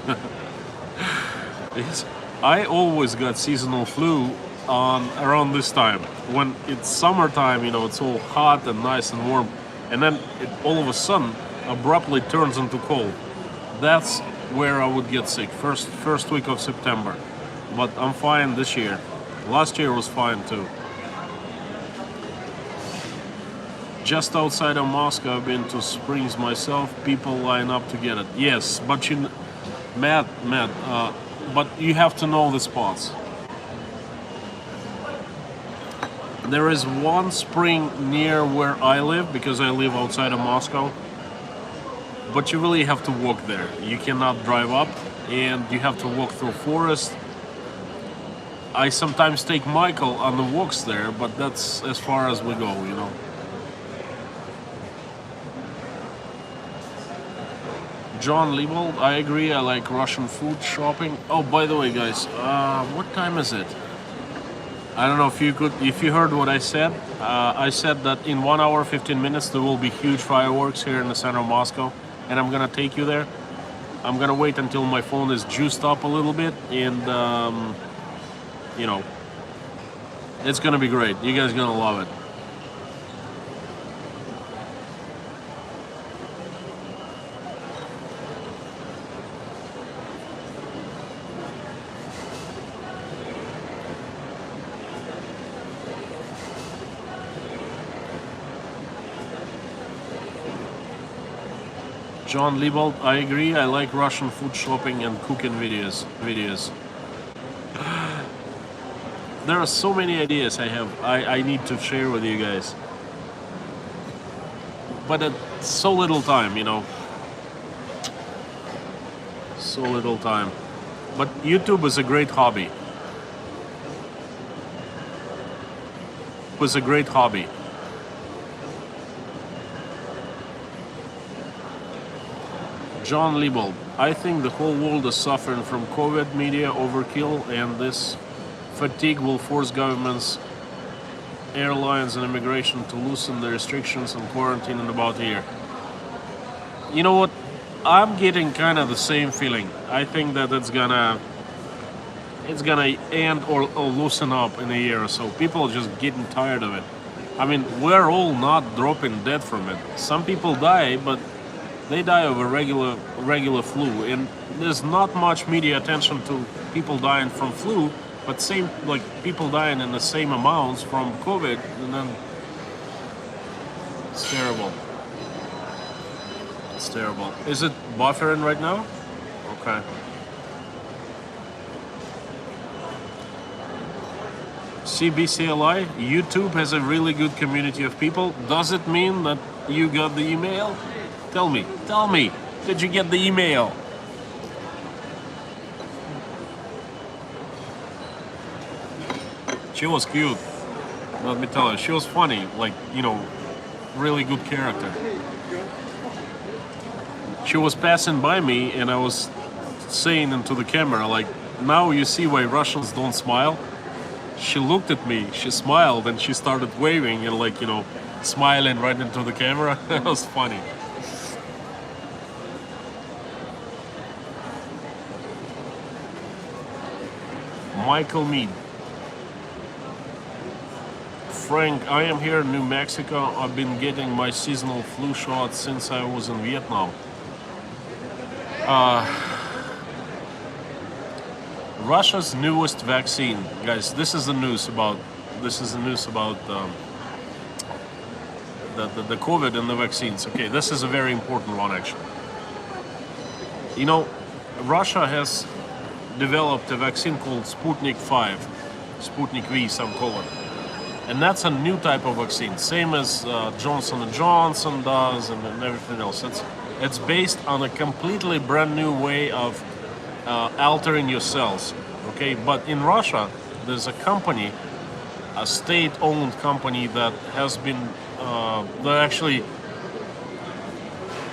A: I always got seasonal flu around this time. When it's summertime, you know, it's all hot and nice and warm. And then it all of a sudden abruptly turns into cold. That's where I would get sick, first week of September. But I'm fine this year. Last year was fine too. Just outside of Moscow, I've been to Springs myself. People line up to get it. Yes, but Matt, but you have to know the spots. There is one spring near where I live because I live outside of Moscow. But you really have to walk there. You cannot drive up, and you have to walk through forest. I sometimes take Michael on the walks there, but that's as far as we go, you know. John Liebold, I agree. I like Russian food shopping. Oh, by the way, guys, what time is it? I don't know if you heard what I said. I said that in 1 hour 15 minutes there will be huge fireworks here in the center of Moscow, and I'm gonna take you there. I'm gonna wait until my phone is juiced up a little bit, and you know, it's gonna be great. You guys are gonna love it. John Liebold, I agree. I like Russian food shopping and cooking videos. There are so many ideas I need to share with you guys. But it's so little time, you know. So little time. But YouTube is a great hobby. It was a great hobby. John Liebold, I think the whole world is suffering from COVID, media overkill, and this fatigue will force governments, airlines, and immigration to loosen the restrictions and quarantine in about a year. You know what? I'm getting kind of the same feeling. I think that it's gonna end or loosen up in a year or so. People are just getting tired of it. I mean, we're all not dropping dead from it. Some people die, but they die of a regular flu, and there's not much media attention to people dying from flu, but same like people dying in the same amounts from COVID, and then it's terrible. It's terrible. Is it buffering right now? Okay. CBCLI, YouTube has a really good community of people. Does it mean that you got the email? Tell me, did you get the email? She was cute, let me tell you. She was funny, like, you know, really good character. She was passing by me and I was saying into the camera, like, now you see why Russians don't smile? She looked at me, she smiled, and she started waving and, like, you know, smiling right into the camera. That was funny. Michael Mead. Frank, I am here in New Mexico. I've been getting my seasonal flu shot since I was in Vietnam. Russia's newest vaccine, guys. This is the news about the COVID and the vaccines. Okay, this is a very important one, actually. You know, Russia has developed a vaccine called Sputnik 5, Sputnik V, some call it. And that's a new type of vaccine, same as Johnson & Johnson does and everything else. It's based on a completely brand new way of altering your cells, okay? But in Russia, there's a company, a state-owned company that has been, they're actually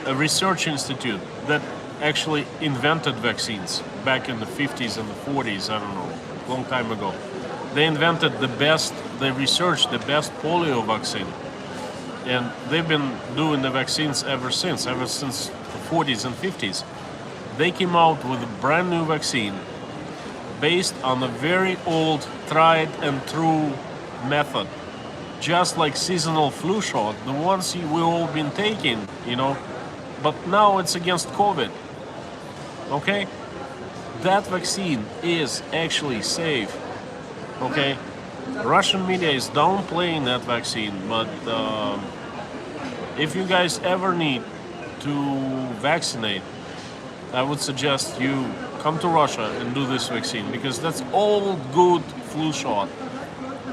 A: a research institute that actually invented vaccines back in the 50s and the 40s, I don't know, long time ago. They invented they researched the best polio vaccine. And they've been doing the vaccines ever since the 40s and 50s. They came out with a brand new vaccine based on a very old, tried and true method. Just like seasonal flu shot, the ones we've all been taking, you know, but now it's against COVID. Okay? That vaccine is actually safe. Okay? Russian media is downplaying that vaccine, but if you guys ever need to vaccinate, I would suggest you come to Russia and do this vaccine, because that's all good flu shot.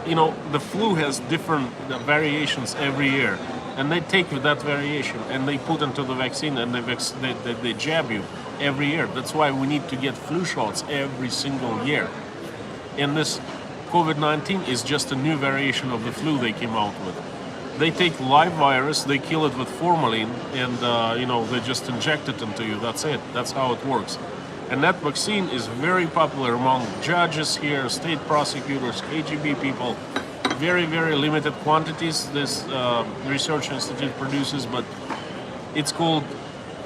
F: you know, the flu has different variations every year, and they take that variation and they put into the vaccine and they jab you every year. That's why we need to get flu shots every single year. And this COVID-19 is just a new variation of the flu they came out with. They take live virus, they kill it with formalin, and you know, they just inject it into you. That's it. That's how it works. And that vaccine is very popular among judges here, state prosecutors, KGB people. Very, very limited quantities this research institute produces, but it's called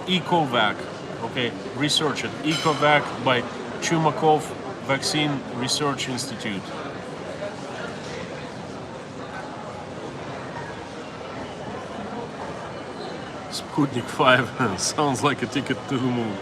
F: EcoVac. Okay, research it. EcoVac by Chumakov Vaccine Research Institute. Sputnik 5 sounds like a ticket to the moon.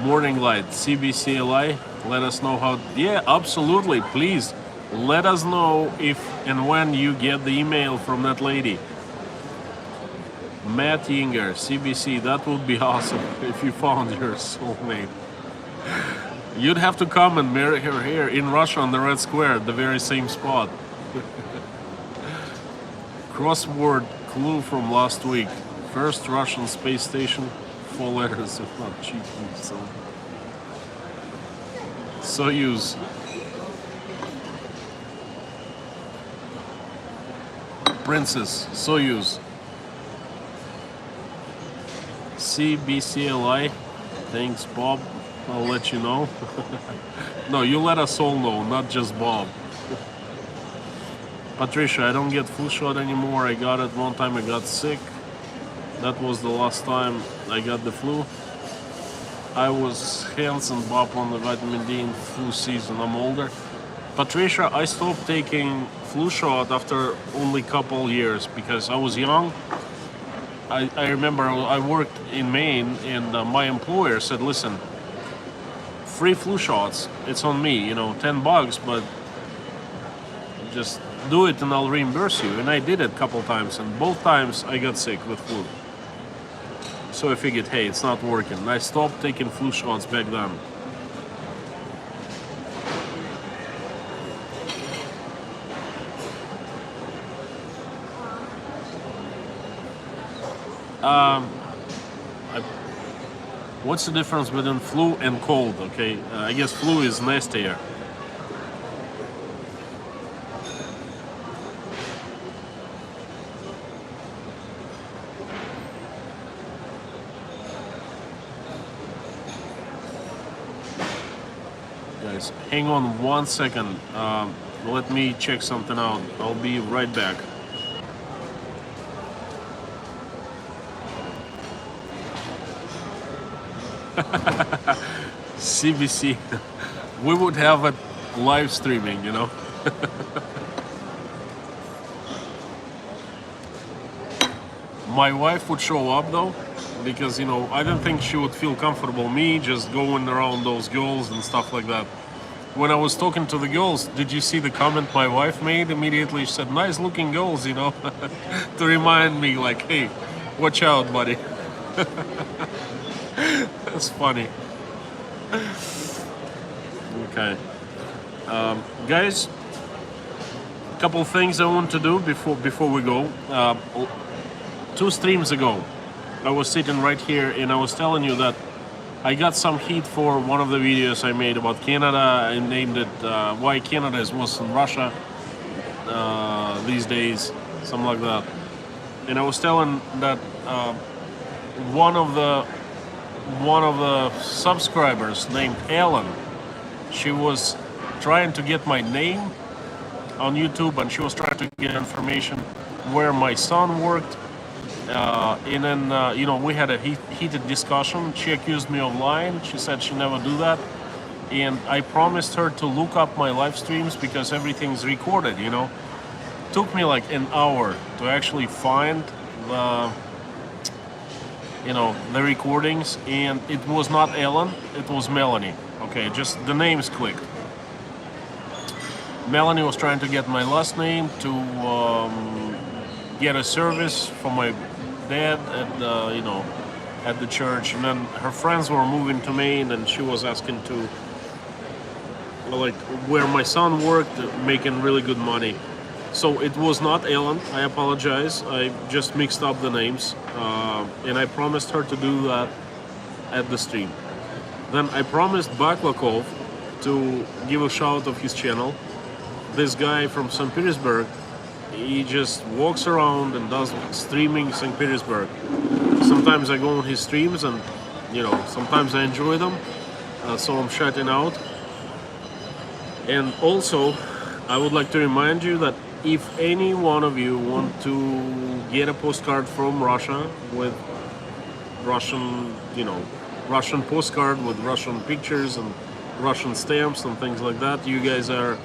F: Morning Light, CBCLI, let us know how. Yeah, absolutely, please let us know if and when you get the email from that lady. Matt Yinger, CBC, that would be awesome if you found your soulmate. You'd have to come and marry her here in Russia on the Red Square, the very same spot. Crossword clue from last week. First Russian space station. 4 letters, if not cheating. So. Soyuz. Princess. Soyuz. CBCLI. Thanks, Bob. I'll let you know. No, you let us all know, not just Bob. Patricia, I don't get flu shot anymore. I got it one time, I got sick. That was the last time I got the flu. I was hands and Bob on the vitamin D in flu season. I'm older. Patricia, I stopped taking flu shot after only couple years because I was young. I remember I worked in Maine, and my employer said, listen, free flu shots, it's on me, you know, $10, but just do it and I'll reimburse you. And I did it a couple times, and both times I got sick with flu. So I figured, hey, it's not working. And I stopped taking flu shots back then. What's the difference between flu and cold? Okay, I guess flu is nastier. Guys, hang on 1 second. Let me check something out. I'll be right back. CBC, we would have it live streaming, you know. My wife would show up though, because, you know, I don't think she would feel comfortable me just going around those girls and stuff like that. When I was talking to the girls, did you see the comment my wife made? Immediately she said, nice looking girls, you know, to remind me like, hey, watch out, buddy. That's funny. Okay, guys, a couple things I want to do before we go. 2 streams ago, I was sitting right here and I was telling you that I got some heat for one of the videos I made about Canada. I named it "Why Canada is Worse than Russia These Days," something like that. And I was telling that one of the subscribers named Ellen, she was trying to get my name on YouTube, and she was trying to get information where my son worked. And then, you know, we had a heated discussion. She accused me of lying. She said she never do that. And I promised her to look up my live streams because everything's recorded, you know. Took me like an hour to actually find you know, the recordings, and it was not Ellen, it was Melanie. Okay, just the names clicked. Melanie was trying to get my last name to get a service for my dad at the, you know, at the church, and then her friends were moving to Maine, and she was asking to, like, where my son worked, making really good money. So it was not Ellen. I apologize. I just mixed up the names, and I promised her to do that at the stream. Then I promised Baklakov to give a shout of his channel. This guy from St. Petersburg, he just walks around and does streaming in St. Petersburg. Sometimes I go on his streams, and you know, sometimes I enjoy them, so I'm shouting out. And also, I would like to remind you that if any one of you want to get a postcard from Russia with Russian, you know, Russian postcard with Russian pictures and Russian stamps and things like that, you guys are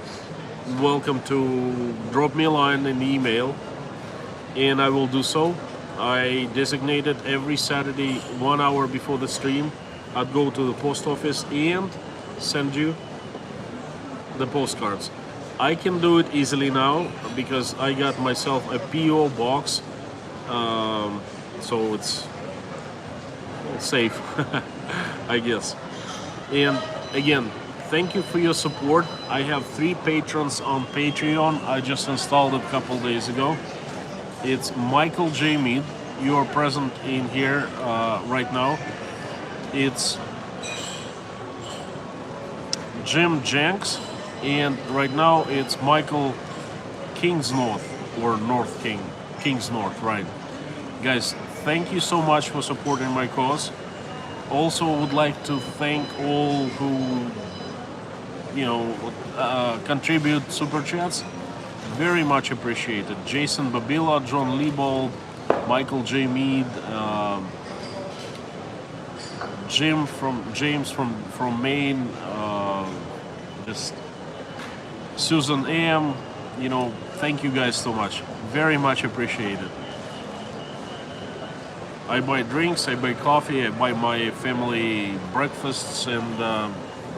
F: welcome to drop me a line in the email, and I will do so. I designated every Saturday 1 hour before the stream, I'd go to the post office and send you the postcards. I can do it easily now because I got myself a PO box, so it's safe, I guess. And again, thank you for your support. I have 3 patrons on Patreon. I just installed it a couple days ago. It's Michael J. Mead. You are present in here right now. It's Jim Jenks. And right now it's Michael Kingsnorth, or North King, Kingsnorth, right? Guys, thank you so much for supporting my cause. Also would like to thank all who, you know, contribute super chats. Very much appreciated. Jason Babila, John Liebold, Michael J. Mead, James from Maine, just Susan M. You know, thank you guys so much. Very much appreciated. I buy drinks, I buy coffee, I buy my family breakfasts, and the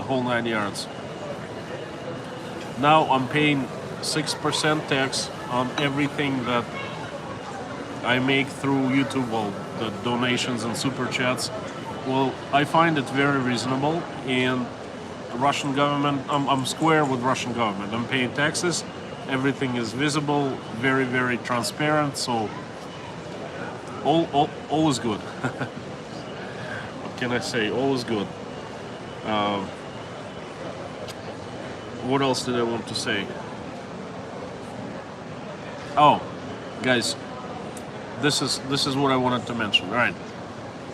F: whole 9 yards. Now I'm paying 6% tax on everything that I make through YouTube, well, the donations and super chats. Well, I find it very reasonable, and Russian government, I'm square with Russian government. I'm paying taxes, everything is visible, very, very transparent, so all is good. What can I say? All is good. What else did I want to say? Oh, guys, this is what I wanted to mention. All right.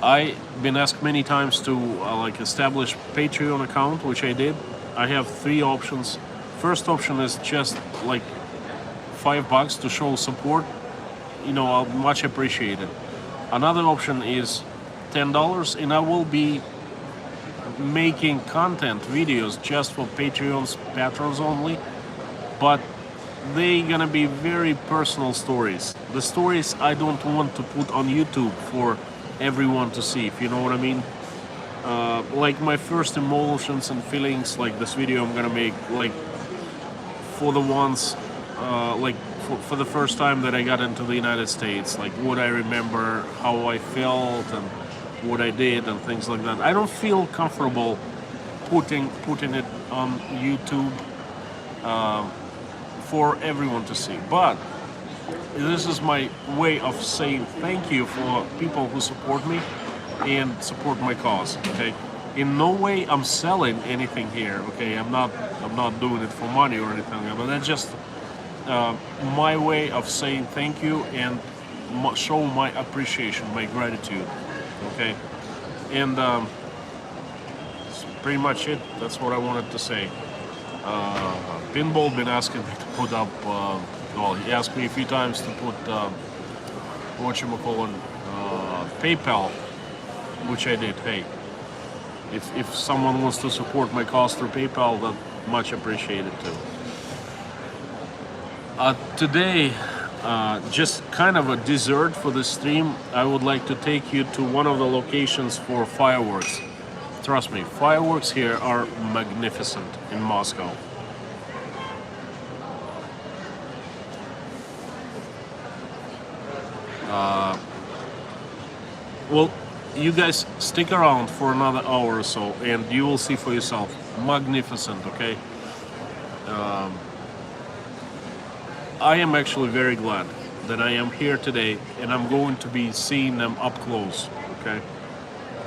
F: I've been asked many times to like establish Patreon account, which I did. I have 3 options. First option is just like $5 to show support. You know, I'll much appreciate it. Another option is $10, and I will be making content videos just for Patreon's patrons only, but they gonna be very personal stories. The stories I don't want to put on YouTube for everyone to see, if you know what I mean. Like my first emotions and feelings, like this video I'm gonna make, like for the ones, like for the first time that I got into the United States, like what I remember, how I felt, and what I did, and things like that. I don't feel comfortable putting it on YouTube for everyone to see, but this is my way of saying thank you for people who support me and support my cause. Okay, in no way I'm selling anything here. Okay, I'm not doing it for money or anything, but that's just my way of saying thank you and show my appreciation, my gratitude. Okay, and that's pretty much it. That's what I wanted to say. Pinball been asking me to put up. Well, he asked me a few times to put PayPal, which I did. Hey, if someone wants to support my cause through PayPal, that much appreciated too. Today, just kind of a dessert for the stream, I would like to take you to one of the locations for fireworks. Trust me, fireworks here are magnificent in Moscow. Well, you guys stick around for another hour or so and you will see for yourself. Magnificent, okay? I am actually very glad that I am here today and I'm going to be seeing them up close, okay?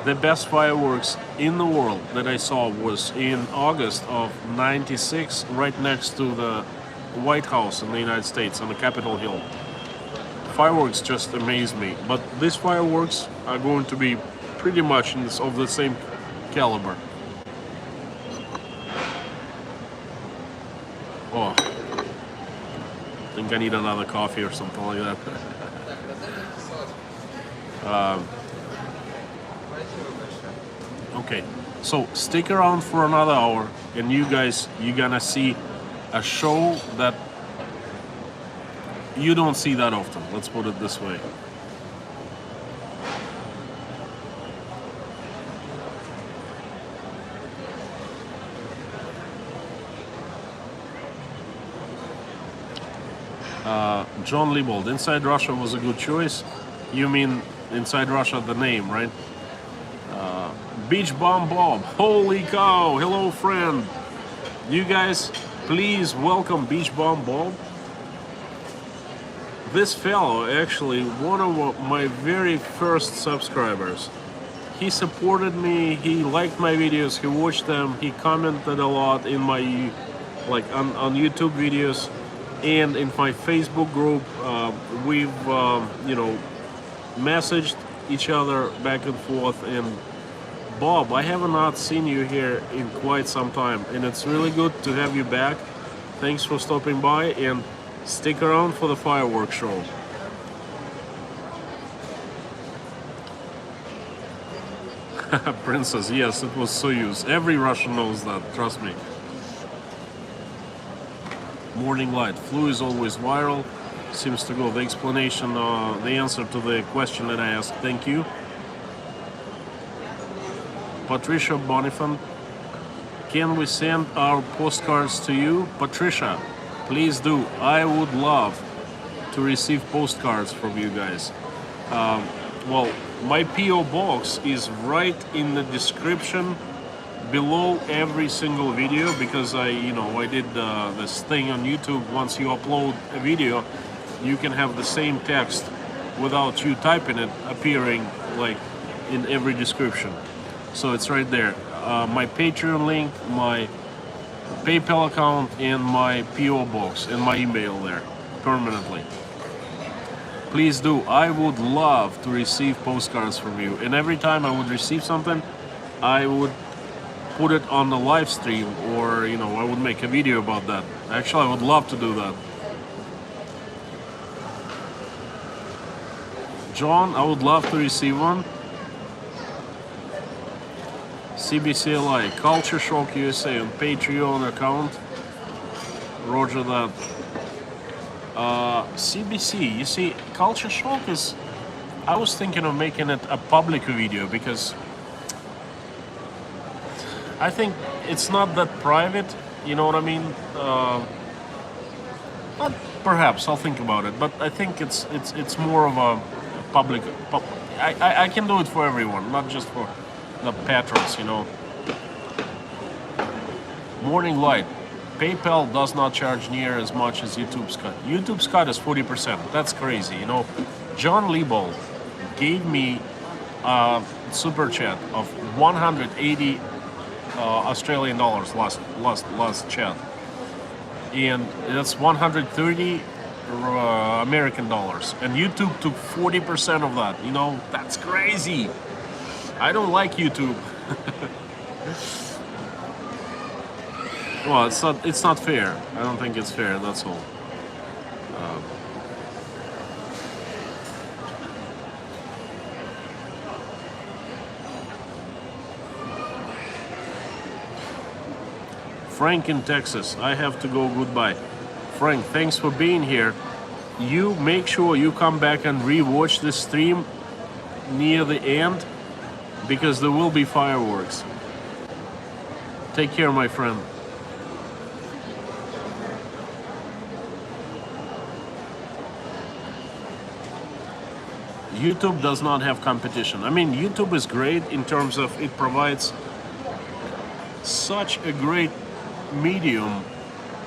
F: The best fireworks in the world that I saw was in August of '96, right next to the White House in the United States on the Capitol Hill. Fireworks just amaze me, but these fireworks are going to be pretty much of the same caliber. Oh, I think I need another coffee or something like that. Okay, so stick around for another hour and you're gonna see a show that you don't see that often, let's put it this way. John Liebold, Inside Russia was a good choice. You mean Inside Russia, the name, right? Beach Bomb Bob, holy cow, hello friend. You guys, please welcome Beach Bomb Bob. This fellow, actually, one of my very first subscribers. He supported me, he liked my videos, he watched them, he commented a lot in my, on YouTube videos and in my Facebook group. We've, messaged each other back and forth. And Bob, I have not seen you here in quite some time and it's really good to have you back. Thanks for stopping by and stick around for the fireworks show. Princess, yes, it was Soyuz. Every Russian knows that, trust me. Morning Light, flu is always viral. Seems to go. The explanation, the answer to the question that I asked. Thank you. Patricia Bonifant, can we send our postcards to you? Patricia, please do. I would love to receive postcards from you guys. Well, my PO box is right in the description below every single video, because I did this thing on YouTube. Once you upload a video, you can have the same text without you typing it appearing like in every description. So it's right there. My Patreon link, my PayPal account, and my PO box and my email there permanently. Please do. I would love to receive postcards from you. And every time I would receive something, I would put it on the live stream, or I would make a video about that. Actually, I would love to do that. John, I would love to receive one. CBCLI, Culture Shock USA on Patreon account. Roger that. CBC, you see, Culture Shock is... I was thinking of making it a public video, because I think it's not that private, you know what I mean? But perhaps I'll think about it. But I think it's more of a public. I can do it for everyone, not just for the patrons, Morning Light. PayPal does not charge near as much as YouTube's cut. YouTube's cut is 40%. That's crazy, John Liebold gave me a super chat of 180 Australian dollars last chat, and that's 130 American dollars, and YouTube took 40% of that. That's crazy. I don't like YouTube. Well, it's not fair. I don't think it's fair, that's all. Frank in Texas, I have to go, goodbye. Frank, thanks for being here. you make sure you come back and re-watch this stream near the end, because there will be fireworks. Take care, my friend. YouTube does not have competition. I mean, YouTube is great in terms of it provides such a great medium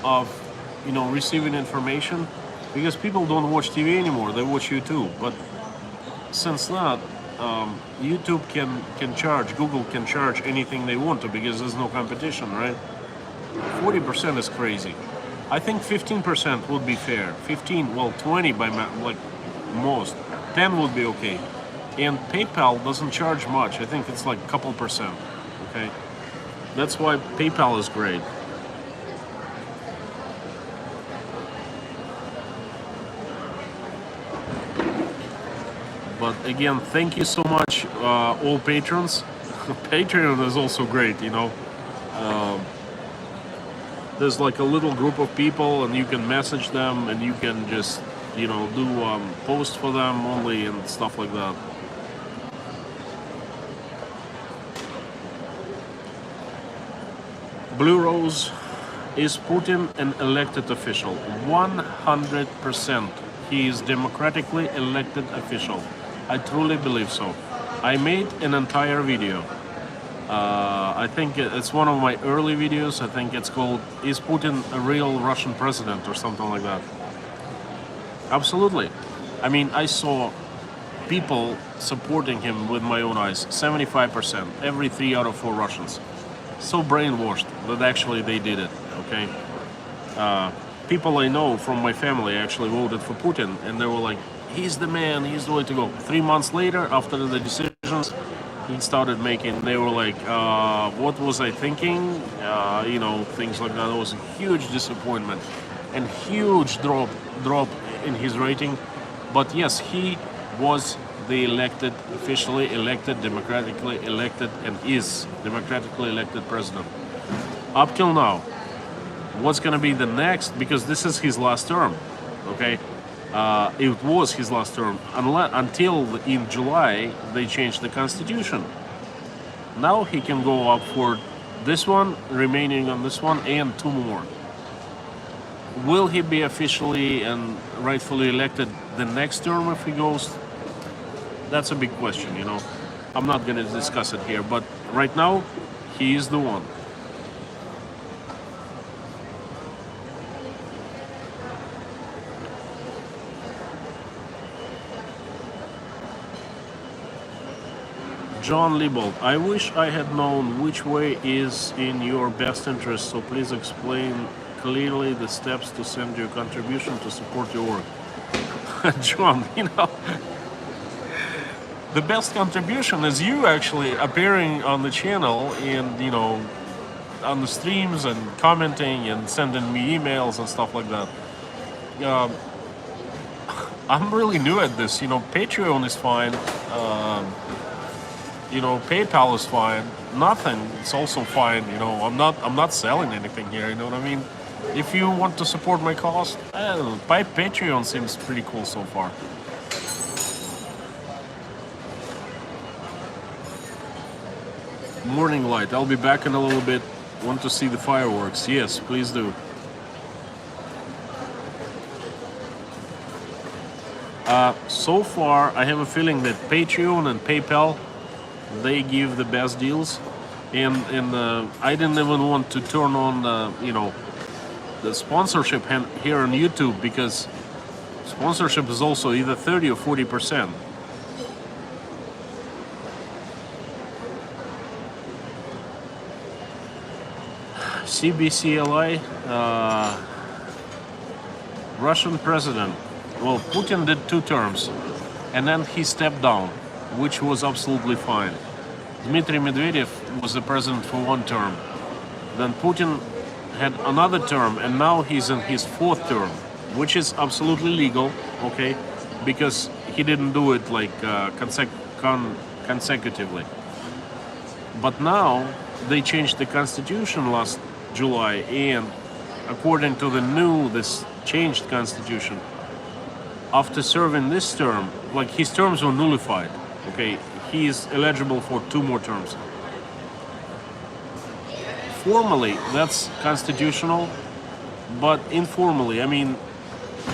F: of, you know, receiving information, because people don't watch TV anymore, they watch YouTube. But since that, YouTube can charge, Google can charge anything they want to, because there's no competition, right? 40% is crazy. I think 15% would be fair. 15, well, 20 by like most. 10 would be okay. And PayPal doesn't charge much. I think it's like a couple percent. Okay, that's why PayPal is great. But again, thank you so much, all patrons. Patreon is also great, you know. There's like a little group of people, and you can message them, and you can just, you know, do posts for them only and stuff like that. Blue Rose, is Putin an elected official? 100%. He is democratically elected official. I truly believe so. I made an entire video. I think it's one of my early videos. I think it's called "Is Putin a Real Russian President?" or something like that. Absolutely. I mean, I saw people supporting him with my own eyes. 75%. Every 3 out of 4 Russians. So brainwashed that actually they did it. Okay. People I know from my family actually voted for Putin, and they were like, "He's the man. He's the way to go." 3 months later, after the decisions he started making, they were like, "What was I thinking?" You know, things like that. It was a huge disappointment and huge drop in his rating. But yes, he was the elected, officially elected, democratically elected, and is democratically elected president. Up till now, what's going to be the next? Because this is his last term, okay? It was his last term until in July they changed the constitution. Now he can go up for this one, remaining on this one, and 2 more. Will he be officially and rightfully elected the next term if he goes? That's a big question, you know. I'm not going to discuss it here, but right now, he is the one. John Liebold, I wish I had known which way is in your best interest, so please explain clearly the steps to send your contribution to support your work. John, you know, the best contribution is you actually appearing on the channel and, you know, on the streams and commenting and sending me emails and stuff like that. I'm really new at this, you know. Patreon is fine. You know, PayPal is fine. Nothing, it's also fine. You know, I'm not selling anything here. You know what I mean? If you want to support my cause, Patreon seems pretty cool so far. Morning light. I'll be back in a little bit. Want to see the fireworks? Yes, please do. So far, I have a feeling that Patreon and PayPal, they give the best deals, and I didn't even want to turn on you know, the sponsorship here on YouTube, because sponsorship is also either 30 or 40%. CBCLI, Russian president. Well, Putin did 2 terms, and then he stepped down, which was absolutely fine. Dmitry Medvedev was the president for 1 term. Then Putin had another term, and now he's in his 4th term, which is absolutely legal, okay, because he didn't do it like consecutively. But now they changed the constitution last July, and according to this changed constitution, after serving this term, like his terms were nullified. Okay, he is eligible for 2 more terms. Formally, that's constitutional, but informally, I mean,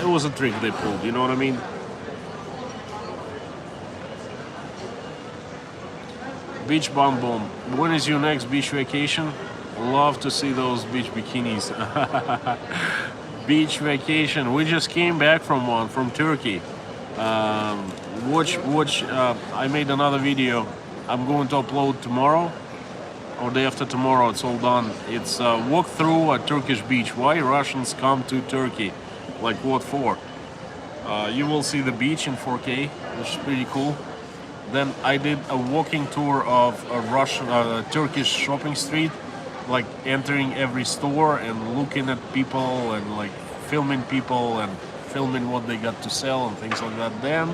F: it was a trick they pulled. You know what I mean? Beach Bomb Bomb. When is your next beach vacation? Love to see those beach bikinis. Beach vacation. We just came back from one from Turkey. Which I made another video. I'm going to upload tomorrow or day after tomorrow. It's all done. It's a walk through a Turkish beach. Why Russians come to Turkey? Like what for? You will see the beach in 4K, which is pretty cool. Then I did a walking tour of a Turkish shopping street, like entering every store and looking at people and like filming people and filming what they got to sell and things like that. Then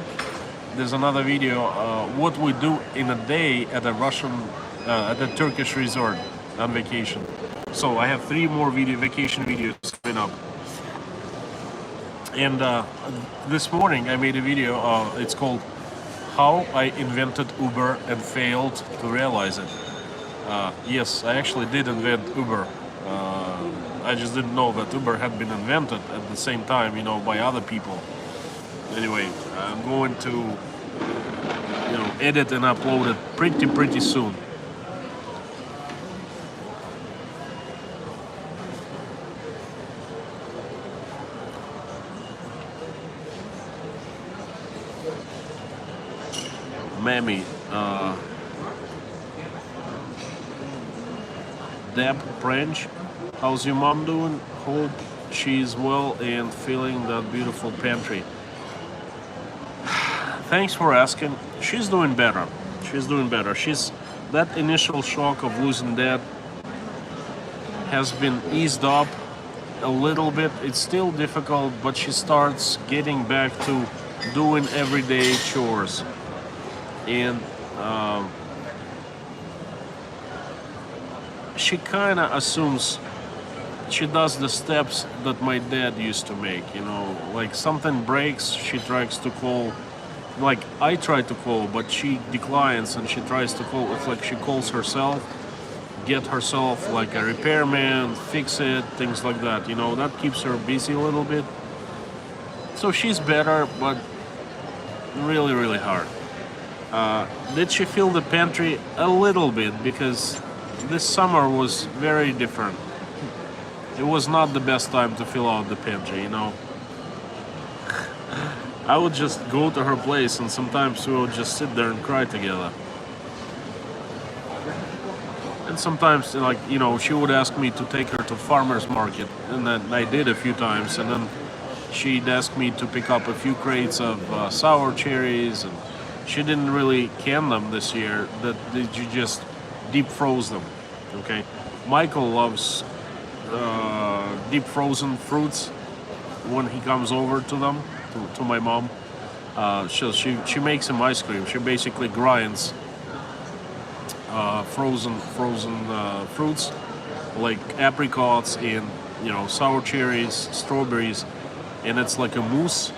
F: there's another video, what we do in a day at a Turkish resort on vacation. So I have 3 more vacation videos coming up. And this morning I made a video, it's called How I Invented Uber and Failed to Realize It. Yes, I actually did invent Uber. I just didn't know that Uber had been invented at the same time, you know, by other people. Anyway, I'm going to, you know, edit and upload it pretty soon. Mammy, Deb French, how's your mom doing? Hope she's well and feeling that beautiful pantry. Thanks for asking. She's doing better. She's doing better. That initial shock of losing dad has been eased up a little bit. It's still difficult, but she starts getting back to doing everyday chores. And she kind of assumes she does the steps that my dad used to make, you know, like something breaks, she tries to call, like I try to call, but she declines and she tries to call. It's like she calls herself, get herself like a repairman, fix it, things like that, you know, that keeps her busy a little bit. So she's better, but really hard. Did she fill the pantry? A little bit, because this summer was very different. It was not the best time to fill out the pantry, you know. I would just go to her place and sometimes we would just sit there and cry together. And sometimes, like, you know, she would ask me to take her to farmer's market, and then I did a few times, and then she'd ask me to pick up a few crates of sour cherries, and she didn't really can them this year, that you just deep froze them, okay? Michael loves deep frozen fruits when he comes over to them, to my mom. She makes him ice cream. She basically grinds frozen fruits like apricots and, you know, sour cherries, strawberries, and it's like a mousse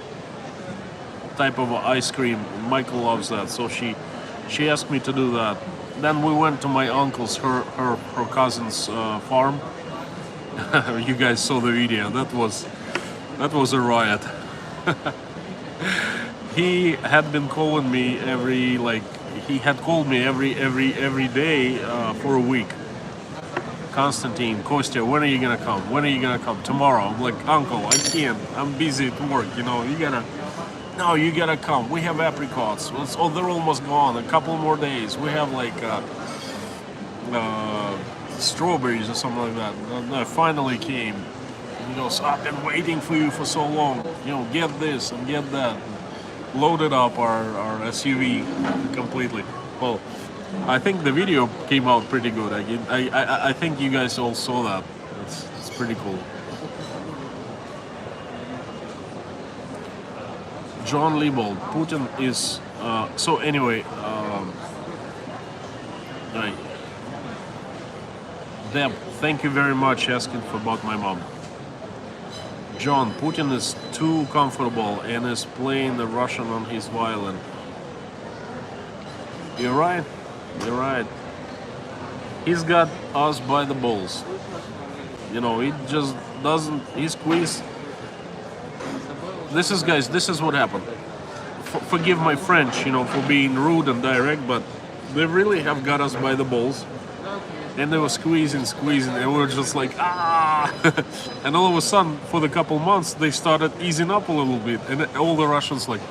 F: type of ice cream. Michael loves that, so she asked me to do that. Then we went to my uncle's, her cousin's farm. You guys saw the video. That was a riot. He had been calling me he had called me every day for a week. Konstantin, Kostya, when are you gonna come? When are you gonna come? Tomorrow. I'm like, Uncle, I can't. I'm busy at work. You know, you gotta come. We have apricots. They're almost gone. A couple more days. We have like strawberries or something like that. And I finally came. He goes, I've been waiting for you for so long. You know, get this and get that. Loaded up our SUV completely. Well, I think the video came out pretty good. I think you guys all saw that. It's pretty cool. John Liebold, Putin is so anyway. Right. Deb, thank you very much asking about my mom. John, Putin is too comfortable and is playing the Russian on his violin. You're right. You're right. He's got us by the balls. You know, he just doesn't. He squeezed. This is, guys. This is what happened. Forgive my French, you know, for being rude and direct, but they really have got us by the balls. And they were squeezing, and we were just like, ah! And all of a sudden, for the couple months, they started easing up a little bit. And all the Russians like,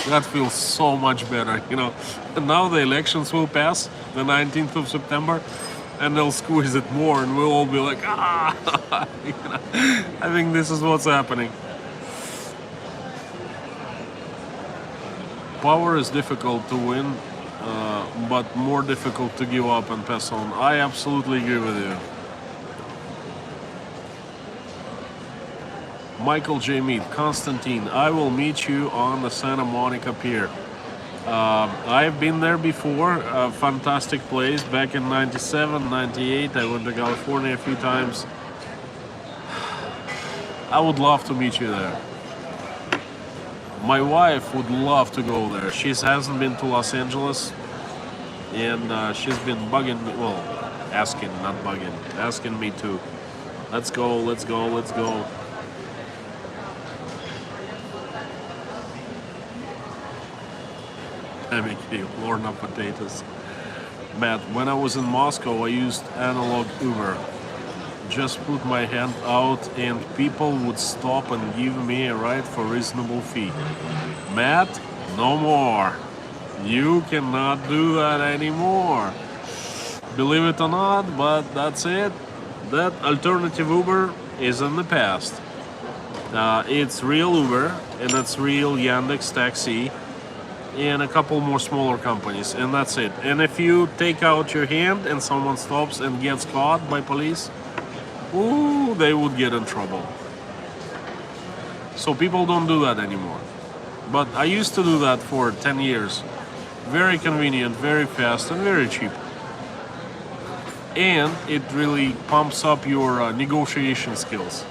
F: that feels so much better, you know. And now the elections will pass, the 19th of September, and they'll squeeze it more, and we'll all be like, ah! You know? I think this is what's happening. Power is difficult to win, but more difficult to give up and pass on. I absolutely agree with you. Michael J. Mead, Constantine, I will meet you on the Santa Monica Pier. I've been there before, a fantastic place. Back in 97, 98, I went to California a few times. I would love to meet you there. My wife would love to go there. She hasn't been to Los Angeles, and she's been bugging me, well, asking, not bugging, asking me to. Let's go, let's go, let's go. I make Lorna potatoes. Matt, when I was in Moscow, I used analog Uber. Just put my hand out and people would stop and give me a ride for reasonable fee. Matt, no more. You cannot do that anymore. Believe it or not, but that's it. That alternative Uber is in the past. It's real Uber and it's real Yandex Taxi and a couple more smaller companies, and that's it. And if you take out your hand and someone stops and gets caught by police, ooh, they would get in trouble. So people don't do that anymore. But I used to do that for 10 years. Very convenient, very fast, and very cheap. And it really pumps up your negotiation skills.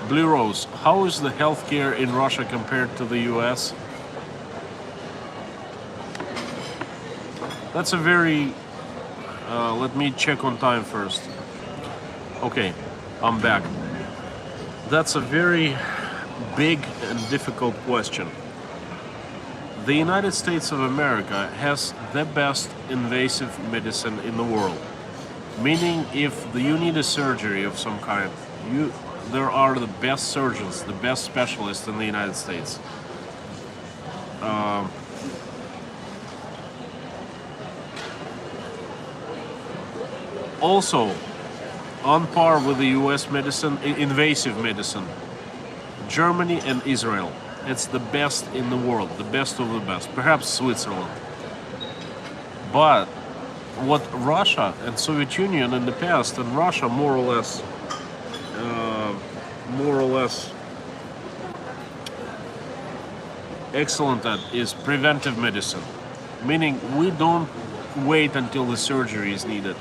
F: Blue Rose, how is the healthcare in Russia compared to the US? That's a very... let me check on time first. Okay, I'm back. That's a very big and difficult question. The United States of America has the best invasive medicine in the world. Meaning if you need a surgery of some kind, there are the best surgeons, the best specialists in the United States. Also, on par with the US medicine, invasive medicine, Germany and Israel. It's the best in the world, the best of the best. Perhaps Switzerland. But what Russia and Soviet Union in the past, and Russia more or less excellent at, is preventive medicine. Meaning we don't wait until the surgery is needed.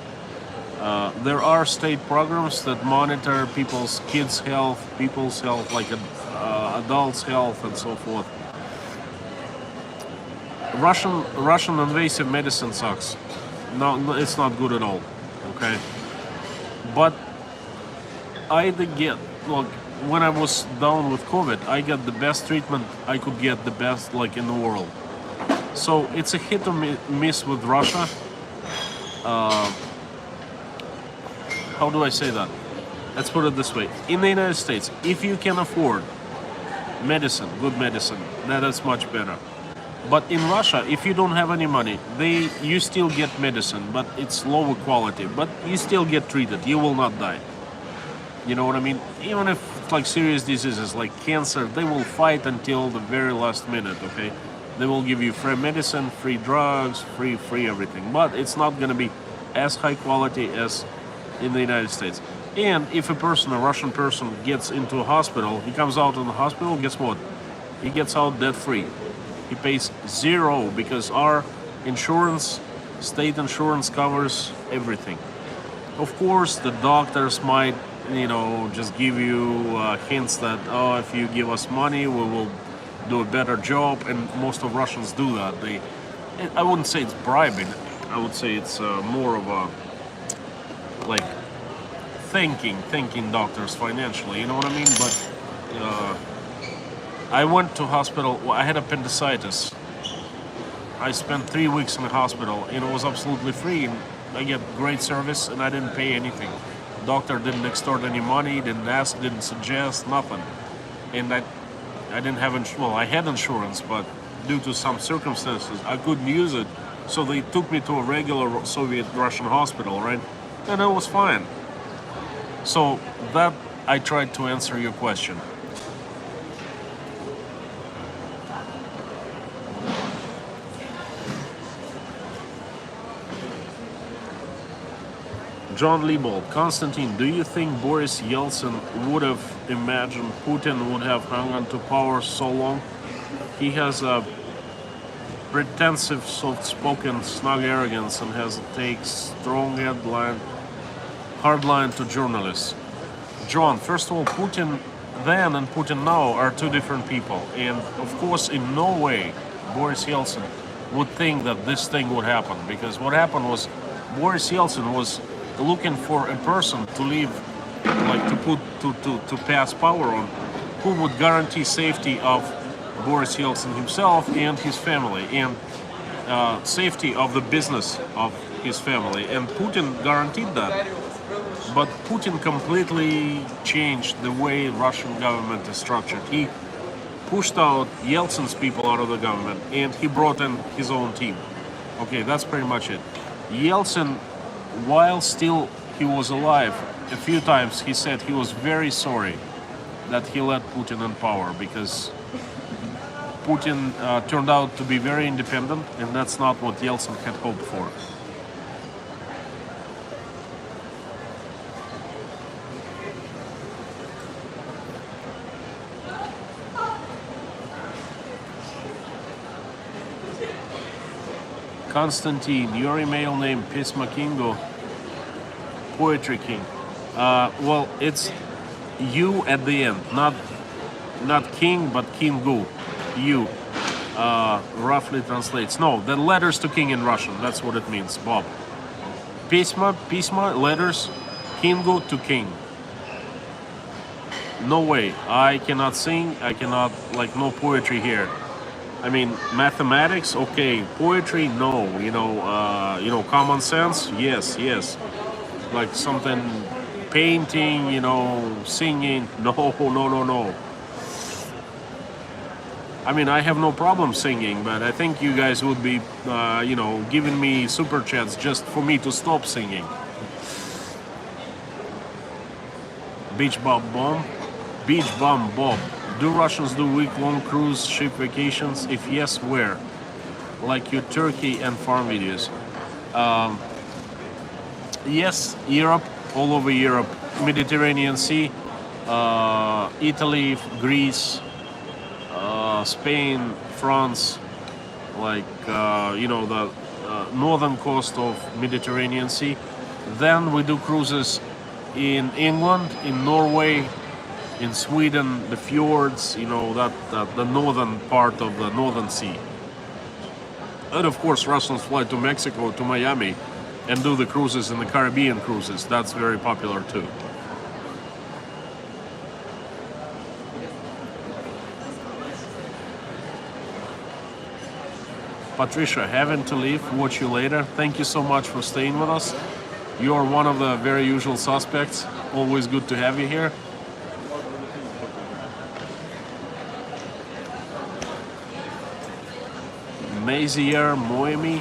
F: There are state programs that monitor people's kids' health, people's health, like adults' health, and so forth. Russian invasive medicine sucks. No, it's not good at all. Okay, but I did get, look, when I was down with COVID, I got the best treatment I could get, the best like in the world. So it's a hit or miss with Russia. How do I say that? Let's put it this way. In the United States, if you can afford medicine, good medicine, that is much better. But in Russia, if you don't have any money, you still get medicine, but it's lower quality. But you still get treated. You will not die. You know what I mean? Even if it's like serious diseases like cancer, they will fight until the very last minute, okay? They will give you free medicine, free drugs, free everything. But it's not going to be as high quality as in the United States. And if a Russian person gets into a hospital, he comes out in the hospital, guess what? He gets out debt-free. He pays zero because our insurance, state insurance covers everything. Of course, the doctors might, just give you hints that, oh, if you give us money, we will do a better job. And most of Russians do that. I wouldn't say it's bribing. I would say it's more of a like thinking doctors financially. You know what I mean? But I went to hospital. Well, I had appendicitis. I spent 3 weeks in the hospital, and it was absolutely free. And I get great service, and I didn't pay anything. Doctor didn't extort any money, didn't ask, didn't suggest, nothing. And I didn't have I had insurance, but due to some circumstances, I couldn't use it. So they took me to a regular Soviet Russian hospital, right? And it was fine. So that I tried to answer your question. John Liebold, Konstantin, do you think Boris Yeltsin would have imagined Putin would have hung on to power so long? He has a pretensive, soft-spoken, snug arrogance and has a strong hard line to journalists. John, first of all, Putin then and Putin now are two different people. And of course, in no way Boris Yeltsin would think that this thing would happen. Because what happened was Boris Yeltsin was looking for a person to leave, like to pass power on, who would guarantee safety of Boris Yeltsin himself and his family, and safety of the business of his family. And Putin guaranteed that. But Putin completely changed the way Russian government is structured. He pushed out Yeltsin's people out of the government, and he brought in his own team. Okay, that's pretty much it. Yeltsin, while still he was alive, a few times he said he was very sorry that he let Putin in power, because Putin turned out to be very independent, and that's not what Yeltsin had hoped for. Konstantin, your email name Pisma Kingo, Poetry King. Well, it's you at the end, not King, but Kingu. You roughly translates. No, the letters to King in Russian. That's what it means, Bob. Pisma, letters, Kingu to King. No way. I cannot sing. I cannot, no poetry here. I mean, mathematics, okay. Poetry, no. Common sense, yes. Like something, painting, singing, no. I mean, I have no problem singing, but I think you guys would be, giving me super chats just for me to stop singing. Beach Bum Bob. Do Russians do week-long cruise ship vacations? If yes, where? Like your Turkey and farm videos. Yes, Europe, all over Europe, Mediterranean Sea, Italy, Greece, Spain, France, the northern coast of Mediterranean Sea. Then we do cruises in England, in Norway, in Sweden, the fjords, the northern part of the Northern Sea. And of course, Russians fly to Mexico, to Miami, and do the cruises in the Caribbean cruises. That's very popular too. Patricia, having to leave, watch you later. Thank you so much for staying with us. You are one of the very usual suspects. Always good to have you here. Mazier Moemi,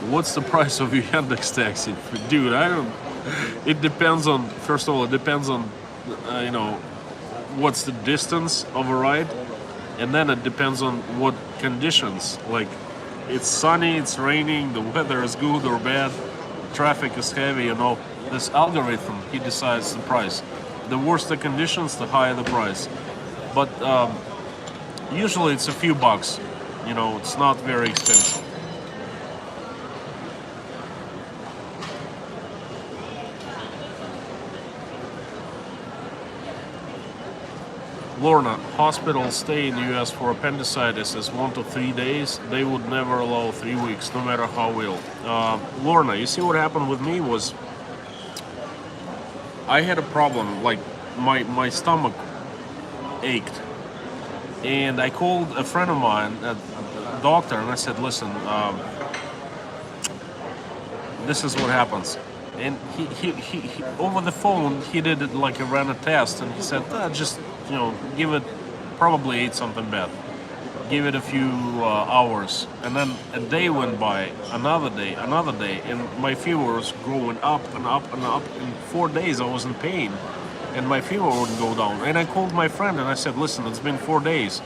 F: what's the price of your Yandex taxi? Dude, it depends on, first of all, what's the distance of a ride, and then it depends on what conditions. Like, it's sunny, it's raining, the weather is good or bad, traffic is heavy, this algorithm, he decides the price. The worse the conditions, the higher the price. But usually it's a few bucks. It's not very expensive. Lorna, hospital stay in the US for appendicitis is 1 to 3 days. They would never allow 3 weeks, no matter how ill. Lorna, you see what happened with me was I had a problem, like my stomach ached. And I called a friend of mine, a doctor, and I said, listen, this is what happens. And he over the phone, he did it like he ran a test, and he said, just, give it, probably ate something bad. Give it a few hours. And then a day went by, another day, and my fever was growing up and up and up. In 4 days, I was in pain, and my fever wouldn't go down. And I called my friend, and I said, listen, it's been 4 days.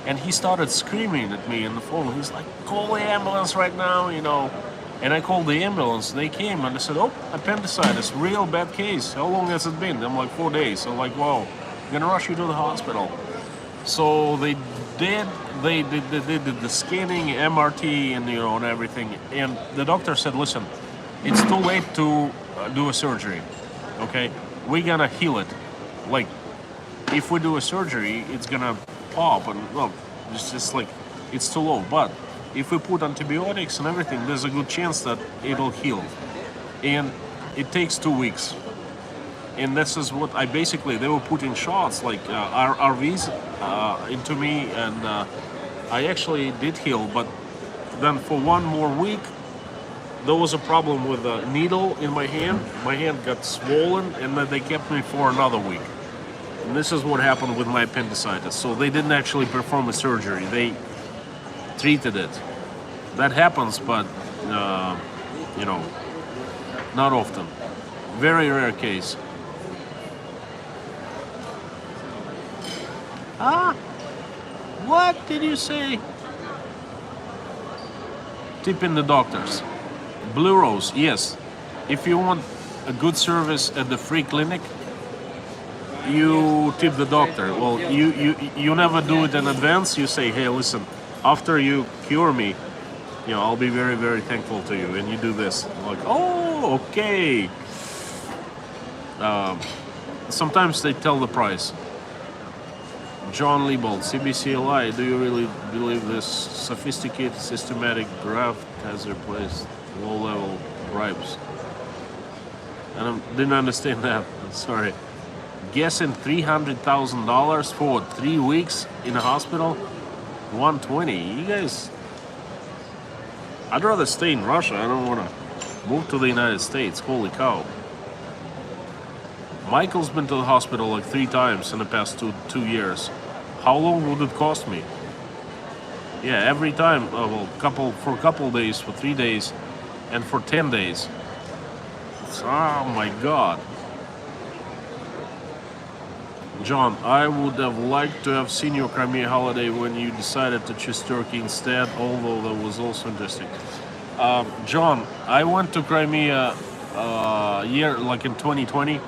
F: And he started screaming at me on the phone. He's like, call the ambulance right now, And I called the ambulance. They came and they said, oh, appendicitis, real bad case. How long has it been? I'm like, 4 days. I'm like, wow, I'm gonna rush you to the hospital. So they did the scanning, MRT, and and everything. And the doctor said, listen, it's too late to do a surgery. Okay, we're gonna heal it. Like, if we do a surgery, it's gonna pop, and well, it's just like it's too low. But if we put antibiotics and everything, there's a good chance that it'll heal. And it takes 2 weeks. And this is what they were putting shots like RVs into me, and I actually did heal. But then for 1 more week, there was a problem with a needle in my hand. My hand got swollen, and then they kept me for another week. And this is what happened with my appendicitis. So they didn't actually perform a surgery. They treated it. That happens, but not often. Very rare case. What did you say? Tipping the doctors. Blue Rose, yes. If you want a good service at the free clinic, you tip the doctor. Well, you never do it in advance. You say, hey, listen, after you cure me, I'll be very, very thankful to you. And you do this. I'm like, oh, okay. Sometimes they tell the price. John Liebold, CBCLI, do you really believe this sophisticated systematic graft has replaced low-level bribes? And I didn't understand that. Sorry. Guessing $300,000 for 3 weeks in a hospital? 120. You guys, I'd rather stay in Russia. I don't want to move to the United States. Holy cow. Michael's been to the hospital like 3 times in the past two years. How long would it cost me? Yeah, every time. For a couple days, for 3 days, and for 10 days. Oh my God. John, I would have liked to have seen your Crimea holiday when you decided to choose Turkey instead, although that was also interesting. John, I went to Crimea like in 2020.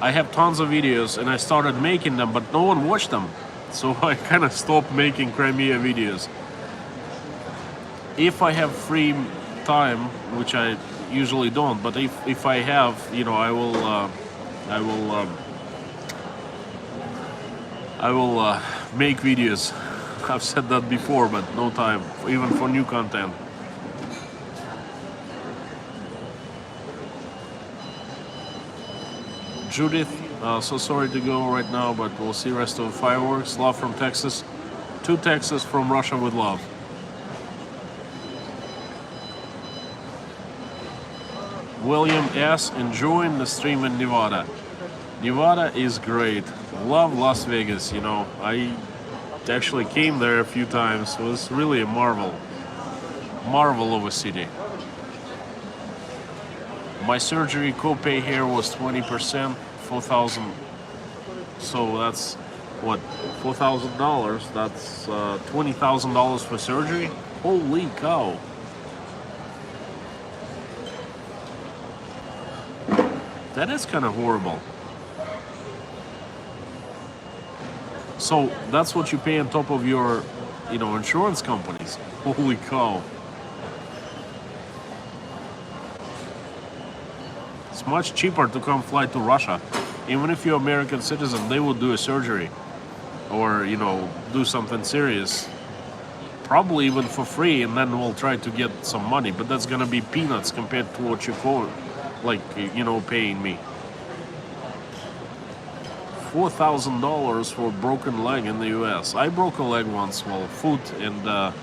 F: I have tons of videos and I started making them, but no one watched them. So I kind of stopped making Crimea videos. If I have free time, which I usually don't, but if I have, I will make videos. I've said that before, but no time, even for new content. Judith, so sorry to go right now, but we'll see rest of the fireworks. Love from Texas. To Texas from Russia with love. William S. enjoying the stream in Nevada. Nevada is great. Love Las Vegas, I actually came there a few times. It was really a marvel of a city. My surgery copay here was 20%, $4,000. So that's what, $4,000? That's $20,000 for surgery. Holy cow! That is kind of horrible. So that's what you pay on top of your, insurance companies. Holy cow. It's much cheaper to come fly to Russia. Even if you're American citizen, they will do a surgery. or do something serious, probably even for free, and then we'll try to get some money. But that's gonna be peanuts compared to what you call, like, paying me. $4,000 for a broken leg in the U.S. I broke a leg once, well, foot and a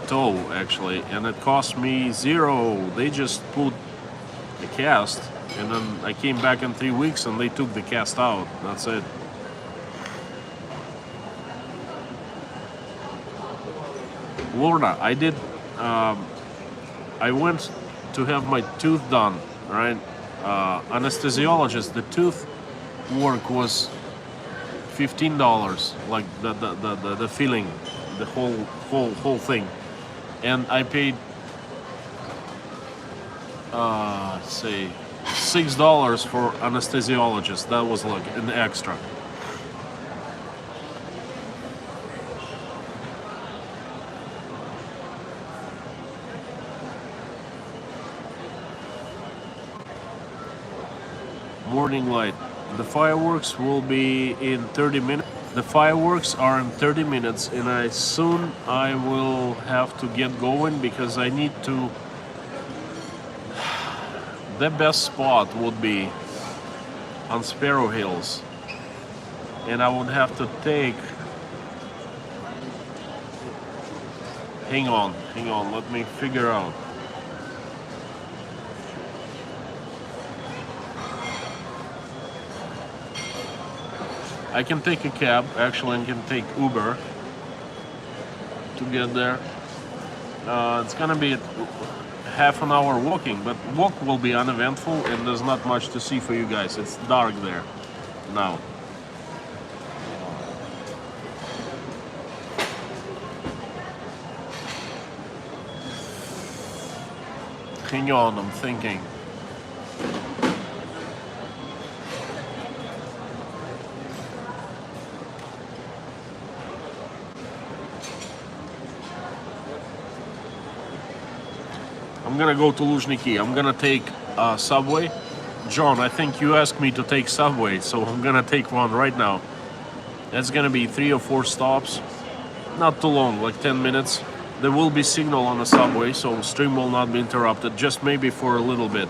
F: toe actually, and it cost me zero. They just put a cast, and then I came back in 3 weeks and they took the cast out. That's it. Lorna, I did. I went to have my tooth done, right? Anesthesiologist, the tooth work was $15, like the filling, the whole thing, and I paid say $6 for anesthesiologist. That was like an extra. Morning light. The fireworks will be in 30 minutes. The fireworks are in 30 minutes, and soon I will have to get going because I need to. The best spot would be on Sparrow Hills, and I would have to take. Hang on, let me figure out. I can take a cab, actually, and can take Uber to get there. It's gonna be half an hour walking, but walk will be uneventful and there's not much to see for you guys. It's dark there now. Hang on, I'm thinking. I'm gonna go to Luzhniki. I'm gonna take subway. John, I think you asked me to take subway, so I'm gonna take one right now. That's gonna be 3 or 4 stops. Not too long, like 10 minutes. There will be signal on the subway, so stream will not be interrupted, just maybe for a little bit.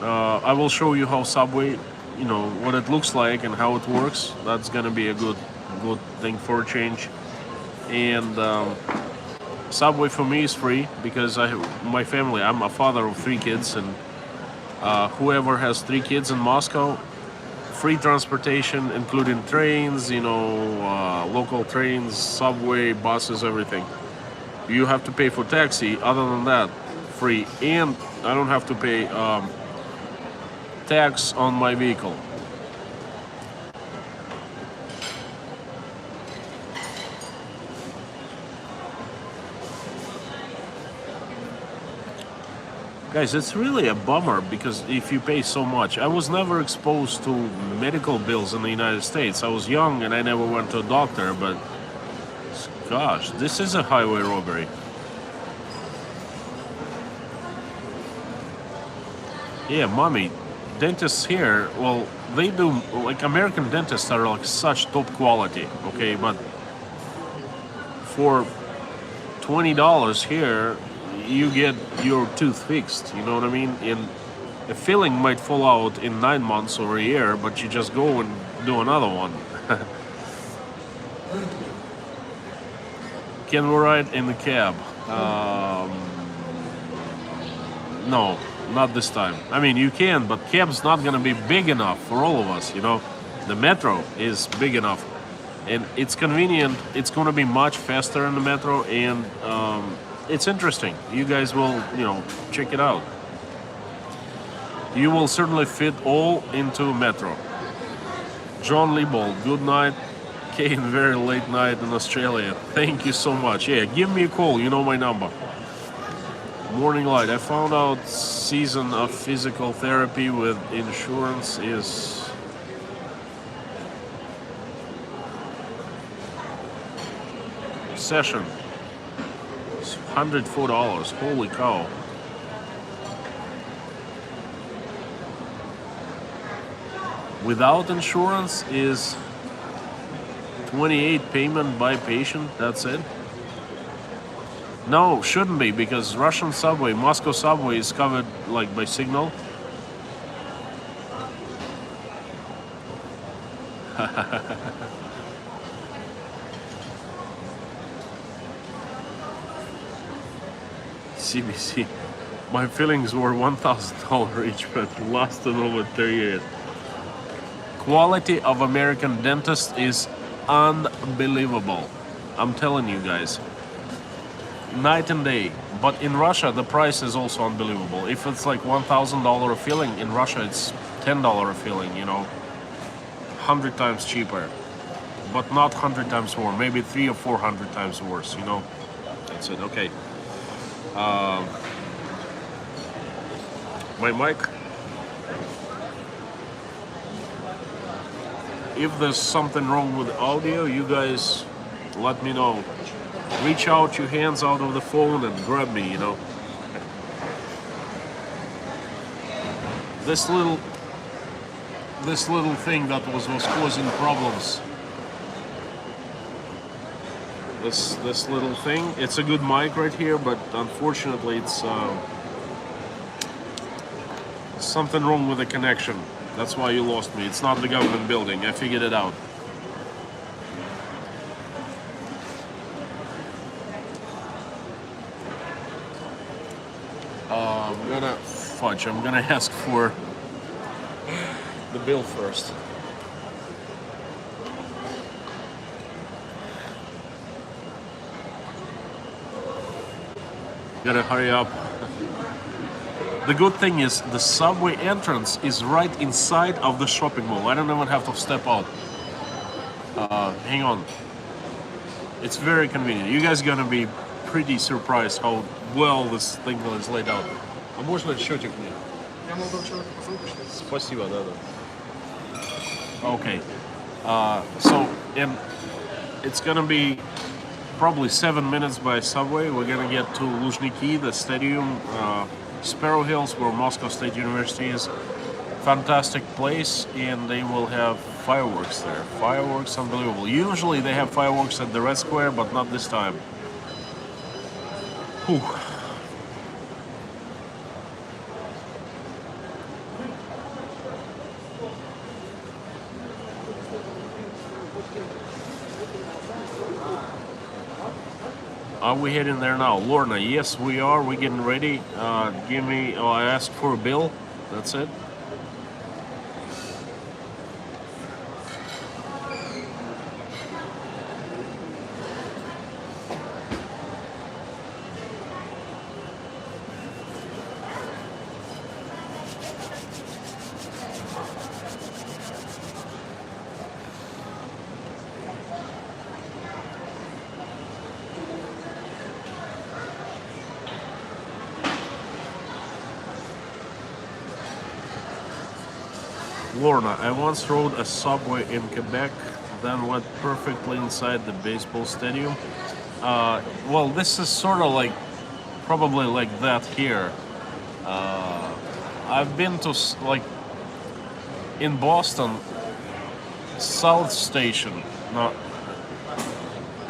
F: I will show you how subway, what it looks like and how it works. That's gonna be a good thing for a change. And subway for me is free because my family, I'm a father of 3 kids, and whoever has 3 kids in Moscow, free transportation, including trains, local trains, subway, buses, everything. You have to pay for taxi. Other than that, free, and I don't have to pay tax on my vehicle. Guys, it's really a bummer because if you pay so much, I was never exposed to medical bills in the United States. I was young and I never went to a doctor, but gosh, this is a highway robbery. Yeah, mommy, dentists here, well, they do, like, American dentists are like such top quality, okay, but for $20 here, you get your tooth fixed, you know what I mean? And a filling might fall out in 9 months or a year, but you just go and do another one. Can we ride in the cab? No, not this time. I mean, you can, but cab's not gonna be big enough for all of us, The metro is big enough, and it's convenient. It's gonna be much faster in the metro, and it's interesting. You guys will, check it out. You will certainly fit all into metro. John Liebold, good night. Kane, very late night in Australia. Thank you so much. Yeah, give me a call. You know my number. Morning light. I found out season of physical therapy with insurance is session. $104. Holy cow. Without insurance is 28 payment by patient. That's it. No, shouldn't be, because Russian subway, Moscow subway is covered like by signal. CBC. My fillings were $1,000 each, but lasted over 3 years. Quality of American dentist is unbelievable. I'm telling you guys. Night and day. But in Russia, the price is also unbelievable. If it's like $1,000 a filling, in Russia it's $10 a filling, you know. 100 times cheaper. But not 100 times more. Maybe 300 or 400 times worse, you know. That's it. Okay. My mic. If there's something wrong with audio, you guys let me know. Reach out your hands out of the phone and grab me, you know. This little thing that was causing problems. This little thing, it's a good mic right here, but unfortunately it's something wrong with the connection. That's why you lost me. It's not the government building. I figured it out. I'm gonna ask for the bill first. Gotta hurry up. The good thing is the subway entrance is right inside of the shopping mall. I don't even have to step out. Hang on. It's very convenient. You guys gonna be pretty surprised how well this thing is laid out. А можно счетик мне?
D: Я молодого человека посылку шлю.
F: Спасибо, да. Okay. So, and it's gonna be probably 7 minutes by subway. We're gonna get to Luzhniki, the stadium, Sparrow Hills, where Moscow State University is. Fantastic place, and they will have fireworks there. Fireworks, unbelievable. Usually they have fireworks at the Red Square, but not this time. Whew. Are we heading there now? Lorna, yes we are. We're getting ready. Give me, I asked for a bill. That's it. Lorna, I once rode a subway in Quebec, then went perfectly inside the baseball stadium. Well, this is sort of like, probably like that here. I've been to, like, in Boston, South Station. No,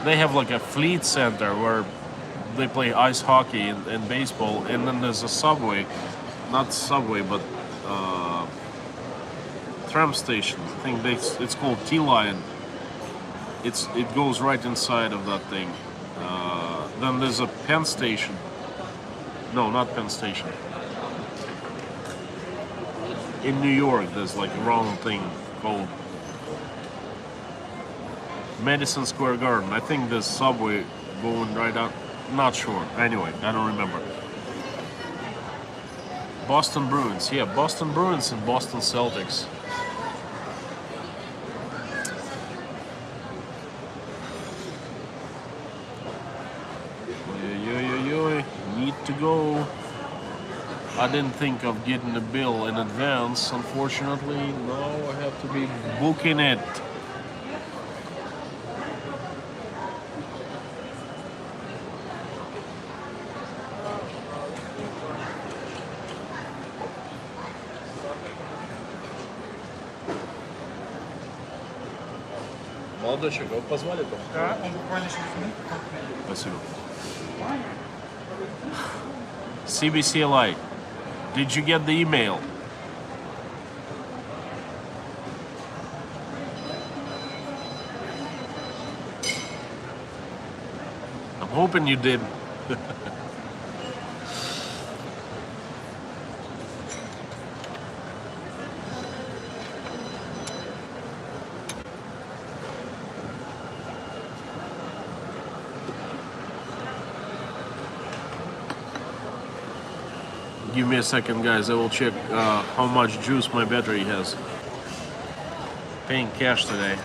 F: they have like a fleet center where they play ice hockey and baseball, and then there's a subway, not subway, but tram station. I think it's called T-Line. It goes right inside of that thing. Then there's a Penn Station. No, not Penn Station. In New York, there's like a round thing called Madison Square Garden. I think there's subway going right out. Not sure. Anyway, I don't remember. Boston Bruins. Yeah, Boston Bruins and Boston Celtics. Need to go. I didn't think of getting the bill in advance, unfortunately. Now I have to be booking it. Молодочек, вы позвали там?
C: Да, он буквально через минуту.
F: Спасибо. CBCLI, did you get the email? I'm hoping you did. Give me a second, guys. I will check how much juice my battery has. Paying cash today.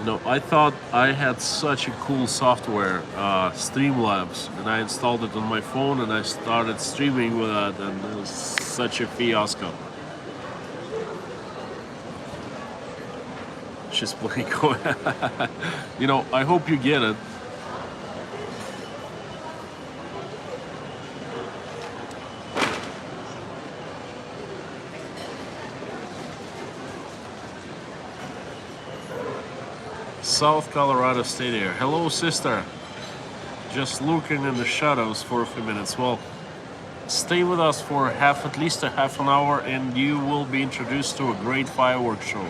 F: No, I thought I had such a cool software, Streamlabs, and I installed it on my phone and I started streaming with that, and it was such a fiasco. She's playing. You know, I hope you get it. South Colorado State here. Hello, sister. Just lurking in the shadows for a few minutes. Well, stay with us for at least a half an hour, and you will be introduced to a great fireworks show.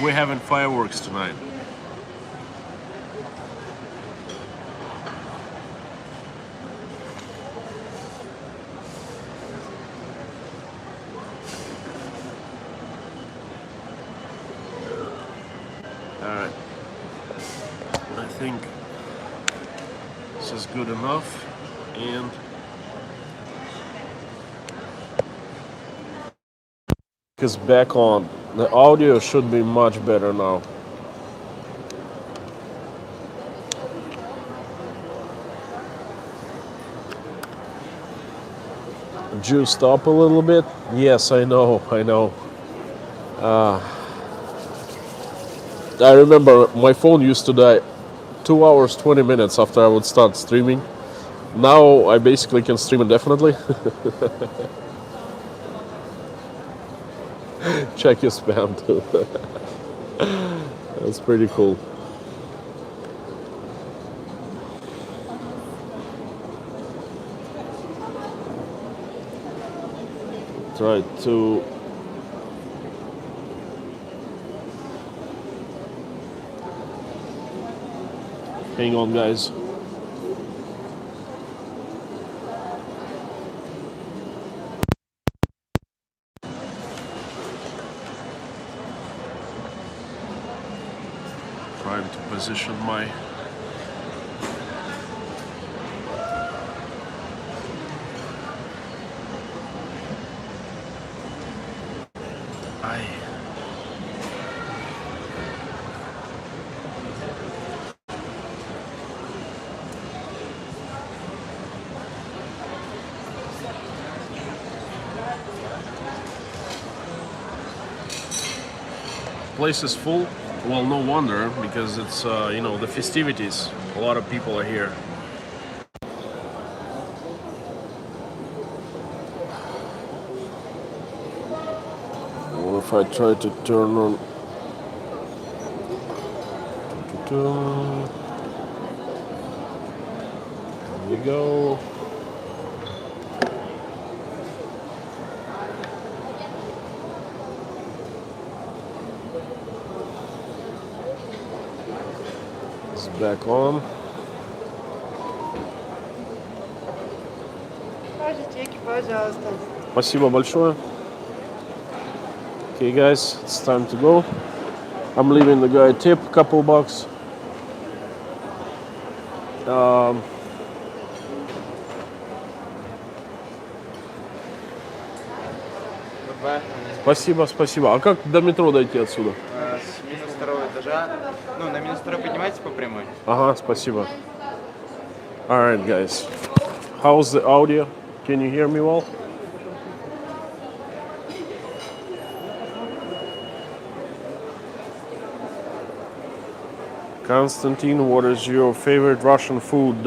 F: We're having fireworks tonight. All right. I think this is good enough, and is back on. The audio should be much better now. Juiced up a little bit. Yes, I know. I remember my phone used to die 2 hours 20 minutes after I would start streaming. Now I basically can stream indefinitely. Check your spam too. That's pretty cool. Try to hang on, guys. Trying to position my place is full. Well, no wonder, because it's you know, the festivities. A lot of people are here. Well, if I try to turn on, there we go. Back on. Спасибо большое. Okay, guys, it's time to go. I'm leaving the guy a tip, couple bucks. Спасибо. А как до метро дойти отсюда?
G: С минус второго этажа. Ну, на минус второй поднимайтесь по прямой.
F: Ага, спасибо. Alright, guys. How's the audio? Can you hear me well?
A: Konstantin, what is your favorite Russian food?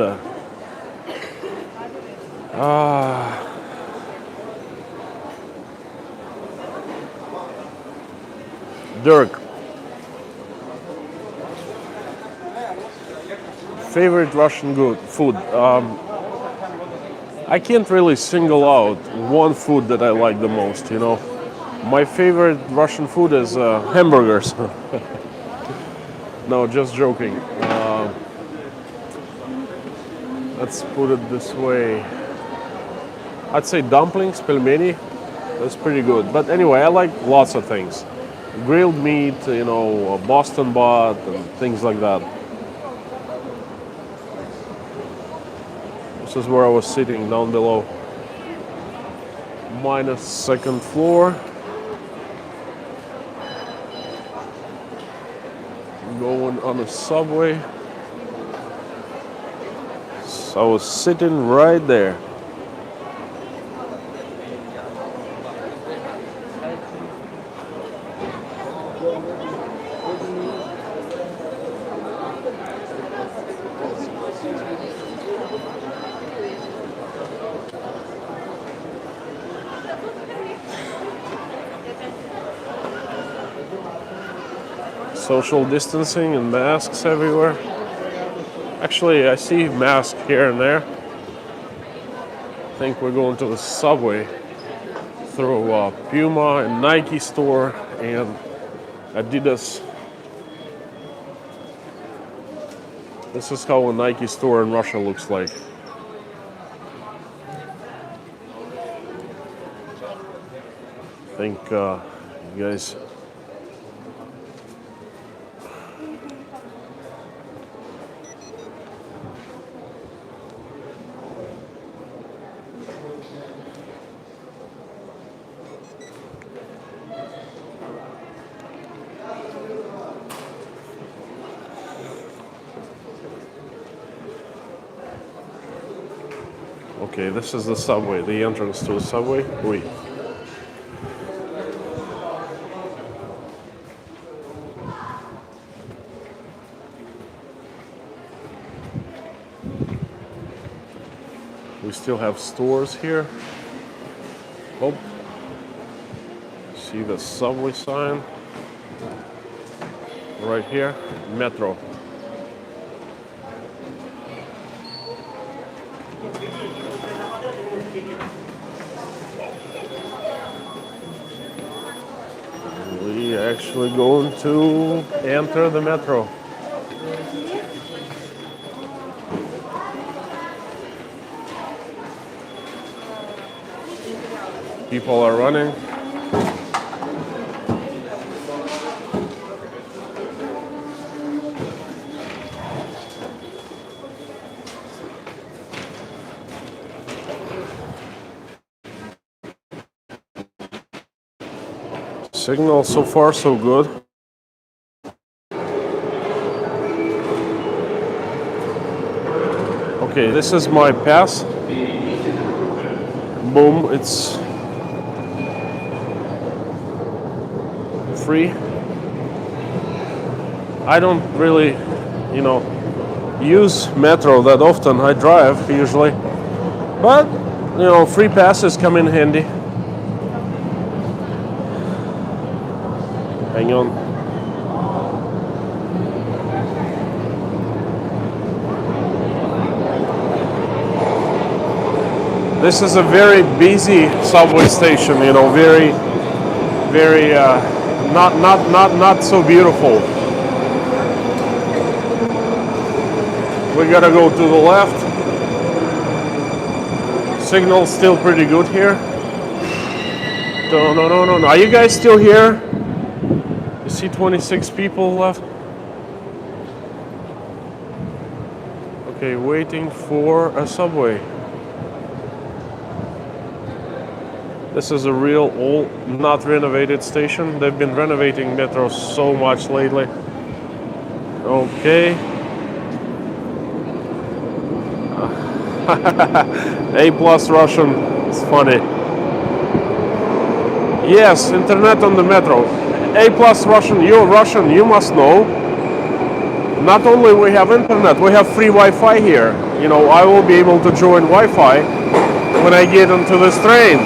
A: Dirk. Favorite Russian food. I can't really single out one food that I like the most, you know. My favorite Russian food is hamburgers. No, just joking. Let's put it this way. I'd say dumplings, pelmeni. That's pretty good. But anyway, I like lots of things. Grilled meat, you know, Boston butt, and things like that. This is where I was sitting down below. Minus second floor. Going on a subway. So I was sitting right there. Social distancing and masks everywhere. Actually, I see masks here and there. I think we're going to the subway through Puma and Nike store and Adidas. This is how a Nike store in Russia looks like. I think you guys. Okay, this is the subway, the entrance to the subway. Oui. We still have stores here. Oh, see the subway sign right here, metro. We actually going to enter the metro. People are running. Signal so far so good. Okay, this is my pass. Boom, it's free. I don't really, you know, use metro that often. I drive usually. But, you know, free passes come in handy. Hang on. This is a very busy subway station, you know, very not so beautiful. We gotta go to the left. Signal's still pretty good here. No. Are you guys still here? You see 26 people left. Okay, waiting for a subway. This is a real old, not renovated station. They've been renovating metro so much lately. Okay. A+ Russian. It's funny. Yes, internet on the metro. A+ Russian. You're Russian. You must know. not only we have internet, we have free Wi-Fi here. You know, I will be able to join Wi-Fi when I get onto this train.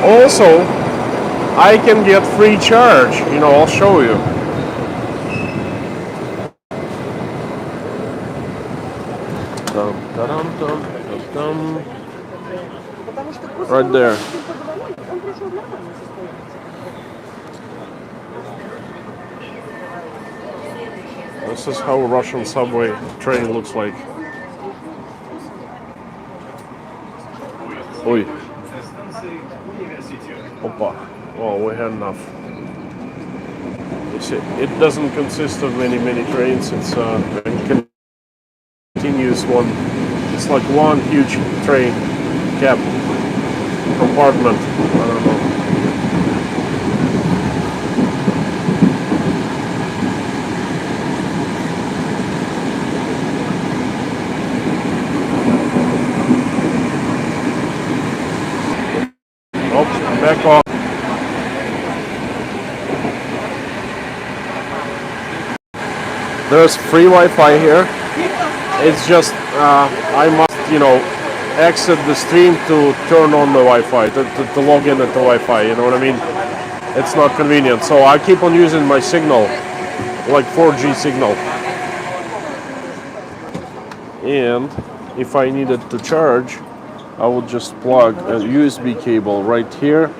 A: Also, I can get free charge. You know, I'll show you. Dum, da-dum, dum, dum, dum. Right there. This is how a Russian subway train looks like. Oi. Opa. Well, we had enough. You see, it doesn't consist of many trains. It's a continuous one. It's like one huge train cab compartment. I don't know. Back off. There's free Wi-Fi here. It's just I must, you know, exit the stream to turn on the Wi-Fi, to log in at the Wi-Fi. You know what I mean? It's not convenient, so I keep on using my signal, like 4G signal. And if I needed to charge, I would just plug a USB cable right here,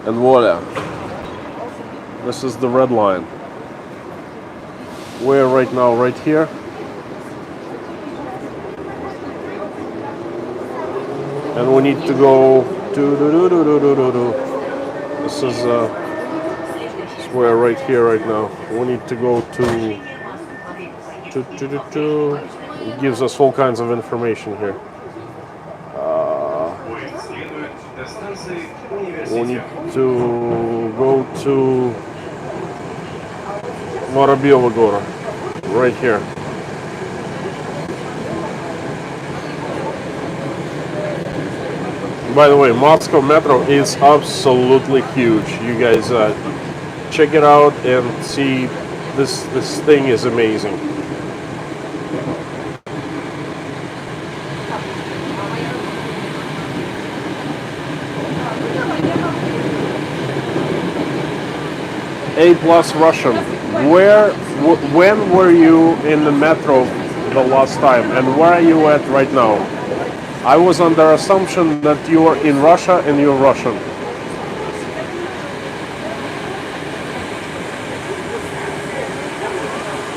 A: and voila. This is the red line. We're right now right here. And we need to go to. This is we're right here right now. We need to go to. It gives us all kinds of information here. We need to go to Воробьёва Гора, right here. By the way, Moscow Metro is absolutely huge. You guys check it out and see. This thing is amazing. A+ Russian. When were you in the metro the last time, and where are you at right now? I was under assumption that you were in Russia and you're Russian.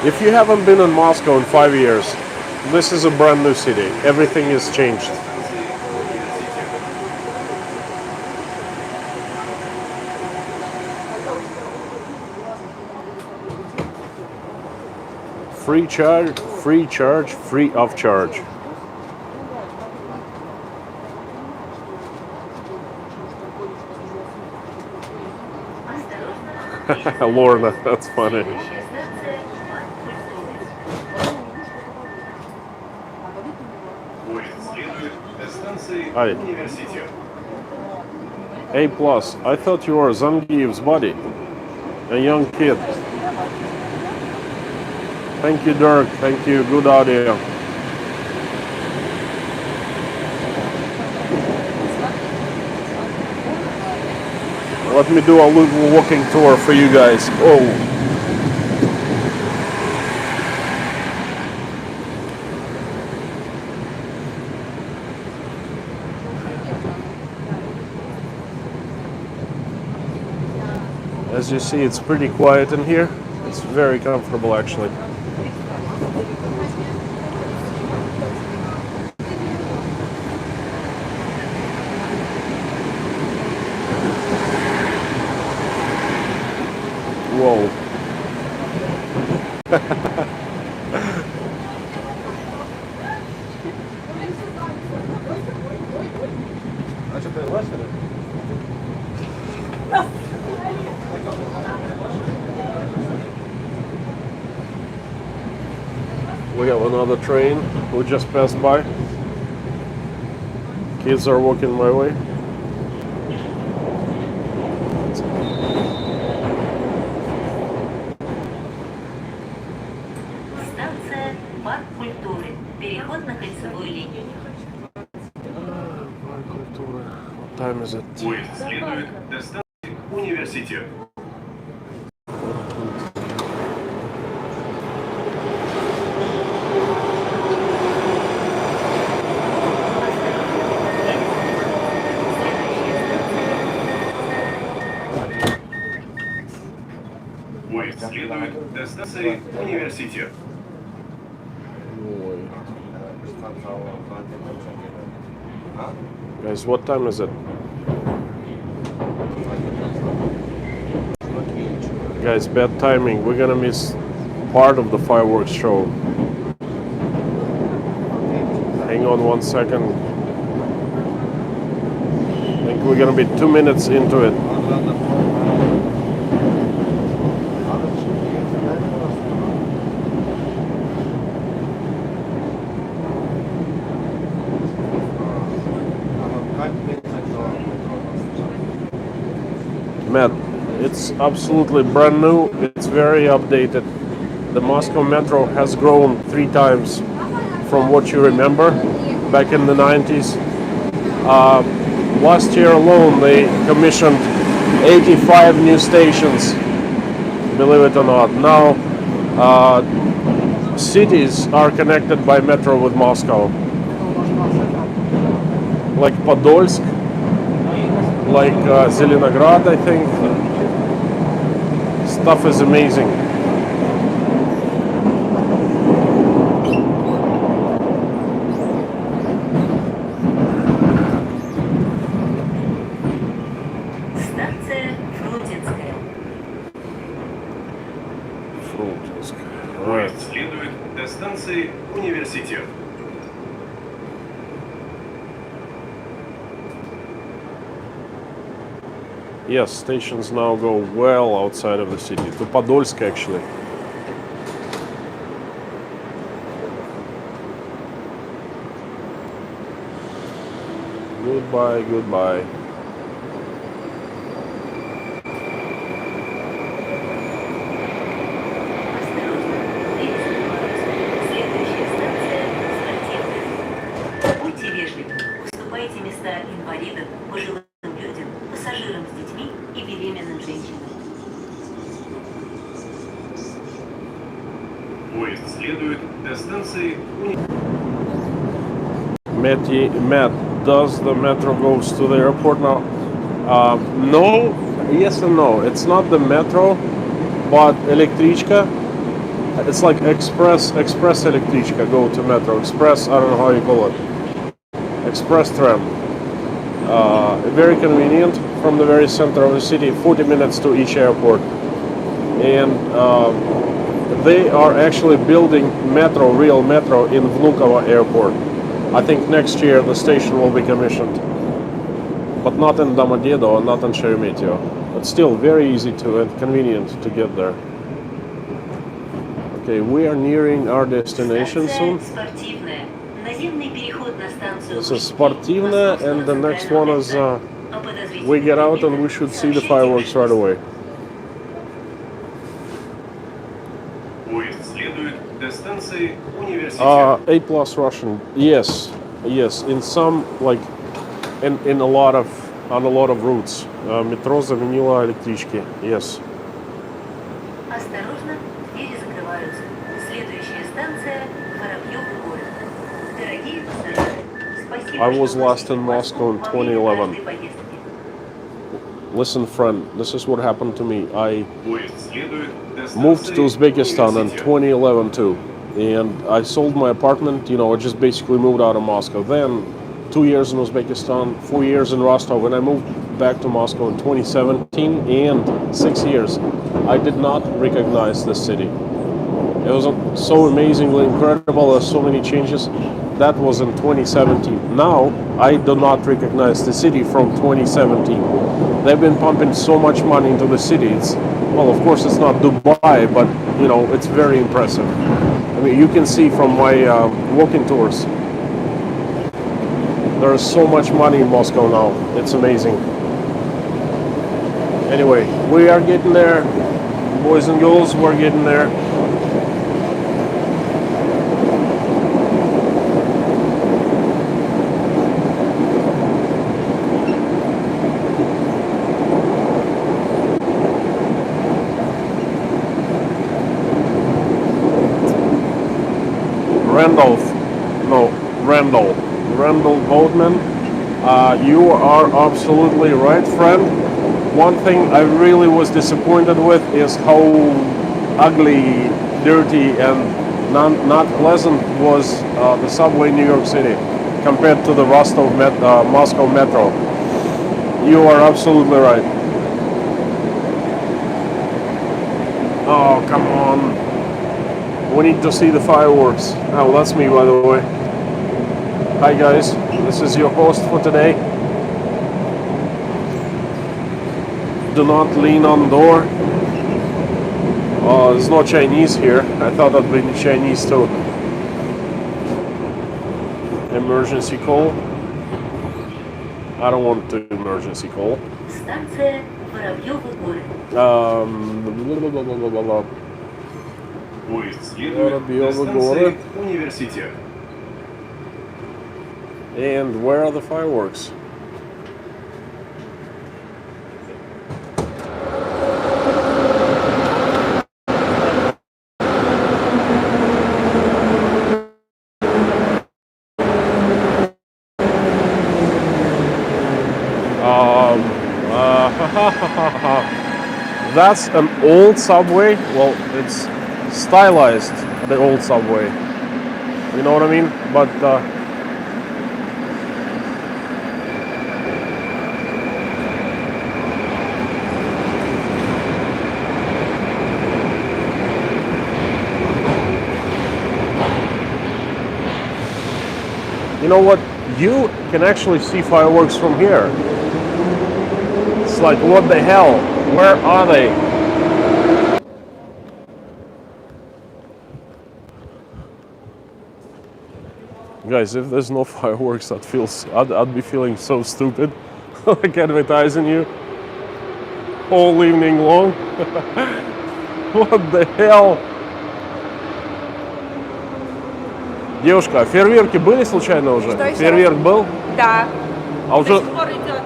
A: If you haven't been in Moscow in 5 years, this is a brand new city. Everything has changed. Free charge, free of charge. Lorna, that's funny. Hi. A+, I thought you were Zangiev's buddy, a young kid. Thank you, Dirk. Thank you. Good audio. Let me do a little walking tour for you guys. Oh. As you see, it's pretty quiet in here. It's very comfortable, actually. Whoa. We have another train who just passed by. Kids are walking my way.
H: культуры. Переход на кольцевую линию.
A: What time is it?
I: Поезд следует до станции Университет. Поезд следует до станции Университет.
A: Guys, what time is it? Guys, bad timing. We're gonna miss part of the fireworks show. Hang on 1 second. I think we're gonna be 2 minutes into it. Matt, it's absolutely brand new. It's very updated. The Moscow Metro has grown 3 times from what you remember back in the 90s. Last year alone, they commissioned 85 new stations, believe it or not. Now, cities are connected by metro with Moscow. Like Podolsk, like Zelenograd, I think. Stuff is amazing.
H: Станция Фрунзенская.
A: Фрунзенск.
I: Поезд следует до станции Университет.
A: Yes, stations now go well outside of the city, to Podolsk actually. Goodbye, goodbye.
H: Следующая станция Спортивная. Будьте вежливы, уступайте места инвалидам, пожилым людям, пассажирам с детьми и беременным женщинам.
I: Поезд следует до станции
A: Matt, does the metro goes to the airport now? No, yes and no. It's not the metro, but electrichka. It's like express electrichka go to metro. Express, I don't know how you call it. Express tram. Very convenient from the very center of the city. 40 minutes to each airport. And they are actually building metro, real metro in Vnukovo airport. I think next year the station will be commissioned, but not in Domodedovo, not in Sheremetyevo. But still very easy to and convenient to get there. Okay, we are nearing our destination soon.
H: Спортивная. Наземный переход на станцию.
A: This is Sportivna, and the next one is we get out and we should see the fireworks right away.
I: Поезд следует до станции Университет.
A: A+ Russian. Yes. In some in a lot of routes. Метро заменила электрички. Yes.
H: Осторожно, двери закрываются. Следующая станция Воробьёв город. Дорогие пассажиры, спасибо,
A: I was
H: что
A: last
H: посетили
A: in Moscow in
H: Москву во время
A: 2011.
H: каждой поездки.
A: Listen, friend, this is what happened to me. I
I: Поезд следует до станции
A: moved to Uzbekistan in
I: Университет.
A: 2011 too, and I sold my apartment. I just basically moved out of Moscow. Then 2 years in Uzbekistan, 4 years in Rostov. When I moved back to Moscow in 2017 and 6 years, I did not recognize the city. It was so amazingly incredible. There's so many changes. That was in 2017. Now I do not recognize the city from 2017. They've been pumping so much money into the city. Well, of course, it's not Dubai, but it's very impressive. I mean, you can see from my walking tours. There is so much money in Moscow now. It's amazing. Anyway, we are getting there, boys and girls. We're getting there. no, Randall Boatman. You are absolutely right, friend. One thing I really was disappointed with is how ugly, dirty, and not pleasant was the subway in New York City compared to the Moscow metro. You are absolutely right. Oh, come on. We need to see the fireworks. Oh, that's me, by the way. Hi, guys. This is your host for today. Do not lean on the door. Oh, there's no Chinese here. I thought that'd be Chinese too. Emergency call. I don't want to emergency call.
H: Станция Воробьёвы горы.
I: Поезд следует
A: Воробьёвы
I: до станции
A: горы.
I: Университет.
A: And where are the fireworks? That's an old subway. Well, it's stylized, the old subway. You know what I mean? But you know what? You can actually see fireworks from here. It's like, what the hell? Where are they? Guys, if there's no fireworks, I'd be feeling so stupid. Like advertising you all evening long. What the hell? Девушка, а фейерверки были случайно уже?
B: Что еще
A: Фейерверк был?
B: Да.
A: А уже...
B: Скоро идет.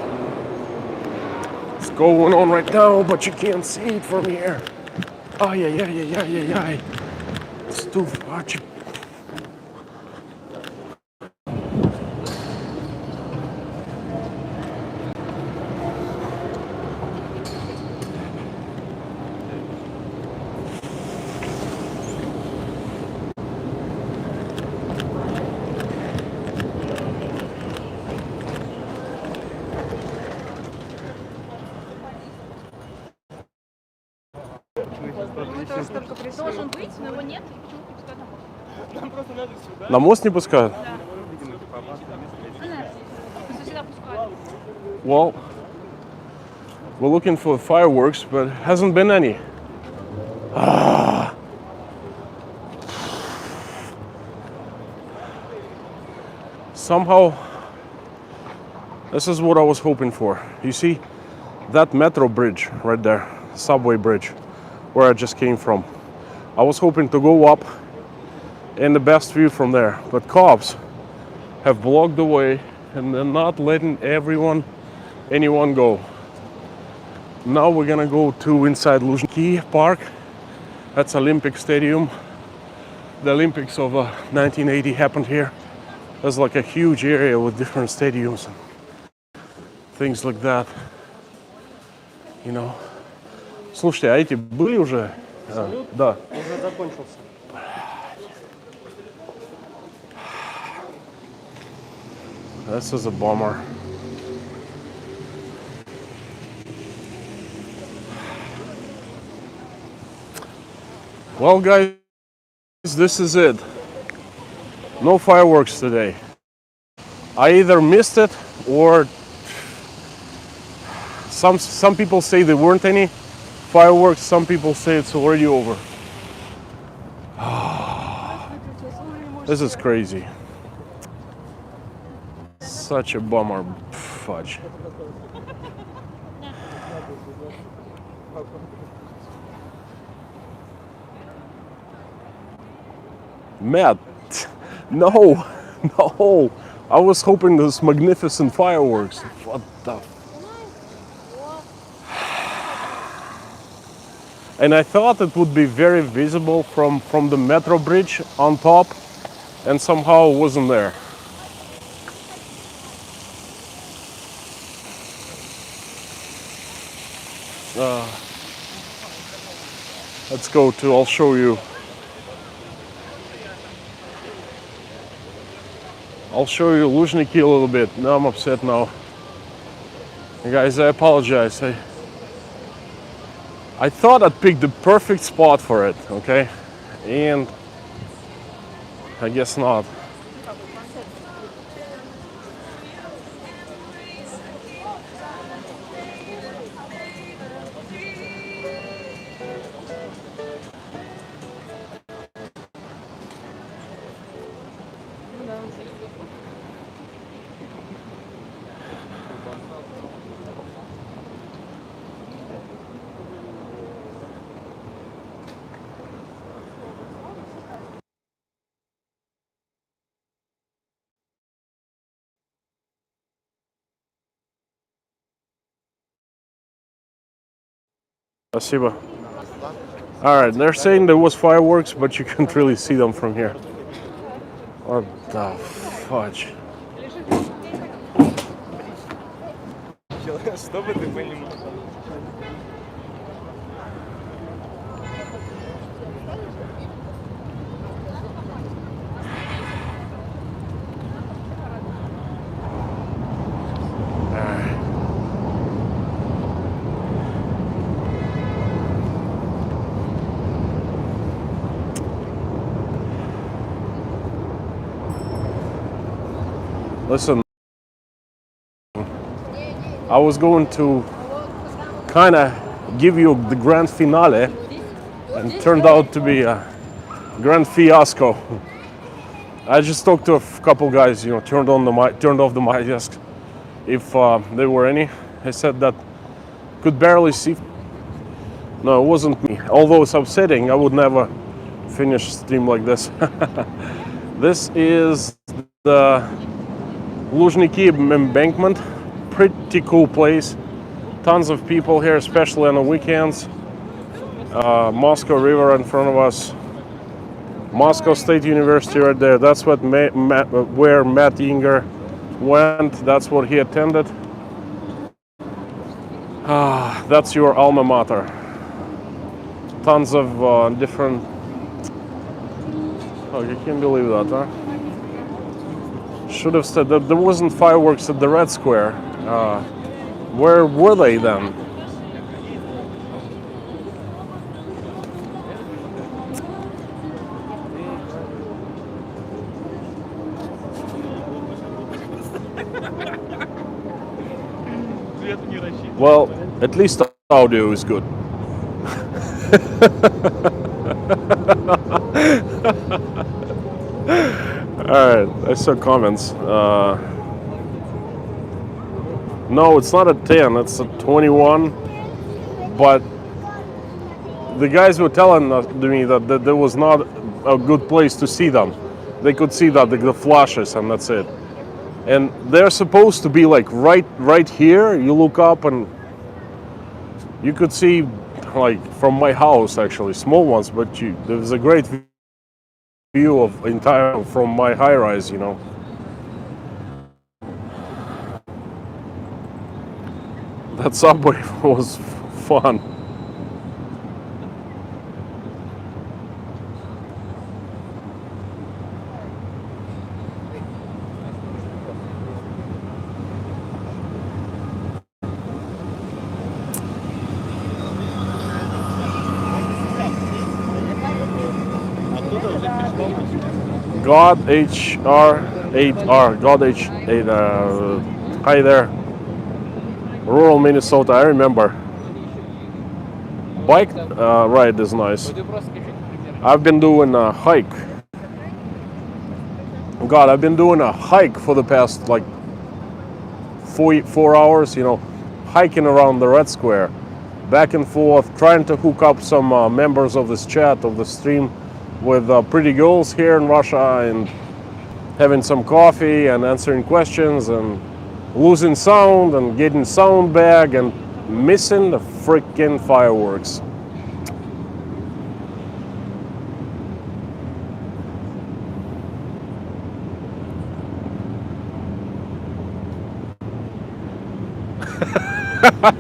A: It's going on right now, but you can't see it from here. Ай-яй-яй-яй-яй-яй. It's too much.
B: Должен быть, но его нет. Почему не пускают на мост?
A: На мост не пускают?
B: Сюда пускают.
A: Well, we're looking for fireworks, but hasn't been any. Somehow, this is what I was hoping for. You see, that metro bridge right there, subway bridge, where I just came from. I was hoping to go up in the best view from there, but cops have blocked the way and they're not letting anyone go. Now we're gonna go to inside Luzhniki Park. That's Olympic Stadium. The Olympics of 1980 happened here. There's like a huge area with different stadiums and things like that. You know. Слушайте, а эти были уже? Да.
E: Уже закончился.
A: This is a bummer. Well, guys, this is it. No fireworks today. I either missed it or some people say there weren't any fireworks. Some people say it's already over. This is crazy. Such a bummer. Fudge. Matt, no. I was hoping those magnificent fireworks. What the? And I thought it would be very visible from the metro bridge on top. and somehow wasn't there. Let's go to, I'll show you. I'll show you Luzhniki a little bit. Now I'm upset now. Guys, I apologize. I thought I'd picked the perfect spot for it, okay? And I guess not. Спасибо. All right, they're saying there was fireworks, but you can't really see them from here. What the fudge?
B: Что бы ты понимал?
A: Listen, I was going to kind of give you the grand finale, and it turned out to be a grand fiasco. I just talked to a couple guys, turned off the mic desk if there were any. I said that could barely see. No, it wasn't me. Although it's upsetting, I would never finish a stream like this. This is the Luzhniki embankment. Pretty cool place. Tons of people here, especially on the weekends. Moscow River in front of us. Moscow State University right there. That's where Matt Yinger went. That's what he attended. That's your alma mater. Tons of different. Oh, you can't believe that, huh? Should have said that there wasn't fireworks at the Red Square. Where were they then? Well, at least the audio is good. Alright, I saw comments. No, it's not a 10, it's a 21. But the guys were telling me that there was not a good place to see them. They could see that the flashes, and that's it. And they're supposed to be like right here. You look up and you could see, like, from my house, actually, small ones, but there's a great view of entire from my high rise, That subway was fun. God HR8R, God H8. Hi there. Rural Minnesota, I remember. Bike ride is nice. I've been doing a hike. God, I've been doing a hike for the past like 4 hours, hiking around the Red Square, back and forth, trying to hook up some members of this chat, of the stream, with pretty girls here in Russia, and having some coffee and answering questions and losing sound and getting sound back and missing the freaking fireworks.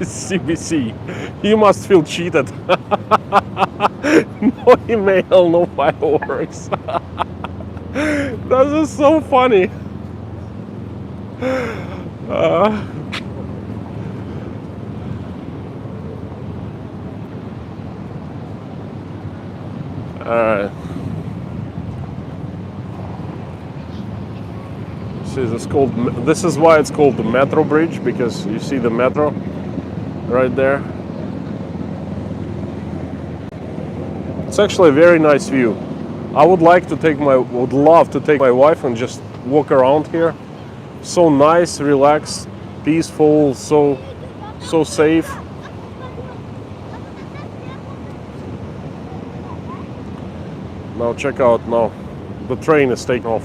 A: CBC. You must feel cheated. No email, no fireworks. This is so funny. Alright. See, this is why it's called the metro bridge, because you see the metro right there. It's actually a very nice view. I would love to take my wife and just walk around here. So nice, relaxed, peaceful, so safe. Now check out now. The train is taking off.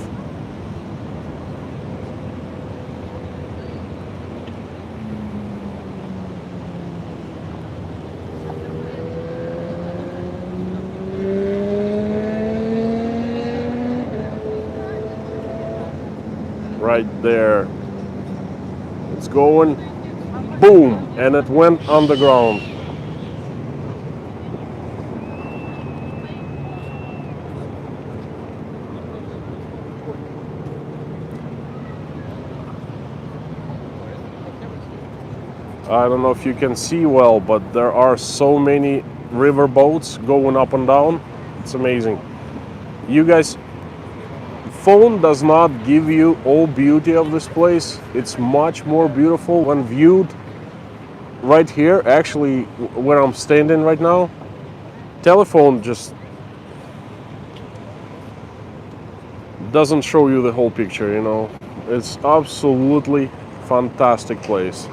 A: Right there. It's going, boom, and it went underground. I don't know if you can see well, but there are so many river boats going up and down. It's amazing. You guys, phone does not give you all beauty of this place. It's much more beautiful when viewed right here, actually where I'm standing right now. Telephone just doesn't show you the whole picture, you know. It's absolutely fantastic place.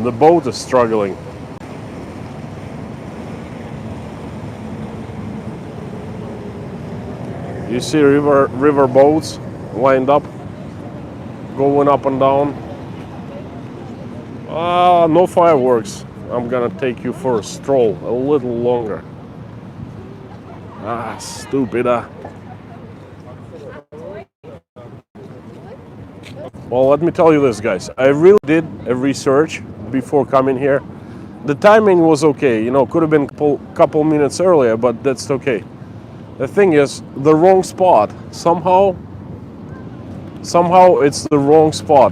A: The boat is struggling. You see river boats lined up, going up and down. No fireworks. I'm gonna take you for a stroll a little longer. Stupid. Well, let me tell you this, guys. I really did a research before coming here. The timing was okay, you know, could have been a couple minutes earlier, but that's okay. The thing is, the wrong spot. Somehow it's the wrong spot.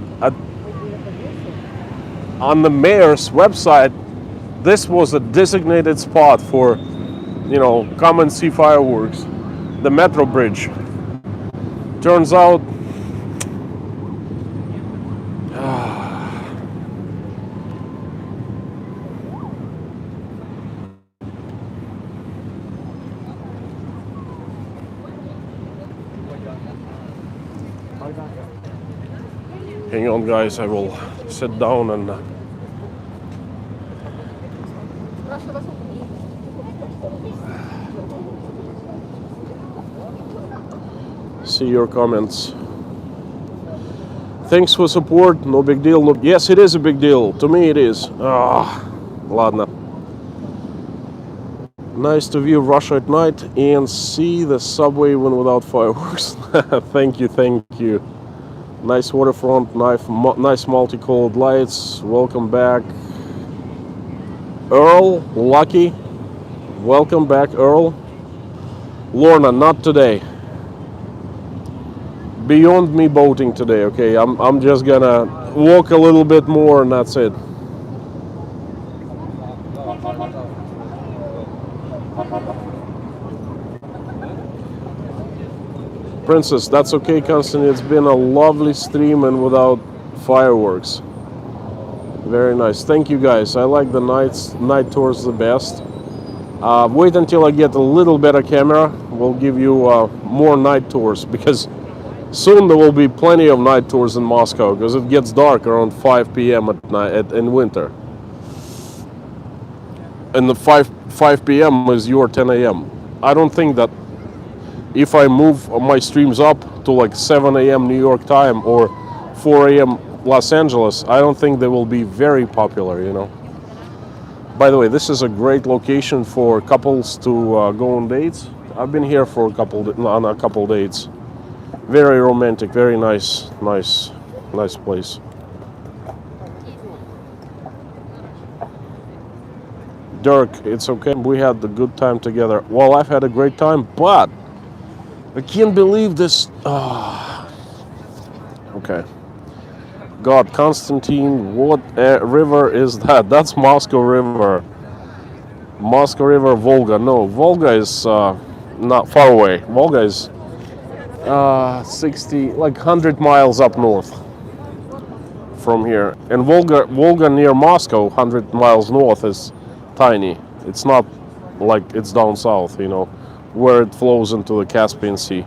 A: On the mayor's website, this was a designated spot for, you know, come and see fireworks. The metro bridge. Turns out, hang on, guys, I will sit down and see your comments. Thanks for support. No big deal. No, yes, it is a big deal. To me, it is. Ладно. Nice to view Russia at night and see the subway even without fireworks. Thank you. Nice waterfront, nice multicolored lights. Welcome back, Earl. Lucky. Welcome back, Earl. Lorna, not today. Beyond me boating today, okay? I'm just gonna walk a little bit more and that's it. Princess, that's okay, Constantine. It's been a lovely stream and without fireworks. Very nice. Thank you, guys. I like the night tours the best. Wait until I get a little better camera. We'll give you more night tours, because soon there will be plenty of night tours in Moscow, because it gets dark around 5 p.m. at night in winter. And the 5 p.m. is your 10 a.m. I don't think that if I move my streams up to like 7 a.m. New York time or 4 a.m. Los Angeles, I don't think they will be very popular, you know. By the way, this is a great location for couples to go on dates. I've been here for on a couple dates. Very romantic, very nice place. Dirk, it's okay. We had a good time together. Well, I've had a great time, but I can't believe this. Okay. God, Constantine, what river is that? That's Moscow River. Moscow River, Volga. No, Volga is not far away. Volga is 60, like 100 miles up north from here. And Volga near Moscow, 100 miles north, is tiny. It's not like it's down south, where it flows into the Caspian Sea.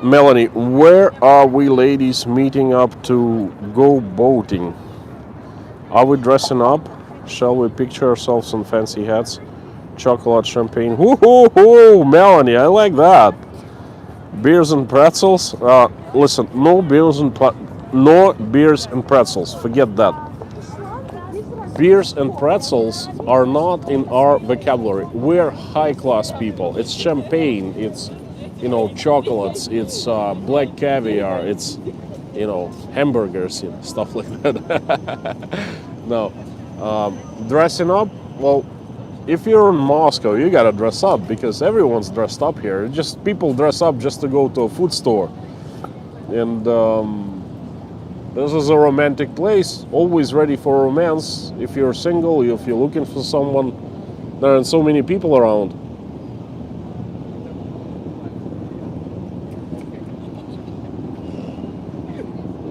A: Melanie, where are we ladies meeting up to go boating? Are we dressing up? Shall we picture ourselves in fancy hats? Chocolate, champagne. Woo-hoo-hoo! Melanie, I like that. Beers and pretzels. Listen, no beers and pretzels. Forget that. Beers and pretzels are not in our vocabulary. We're high-class people. It's champagne. It's chocolates. It's black caviar. It's hamburgers, stuff like that. No, dressing up. Well, if you're in Moscow, you gotta dress up because everyone's dressed up here. Just people dress up just to go to a food store, and this is a romantic place. Always ready for romance. If you're single, if you're looking for someone, there are so many people around.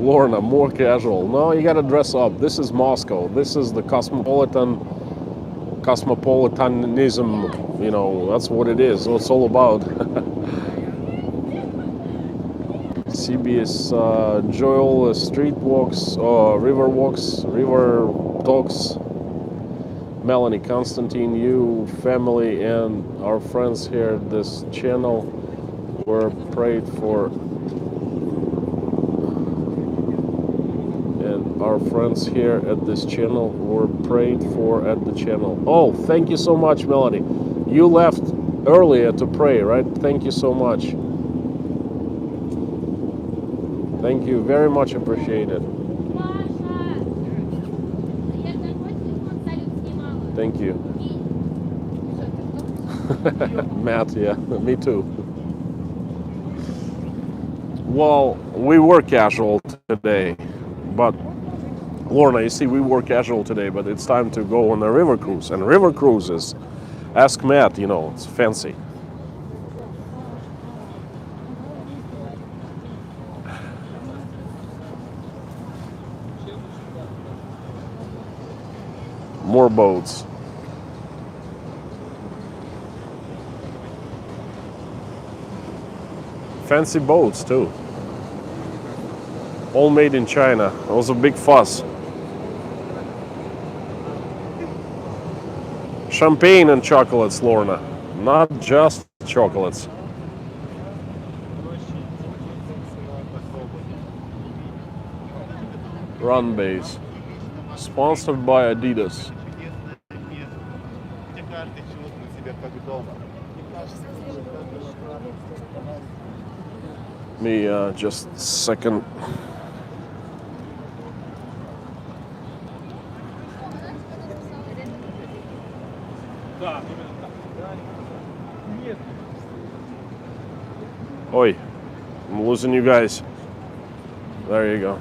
A: Lorna, more casual. No, you gotta dress up. This is Moscow. This is the cosmopolitanism. That's what it is. What it's all about. CBS Joel street walks, river walks, river talks. Melanie, Constantine, you, family, and our friends here at this channel were prayed for. Our friends here at this channel were prayed for at the channel. Oh, thank you so much, Melanie. You left earlier to pray, right? Thank you so much. Thank you, very much appreciated. Thank you. Matt, yeah, me too. Well, we were casual today, but Lorna, you see, we were casual today, but it's time to go on a river cruise. And river cruises, ask Matt, it's fancy. More boats. Fancy boats, too. All made in China. It was a big fuss. Champagne and chocolates, Lorna. Not just chocolates. Run base. Sponsored by Adidas. Me, just a second. Oi, I'm losing you guys. There you go.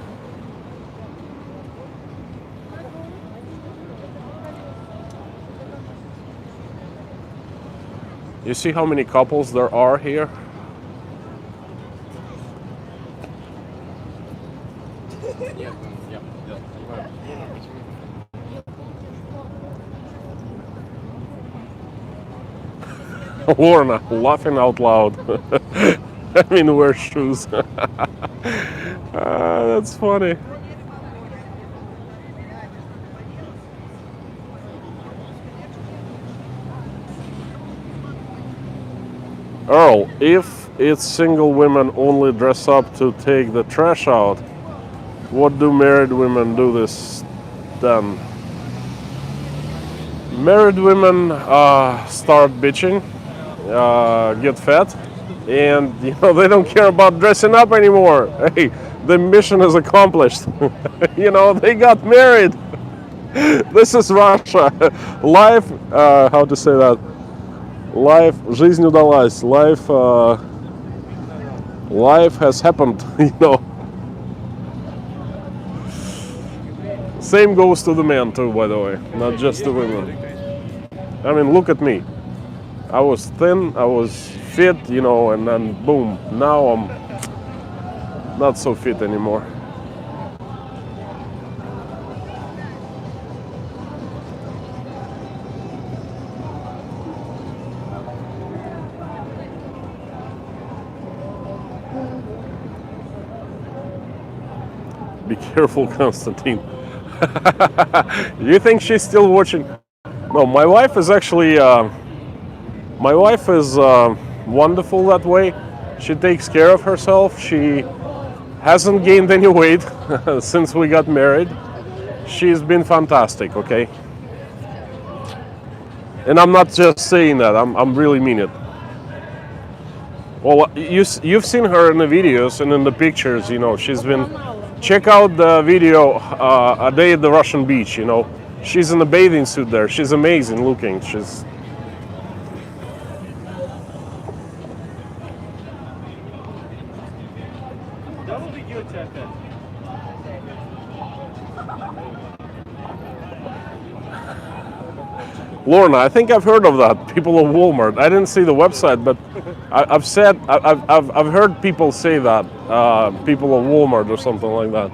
A: You see how many couples there are here? Lorna, laughing out loud. I mean, wear shoes. That's funny. Earl, if it's single women only dress up to take the trash out, what do married women do this then? Married women start bitching, get fat, and they don't care about dressing up anymore. Hey, the mission is accomplished. They got married. This is Russia. Life, how to say that? Life, жизнь удалась. Life has happened. Same goes to the men too, by the way, not just the women. I mean, look at me. I was thin, I was fit, and then boom, now I'm not so fit anymore. Be careful, Konstantin. You think she's still watching? No, my wife is actually, wonderful that way. She takes care of herself. She hasn't gained any weight since we got married. She's been fantastic, okay? And I'm not just saying that, I'm really mean it. Well, you've seen her in the videos and in the pictures, she's been... Check out the video, A Day at the Russian Beach, She's in a bathing suit there. She's amazing looking. She's... Lorna, I think I've heard of that. People of Walmart. I didn't see the website, but I've heard people say that. People of Walmart or something like that.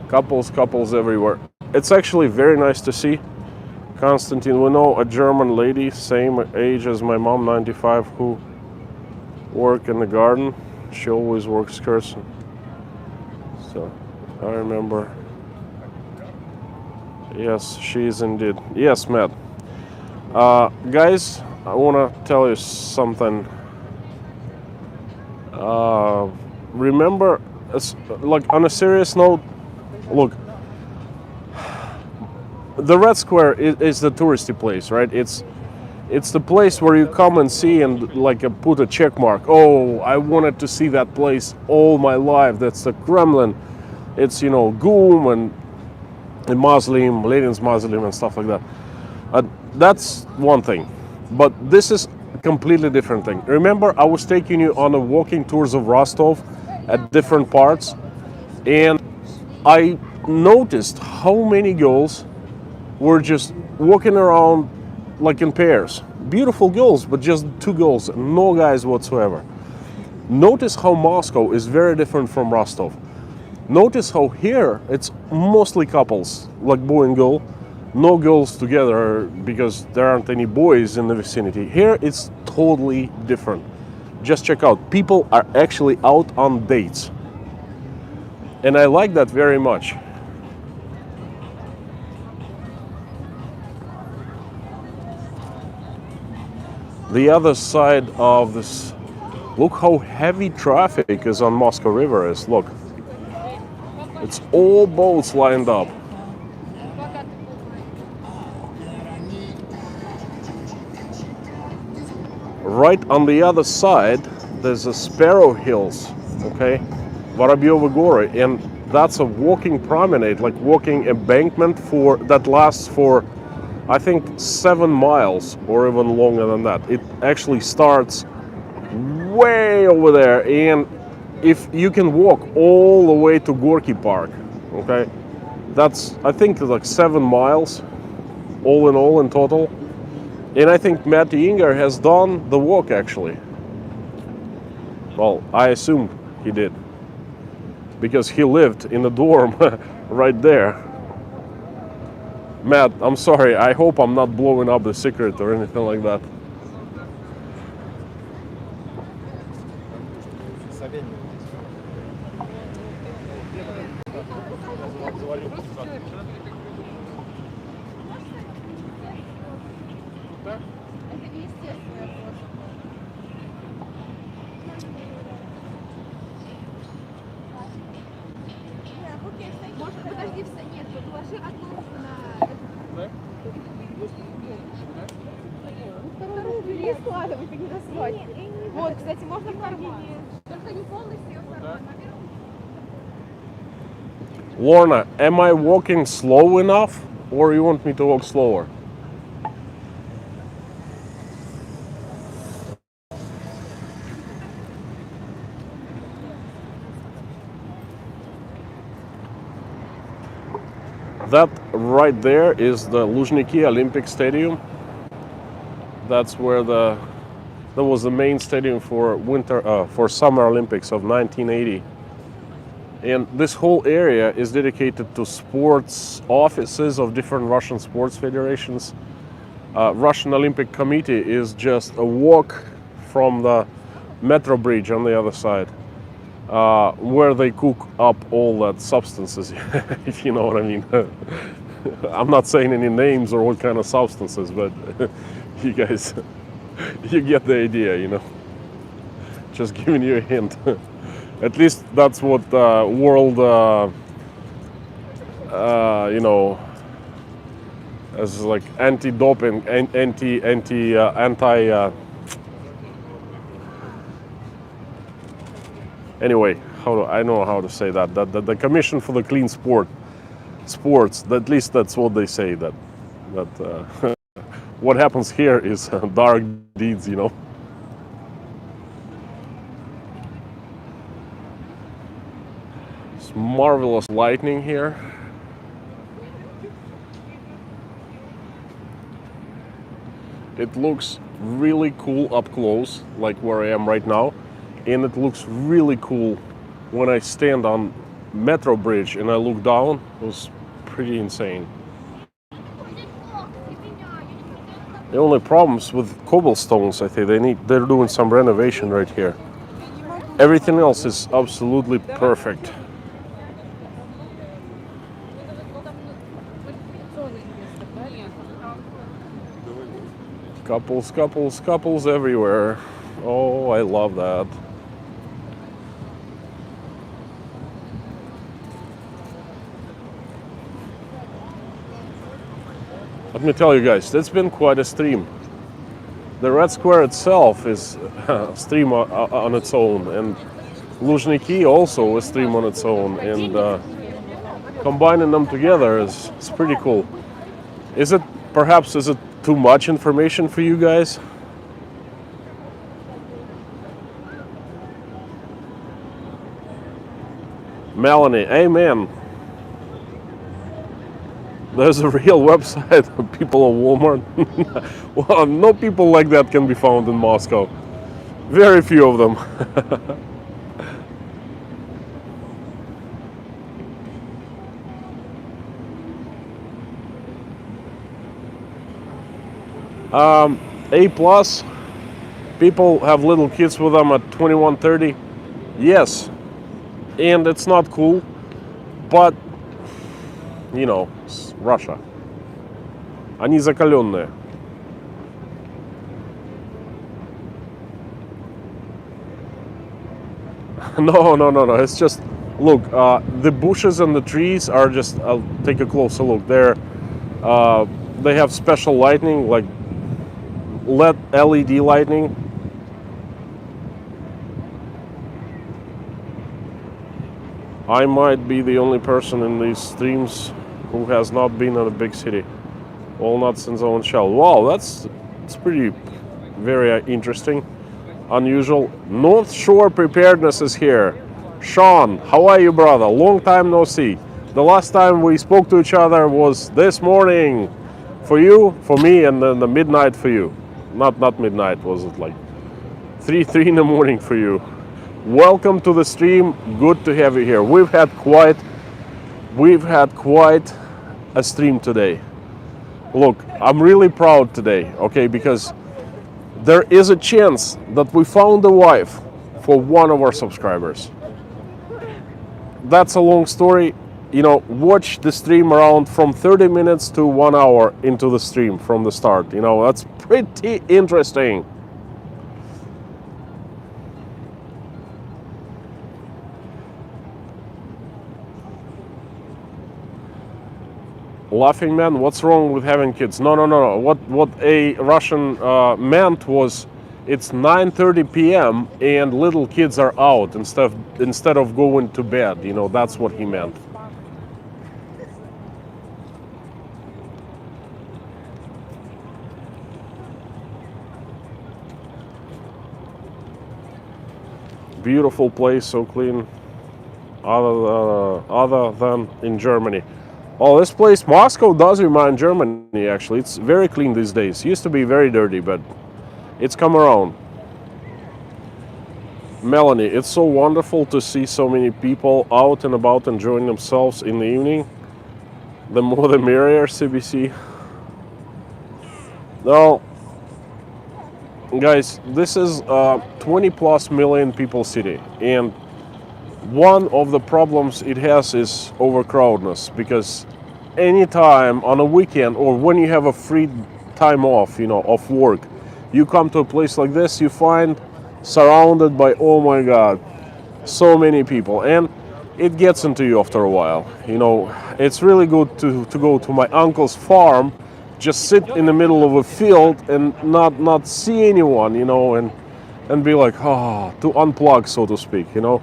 A: Couples everywhere. It's actually very nice to see. Konstantin, we know a German lady, same age as my mom, 95, who work in the garden. She always works cursing. So I remember. Yes, she is indeed. Yes, Matt. Guys, I want to tell you something. Remember, like on a serious note, look, the Red Square is the touristy place, right? It's the place where you come and see and like put a check mark. Oh, I wanted to see that place all my life. That's the Kremlin. It's GUM and Mausoleum, Lenin's Mausoleum and stuff like that. That's one thing, but this is a completely different thing. Remember, I was taking you on a walking tours of Rostov at different parts, and I noticed how many girls were just walking around like in pairs. Beautiful girls, but just two girls, no guys whatsoever. Notice how Moscow is very different from Rostov. Notice how here it's mostly couples, like boy and girl. No girls together because there aren't any boys in the vicinity. Here it's totally different. Just check out, people are actually out on dates. And I like that very much. The other side of this, look how heavy traffic is on Moscow River is, look. It's all boats lined up. Right on the other side, there's a Sparrow Hills, okay? Vorobyovy Gory, and that's a walking promenade, like walking embankment that lasts for, I think, 7 miles or even longer than that. It actually starts way over there, and if you can walk all the way to Gorky Park, okay? That's, I think, like 7 miles, all in total. And I think Matt Inger has done the walk, actually. Well, I assume he did, because he lived in a dorm right there. Matt, I'm sorry, I hope I'm not blowing up the secret or anything like that.
B: Вторую бери, складывай, не насрать. Вот, кстати, можно в карман. Только не полностью ее в карман.
A: Lorna, am I walking slow enough, or you want me to walk slower? That right there is the Luzhniki Olympic Stadium. That's where that was the main stadium for for Summer Olympics of 1980. And this whole area is dedicated to sports offices of different Russian sports federations. Russian Olympic Committee is just a walk from the metro bridge on the other side, where they cook up all that substances, if you know what I mean. I'm not saying any names or what kind of substances, but you guys, you get the idea, you know. Just giving you a hint. At least that's what world, you know, as like anti-doping, anti. Anyway, I know how to say that. The Commission for the Clean Sports. At least that's what they say. That what happens here is dark deeds, you know. It's marvelous lighting here. It looks really cool up close, like where I am right now, and it looks really cool when I stand on metro bridge and I look down. It was pretty insane. The only problems with cobblestones, I think they're doing some renovation right here. Everything else is absolutely perfect. Couples everywhere. Oh, I love that. Let me tell you guys, that's been quite a stream. The Red Square itself is a stream on its own, and Luzhniki also a stream on its own, and combining them together is pretty cool. Is it too much information for you guys? Melanie, amen. There's a real website of people of Walmart. Well, no people like that can be found in Moscow. Very few of them. A+, people have little kids with them at 21:30. Yes, and it's not cool, but you know, it's Russia. Они закаленные. No. It's just, look, the bushes and the trees are just, I'll take a closer look. They have special lighting, like LED lighting. I might be the only person in these streams who has not been in a big city. Walnuts in zone shell. Wow, it's pretty, very interesting, unusual. North Shore Preparedness is here. Sean, how are you, brother? Long time no see. The last time we spoke to each other was this morning for you, for me, and then the midnight for you. Not midnight, was it like 3 in the morning for you? Welcome to the stream. Good to have you here. We've had quite a stream today. Look, I'm really proud today, okay, because there is a chance that we found a wife for one of our subscribers. That's a long story. You know, watch the stream around from 30 minutes to 1 hour into the stream from the start. You know, that's pretty interesting. Laughing man, what's wrong with having kids? No, no, no, no. What a Russian meant was, it's 9:30 p.m. and little kids are out instead of going to bed. You know, that's what he meant. Beautiful place, so clean. Other than in Germany. Oh, this place, Moscow, does remind Germany, actually. It's very clean these days. Used to be very dirty, but it's come around. Melanie, it's so wonderful to see so many people out and about enjoying themselves in the evening. The more the merrier, CBC. Now, guys, this is a 20 plus million people city, and one of the problems it has is overcrowdedness, because anytime on a weekend or when you have a free time off, you know, off work, you come to a place like this, you find surrounded by, oh my God, so many people, and it gets into you after a while. You know, it's really good to go to my uncle's farm, just sit in the middle of a field and not see anyone, you know, and be like, oh, to unplug, so to speak, you know.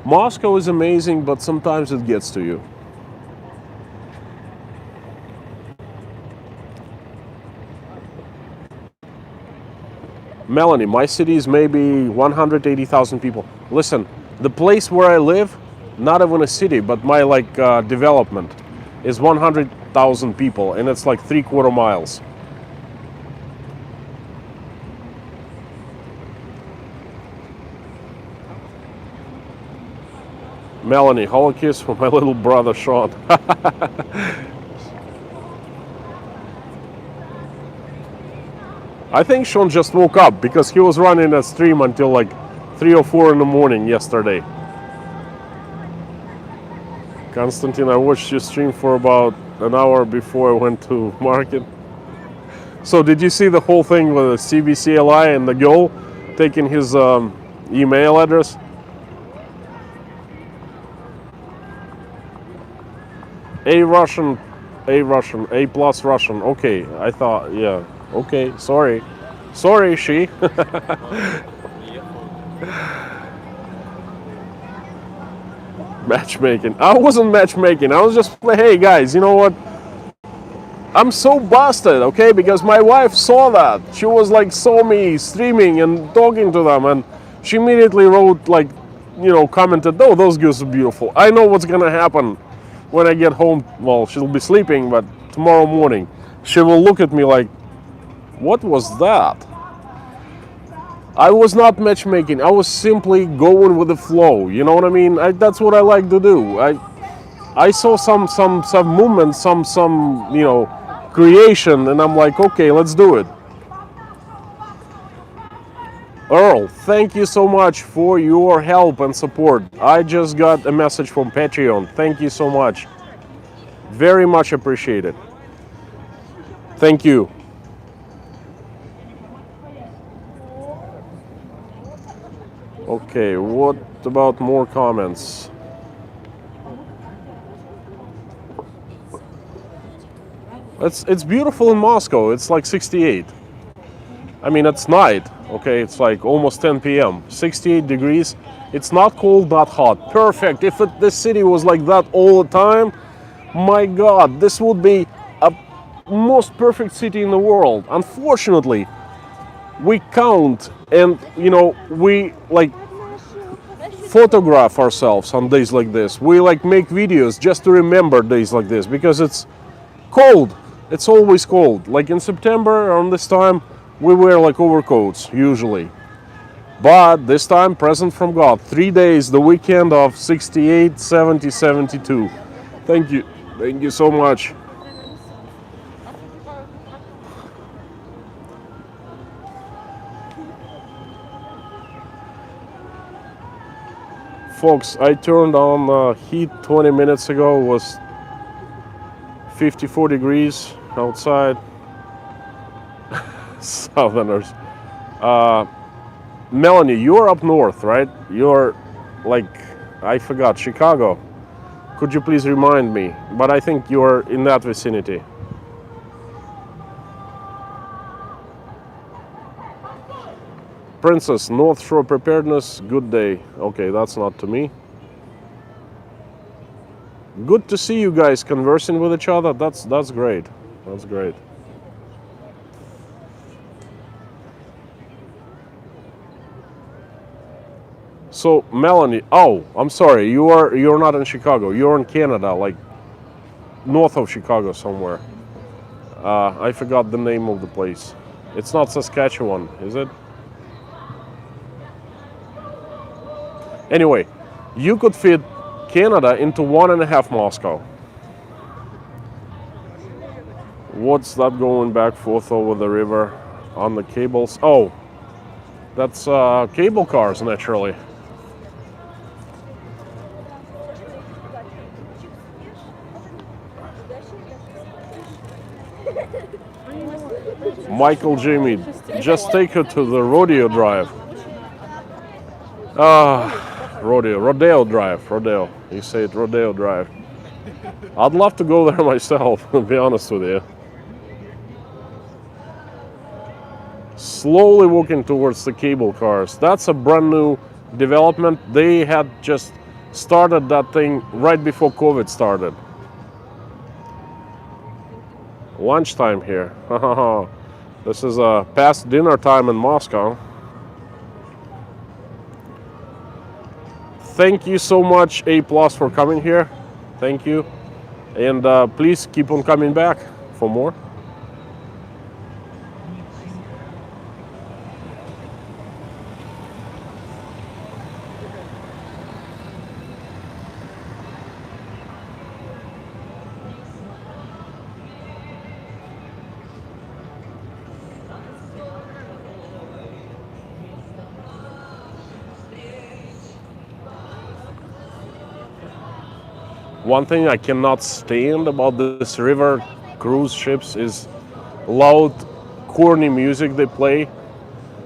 A: Moscow is amazing, but sometimes it gets to you. Melanie, my city is maybe 180,000 people. Listen, the place where I live, not even a city, but my development is 100,000 people, and it's like 3/4 miles. Melanie, hold a kiss for my little brother Sean. I think Sean just woke up because he was running a stream until like 3 or 4 in the morning yesterday. Konstantin, I watched your stream for about an hour before I went to market. So did you see the whole thing with the CBCLI and the girl taking his email address? A plus Russian. Okay, I thought, yeah. Okay, sorry, she. Matchmaking. I wasn't matchmaking. I was just, hey guys, you know what? I'm so busted, okay? Because my wife saw that. She was like, saw me streaming and talking to them, and she immediately wrote, like, you know, commented, oh, those girls are beautiful. I know what's gonna happen when I get home. Well, she'll be sleeping, but tomorrow morning, she will look at me like, what was that? I was not matchmaking. I was simply going with the flow. You know what I mean? That's what I like to do. I saw some movement, some you know, creation, and I'm like, okay, let's do it. Earl, thank you so much for your help and support. I just got a message from Patreon. Thank you so much. Very much appreciated. Thank you. Okay, what about more comments? It's beautiful in Moscow. It's like 68. I mean, it's night, okay? It's like almost 10 p.m. 68 degrees. It's not cold, not hot. Perfect. If this city was like that all the time, my God, this would be a most perfect city in the world. Unfortunately, we count and, you know, we like photograph ourselves on days like this. We like make videos just to remember days like this because it's cold. It's always cold. Like in September around this time, we wear like overcoats usually. But this time, present from God. 3 days, the weekend of 68, 70, 72. Thank you. Thank you so much. Folks, I turned on heat 20 minutes ago. It was 54 degrees outside. Southerners. Melanie, you're up north, right? You're like, I forgot, Chicago. Could you please remind me? But I think you're in that vicinity. Princess, North Shore Preparedness, good day. Okay, that's not to me. Good to see you guys conversing with each other. That's great. That's great. So Melanie, oh, I'm sorry, you're not in Chicago. You're in Canada, like north of Chicago somewhere. I forgot the name of the place. It's not Saskatchewan, is it? Anyway, you could fit Canada into 1.5 Moscow. What's that going back forth over the river on the cables? Oh, that's cable cars, naturally. Michael Jamie, just take her to the rodeo drive. Rodeo drive, rodeo. You say it, rodeo drive. I'd love to go there myself, to be honest with you. Slowly walking towards the cable cars. That's a brand new development. They had just started that thing right before COVID started. Lunchtime here. This is past dinner time in Moscow. Thank you so much, A+, for coming here. Thank you. And please keep on coming back for more. One thing I cannot stand about this river cruise ships is loud, corny music they play,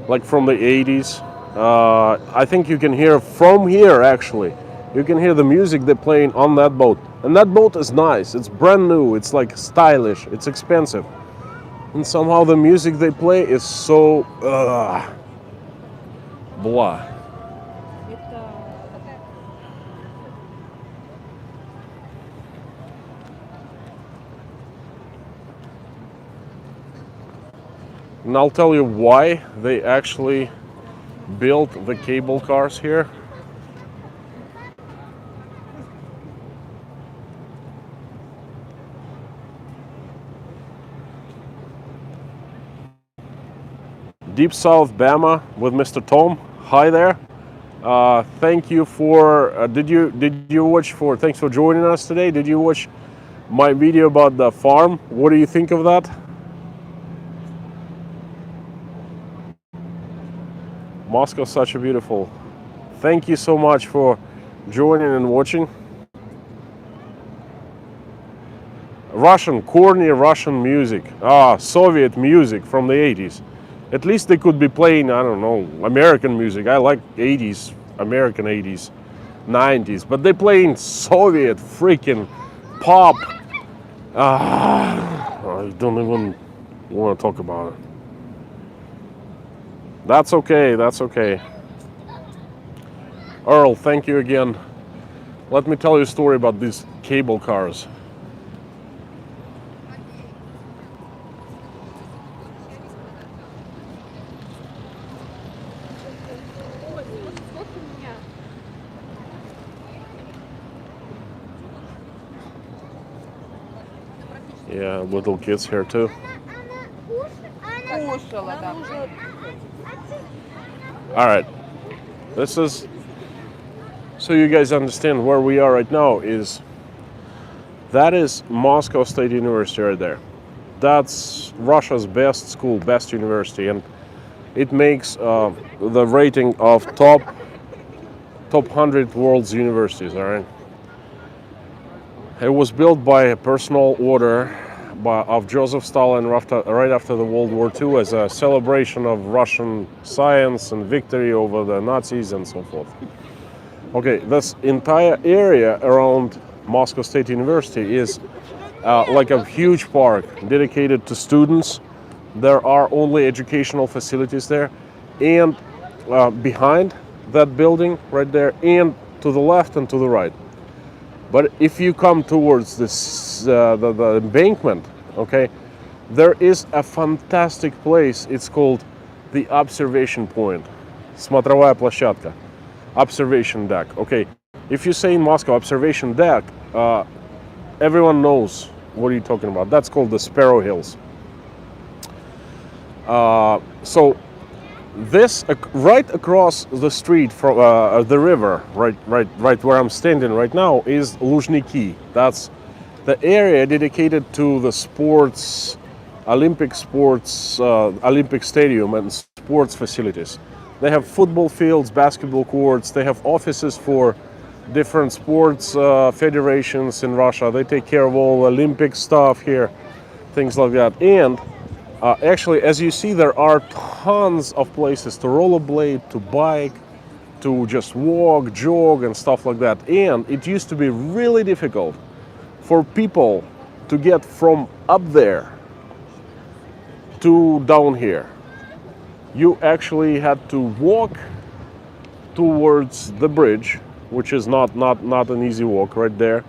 A: like from the 80s. I think you can hear from here, actually. You can hear the music they're playing on that boat. And that boat is nice. It's brand new. It's like stylish. It's expensive. And somehow the music they play is so blah. And I'll tell you why they actually built the cable cars here. Deep South Bama with Mr. Tom. Hi there. Thank you for. Did you watch for? Thanks for joining us today. Did you watch my video about the farm? What do you think of that? Moscow's such a beautiful. Thank you so much for joining and watching. Corny Russian music. Soviet music from the 80s. At least they could be playing, I don't know, American music. I like 80s, American 80s, 90s. But they're playing Soviet freaking pop. I don't even want to talk about it. That's okay, that's okay. Earl, thank you again. Let me tell you a story about these cable cars. Yeah, little kids here too. All right, this is, so you guys understand where we are right now, that is Moscow State University right there. That's Russia's best school, best university, and it makes the rating of top 100 world's universities, all right? It was built by a personal order of Joseph Stalin right after the World War II as a celebration of Russian science and victory over the Nazis and so forth. Okay, this entire area around Moscow State University is like a huge park dedicated to students. There are only educational facilities there, and behind that building right there, and to the left and to the right. But if you come towards this the embankment, okay, there is a fantastic place. It's called the observation point, смотровая площадка, observation deck. Okay, if you say in Moscow observation deck, everyone knows what are you talking about. That's called the Sparrow Hills. So this right across the street from the river, right where I'm standing right now, is Luzhniki. That's the area dedicated to the sports, Olympic stadium and sports facilities. They have football fields, basketball courts. They have offices for different sports federations in Russia. They take care of all Olympic stuff here, things like that. And actually, as you see, there are tons of places to rollerblade, to bike, to just walk, jog, and stuff like that. And it used to be really difficult for people to get from up there to down here. You actually had to walk towards the bridge, which is not an easy walk right there.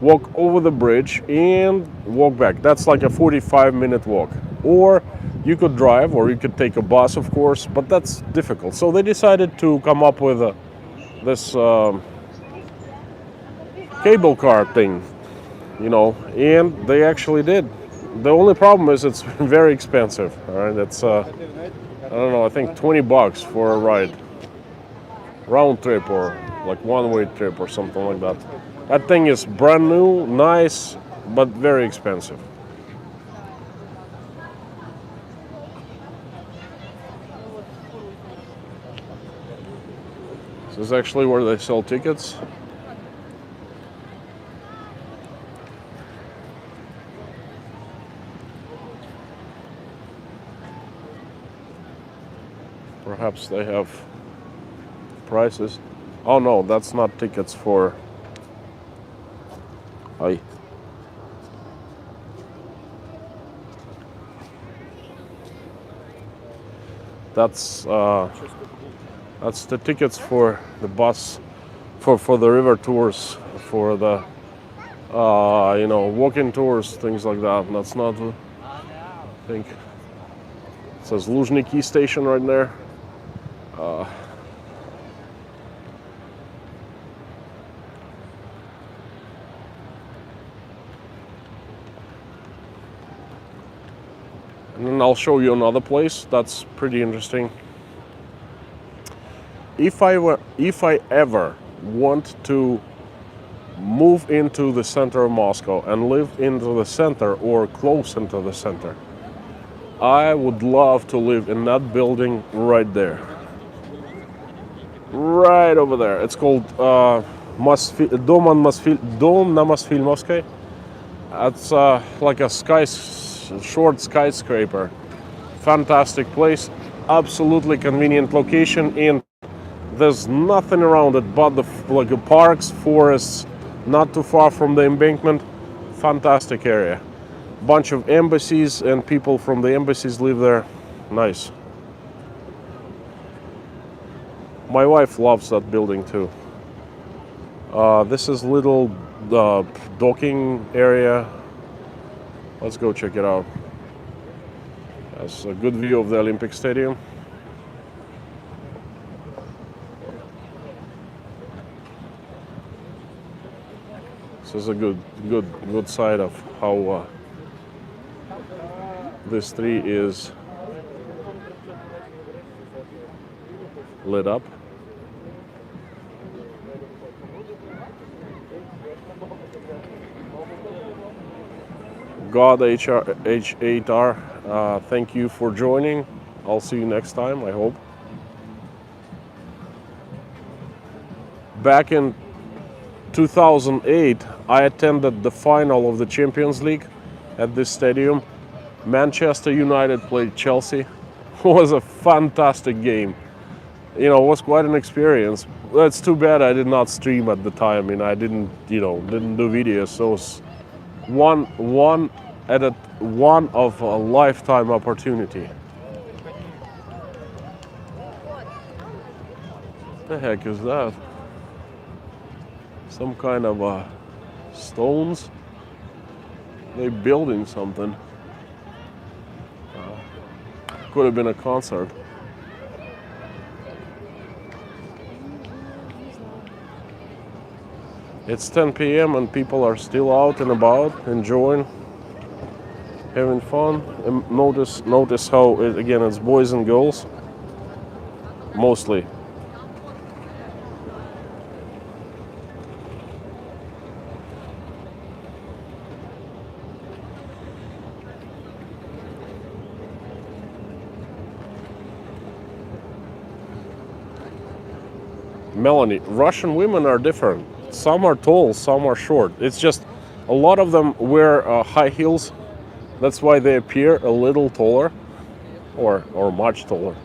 A: Walk over the bridge and walk back. That's like a 45-minute walk. Or you could drive, or you could take a bus, of course, but that's difficult. So they decided to come up with this cable car thing, you know, and they actually did. The only problem is it's very expensive. All right, it's I don't know, I think $20 for a ride, round trip or like one-way trip or something like that. That thing is brand new, nice, but very expensive. This is actually where they sell tickets. Perhaps they have prices. Oh no, that's not tickets for... Aye. That's the tickets for the bus, for the river tours, for the you know, walking tours, things like that. That's not, I think. It says Luzhniki station right there. And then I'll show you another place that's pretty interesting. If I ever want to move into the center of Moscow and live into the center or close into the center, I would love to live in that building right there. Right over there. It's called Dom na Mosfilmovsky. It's like a short skyscraper. Fantastic place. Absolutely convenient location, and there's nothing around it but the parks, forests, not too far from the embankment. Fantastic area. Bunch of embassies and people from the embassies live there. Nice. My wife loves that building too. This is little docking area. Let's go check it out. That's a good view of the Olympic Stadium. This is a good side of how this tree is lit up. God H8R, thank you for joining. I'll see you next time, I hope. Back in 2008, I attended the final of the Champions League at this stadium. Manchester United played Chelsea. It was a fantastic game. you know, it was quite an experience. It's too bad I did not stream at the time, and I didn't, you know, didn't do videos. So it's one of a lifetime opportunity. The heck is that? Some kind of stones? They building something. Could have been a concert. It's 10 p.m. and people are still out and about, enjoying, having fun. And notice how again it's boys and girls, mostly. Melanie, Russian women are different. Some are tall, some are short. It's just a lot of them wear high heels. That's why they appear a little taller, or much taller.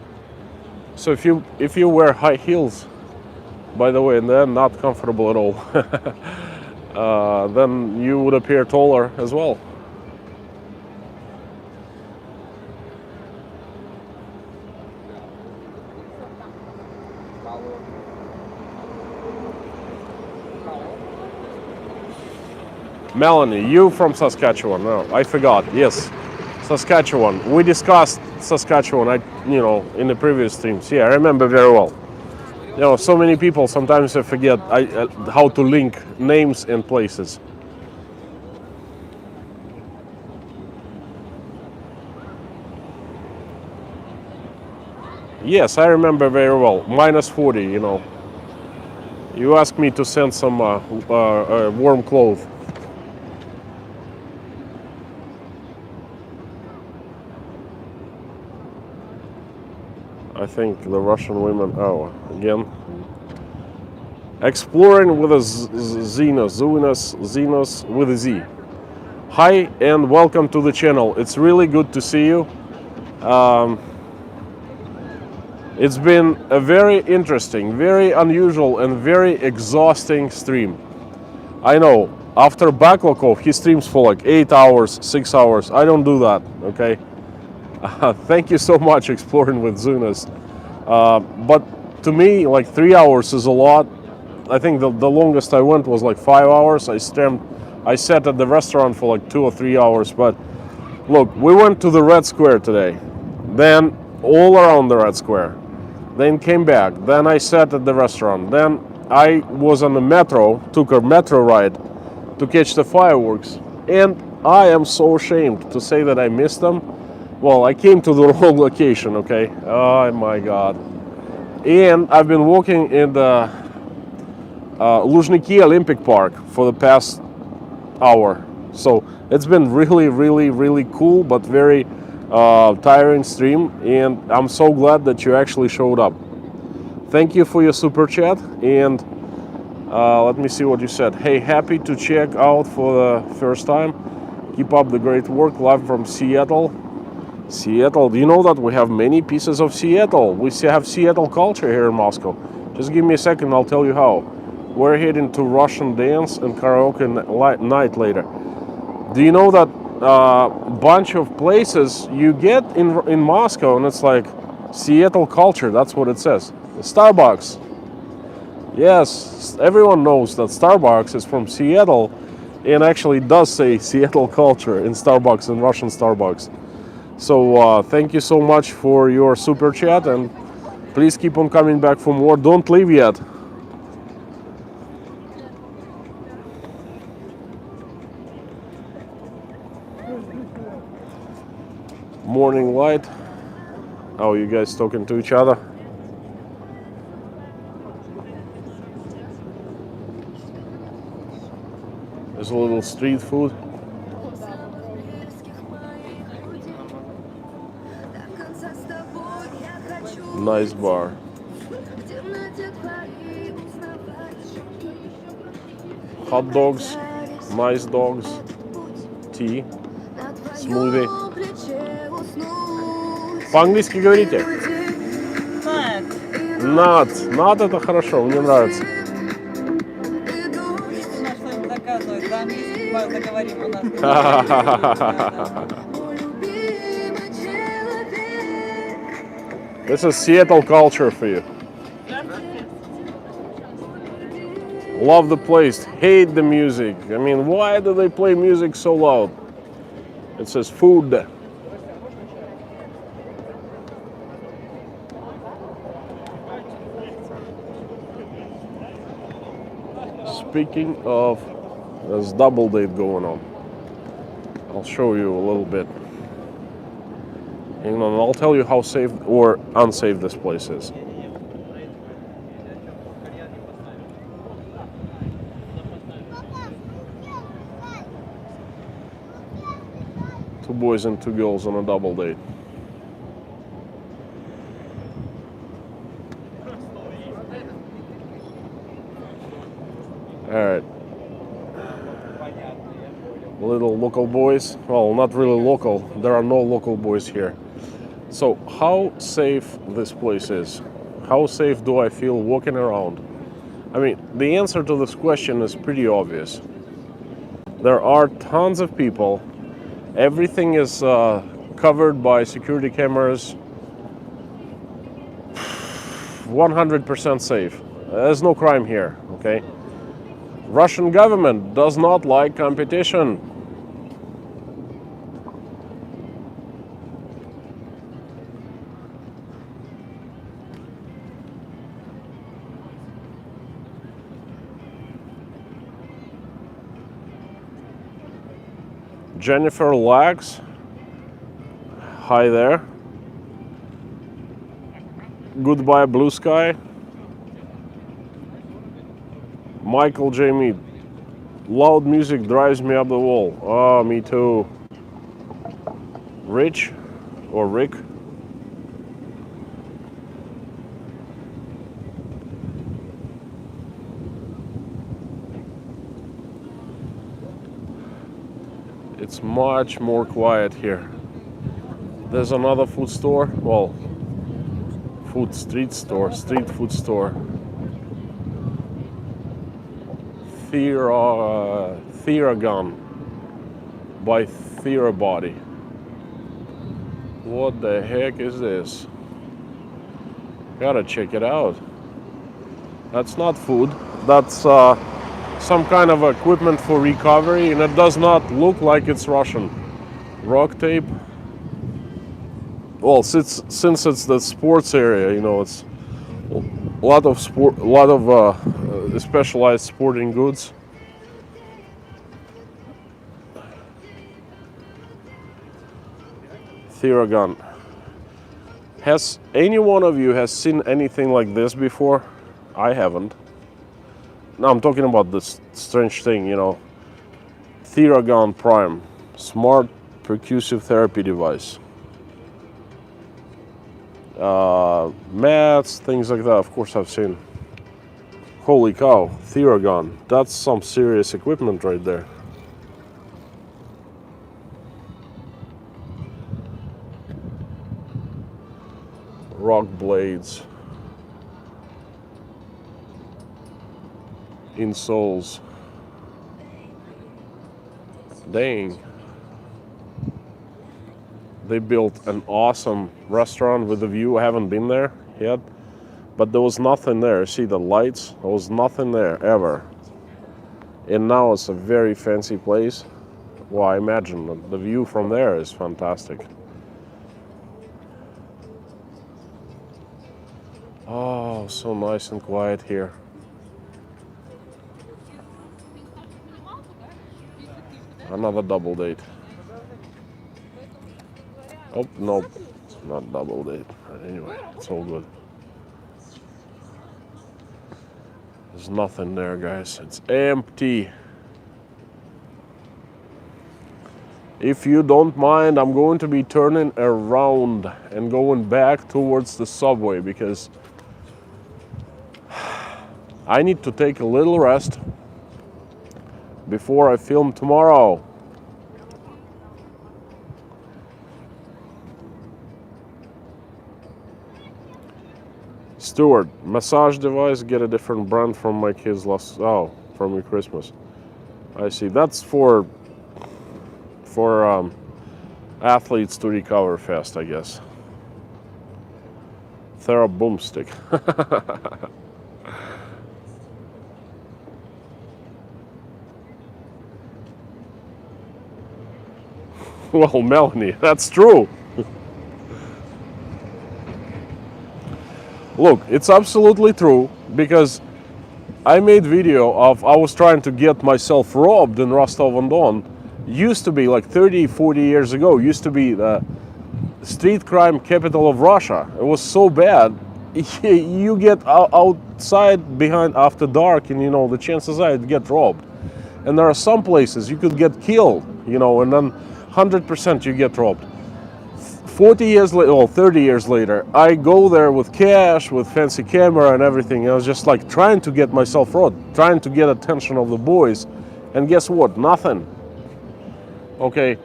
A: So if you wear high heels, by the way, and they're not comfortable at all, then you would appear taller as well. Melanie, you from Saskatchewan? No, I forgot. Yes, Saskatchewan. We discussed Saskatchewan, in the previous streams. Yeah, I remember very well. You know, so many people sometimes I forget how to link names and places. Yes, I remember very well. -40. You know. You asked me to send some warm clothes. I think the Russian women, again. Exploring with a Zenos with a Z. Hi and welcome to the channel. It's really good to see you. It's been a very interesting, very unusual and very exhausting stream. I know, after Baklakov, he streams for like 8 hours, 6 hours. I don't do that, okay? Thank you so much, Exploring with Zunas. But to me, like 3 hours is a lot. I think the longest I went was like 5 hours. I sat at the restaurant for like 2 or 3 hours. But look, we went to the Red Square today, then all around the Red Square, then came back. Then I sat at the restaurant. Then I was on the metro, took a metro ride to catch the fireworks. And I am so ashamed to say that I missed them. Well, I came to the wrong location, okay? Oh my God. And I've been walking in the Luzhniki Olympic Park for the past hour. So it's been really, really, really cool, but very tiring stream. And I'm so glad that you actually showed up. Thank you for your super chat. And let me see what you said. Hey, happy to check out for the first time. Keep up the great work. Live from Seattle. Seattle, do you know that we have many pieces of Seattle? We have Seattle culture here in Moscow. Just give me a second, I'll tell you how. We're heading to Russian dance and karaoke night later. Do you know that bunch of places you get in Moscow and it's like Seattle culture, that's what it says. Starbucks. Yes, everyone knows that Starbucks is from Seattle and actually does say Seattle culture in Starbucks, in Russian Starbucks. So thank you so much for your super chat and please keep on coming back for more. Don't leave yet. Morning light. Oh, you guys talking to each other? There's a little street food. Nice bar. Hot dogs, nice dogs, tea, smoothie. По-английски говорите? Not это хорошо, мне нравится.
B: Пусть у нас что-нибудь заказывает. За английский заговорим у нас.
A: This is Seattle culture for you. Love the place, hate the music. I mean, why do they play music so loud? It says food. Speaking of, there's double date going on. I'll show you a little bit. And I'll tell you how safe or unsafe this place is. Two boys and two girls on a double date. All right. Little local boys. Well, not really local. There are no local boys here. So, how safe this place is? How safe do I feel walking around? I mean, the answer to this question is pretty obvious. There are tons of people. Everything is covered by security cameras. 100% safe. There's no crime here, okay? Russian government does not like competition. Jennifer Lax, hi there. Goodbye Blue Sky. Michael J. Mead, loud music drives me up the wall. Oh, me too. Rich or Rick? It's much more quiet here. There's another food store, well, street food store. Theragun by Therabody. What the heck is this? Gotta check it out. That's not food. That's some kind of equipment for recovery, and it does not look like it's Russian. Rock tape. Well, since it's the sports area, you know, it's a lot of specialized sporting goods. Theragun. Has any one of you has seen anything like this before? I haven't. No, I'm talking about this strange thing, you know. Theragun Prime, smart percussive therapy device. Mats, things like that, of course I've seen. Holy cow, Theragun. That's some serious equipment right there. Rock blades. Insoles. Dang. They built an awesome restaurant with a view. I haven't been there yet, but there was nothing there. See the lights? There was nothing there ever. And now it's a very fancy place. Well, I imagine the view from there is fantastic. Oh, so nice and quiet here. Another double date. Oh, nope, it's not double date. But anyway, it's all good. There's nothing there, guys. It's empty. If you don't mind, I'm going to be turning around and going back towards the subway because I need to take a little rest before I film tomorrow. Stuart, massage device, get a different brand from my kids from your Christmas. I see. That's for athletes to recover fast, I guess. Thera boomstick. Well, Melanie, that's true. Look, it's absolutely true because I made video of I was trying to get myself robbed in Rostov-on-Don. Used to be like 30, 40 years ago, used to be the street crime capital of Russia. It was so bad. You get outside behind after dark and the chances are you'd get robbed. And there are some places you could get killed, and then 100% you get robbed. 40 years later, or 30 years later, I go there with cash, with fancy camera and everything. I was just like trying to get myself robbed, trying to get attention of the boys. And guess what? Nothing. Okay,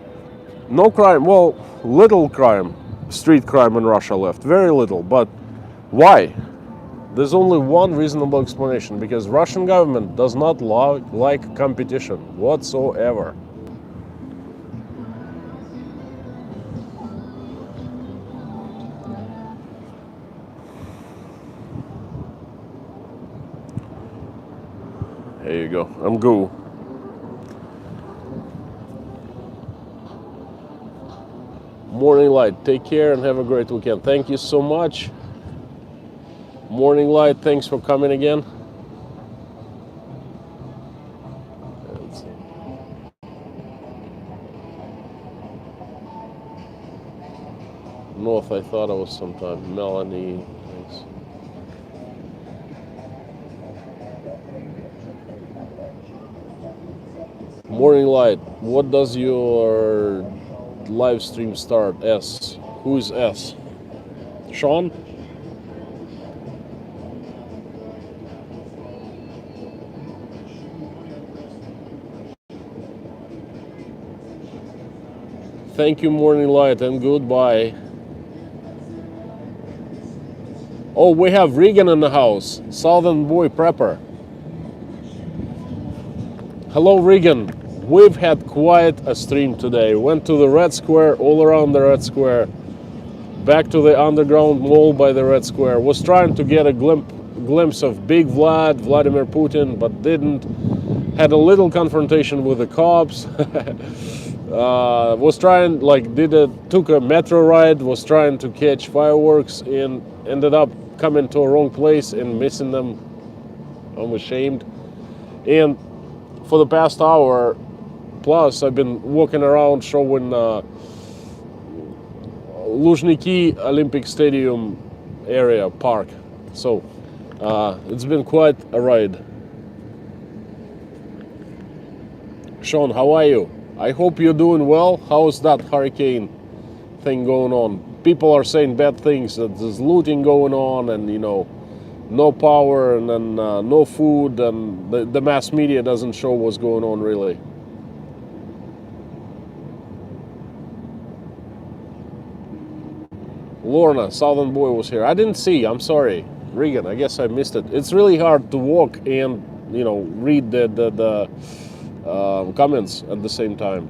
A: no crime. Well, little crime, street crime in Russia left. Very little. But why? There's only one reasonable explanation. Because Russian government does not like competition whatsoever. There you go. I'm good. Morning Light, take care and have a great weekend. Thank you so much. Morning Light, thanks for coming again. North, I thought I was sometime. Melanie, thanks. Morning Light, what does your live stream start? S. Who is S? Sean? Thank you, Morning Light, and goodbye. Oh, we have Regan in the house. Southern Boy Prepper. Hello, Regan. We've had quite a stream today. Went to the Red Square, all around the Red Square. Back to the underground mall by the Red Square. Was trying to get a glimpse of Big Vladimir Putin, but didn't. Had a little confrontation with the cops. Was trying, took a metro ride, was trying to catch fireworks and ended up coming to a wrong place and missing them. I'm ashamed. And for the past hour plus, I've been walking around showing Luzhniki Olympic Stadium area, park. So it's been quite a ride. Sean, how are you? I hope you're doing well. How's that hurricane thing going on? People are saying bad things, that there's looting going on and, no power and then no food, and the mass media doesn't show what's going on really. Lorna, Southern Boy was here. I didn't see, I'm sorry. Regan, I guess I missed it. It's really hard to walk and, read the comments at the same time.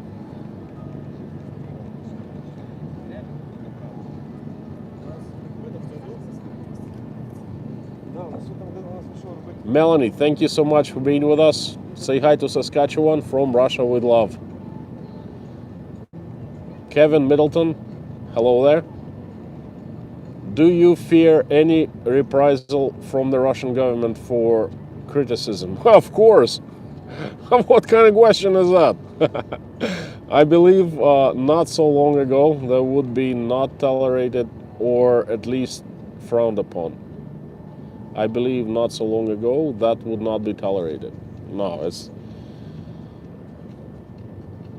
A: Melanie, thank you so much for being with us. Say hi to Saskatchewan from Russia with love. Kevin Middleton, hello there. Do you fear any reprisal from the Russian government for criticism? Of course. What kind of question is that? I believe not so long ago that would be not tolerated or at least frowned upon. I believe not so long ago that would not be tolerated. No, it's...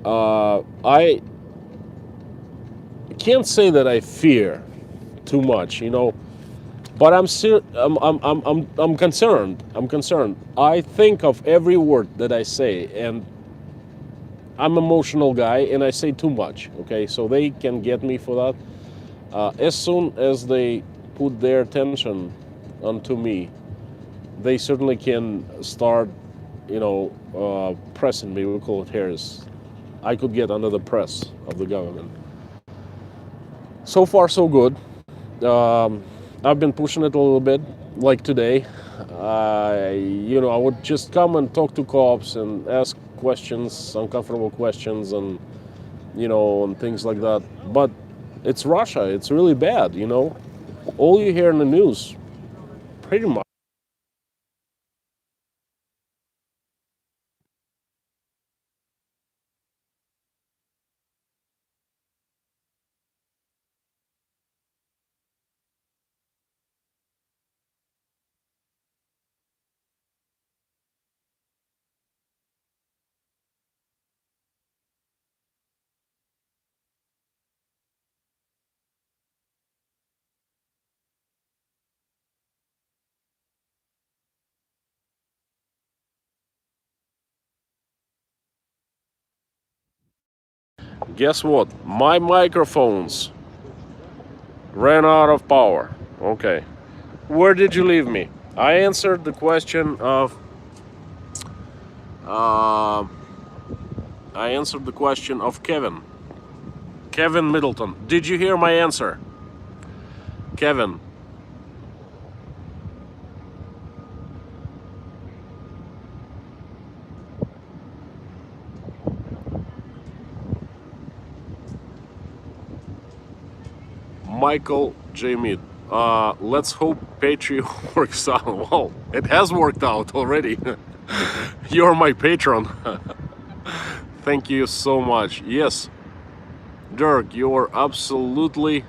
A: I can't say that I fear too much, but I'm concerned. I'm concerned. I think of every word that I say, and I'm an emotional guy, and I say too much. Okay, so they can get me for that. As soon as they put their attention onto me, they certainly can start, pressing me. We call it hairs. I could get under the press of the government. So far, so good. I've been pushing it a little bit. Like today, I would just come and talk to cops and ask questions, uncomfortable questions, and and things like that. But it's Russia. It's really bad. All you hear in the news, pretty much. Guess what? My microphones ran out of power. Okay. Where did you leave me? I answered the question of Kevin. Kevin Middleton. Did you hear my answer? Kevin. Michael J. Mead. Let's hope Patreon works out. Well, it has worked out already. You're my patron. Thank you so much. Yes, Dirk, you're absolutely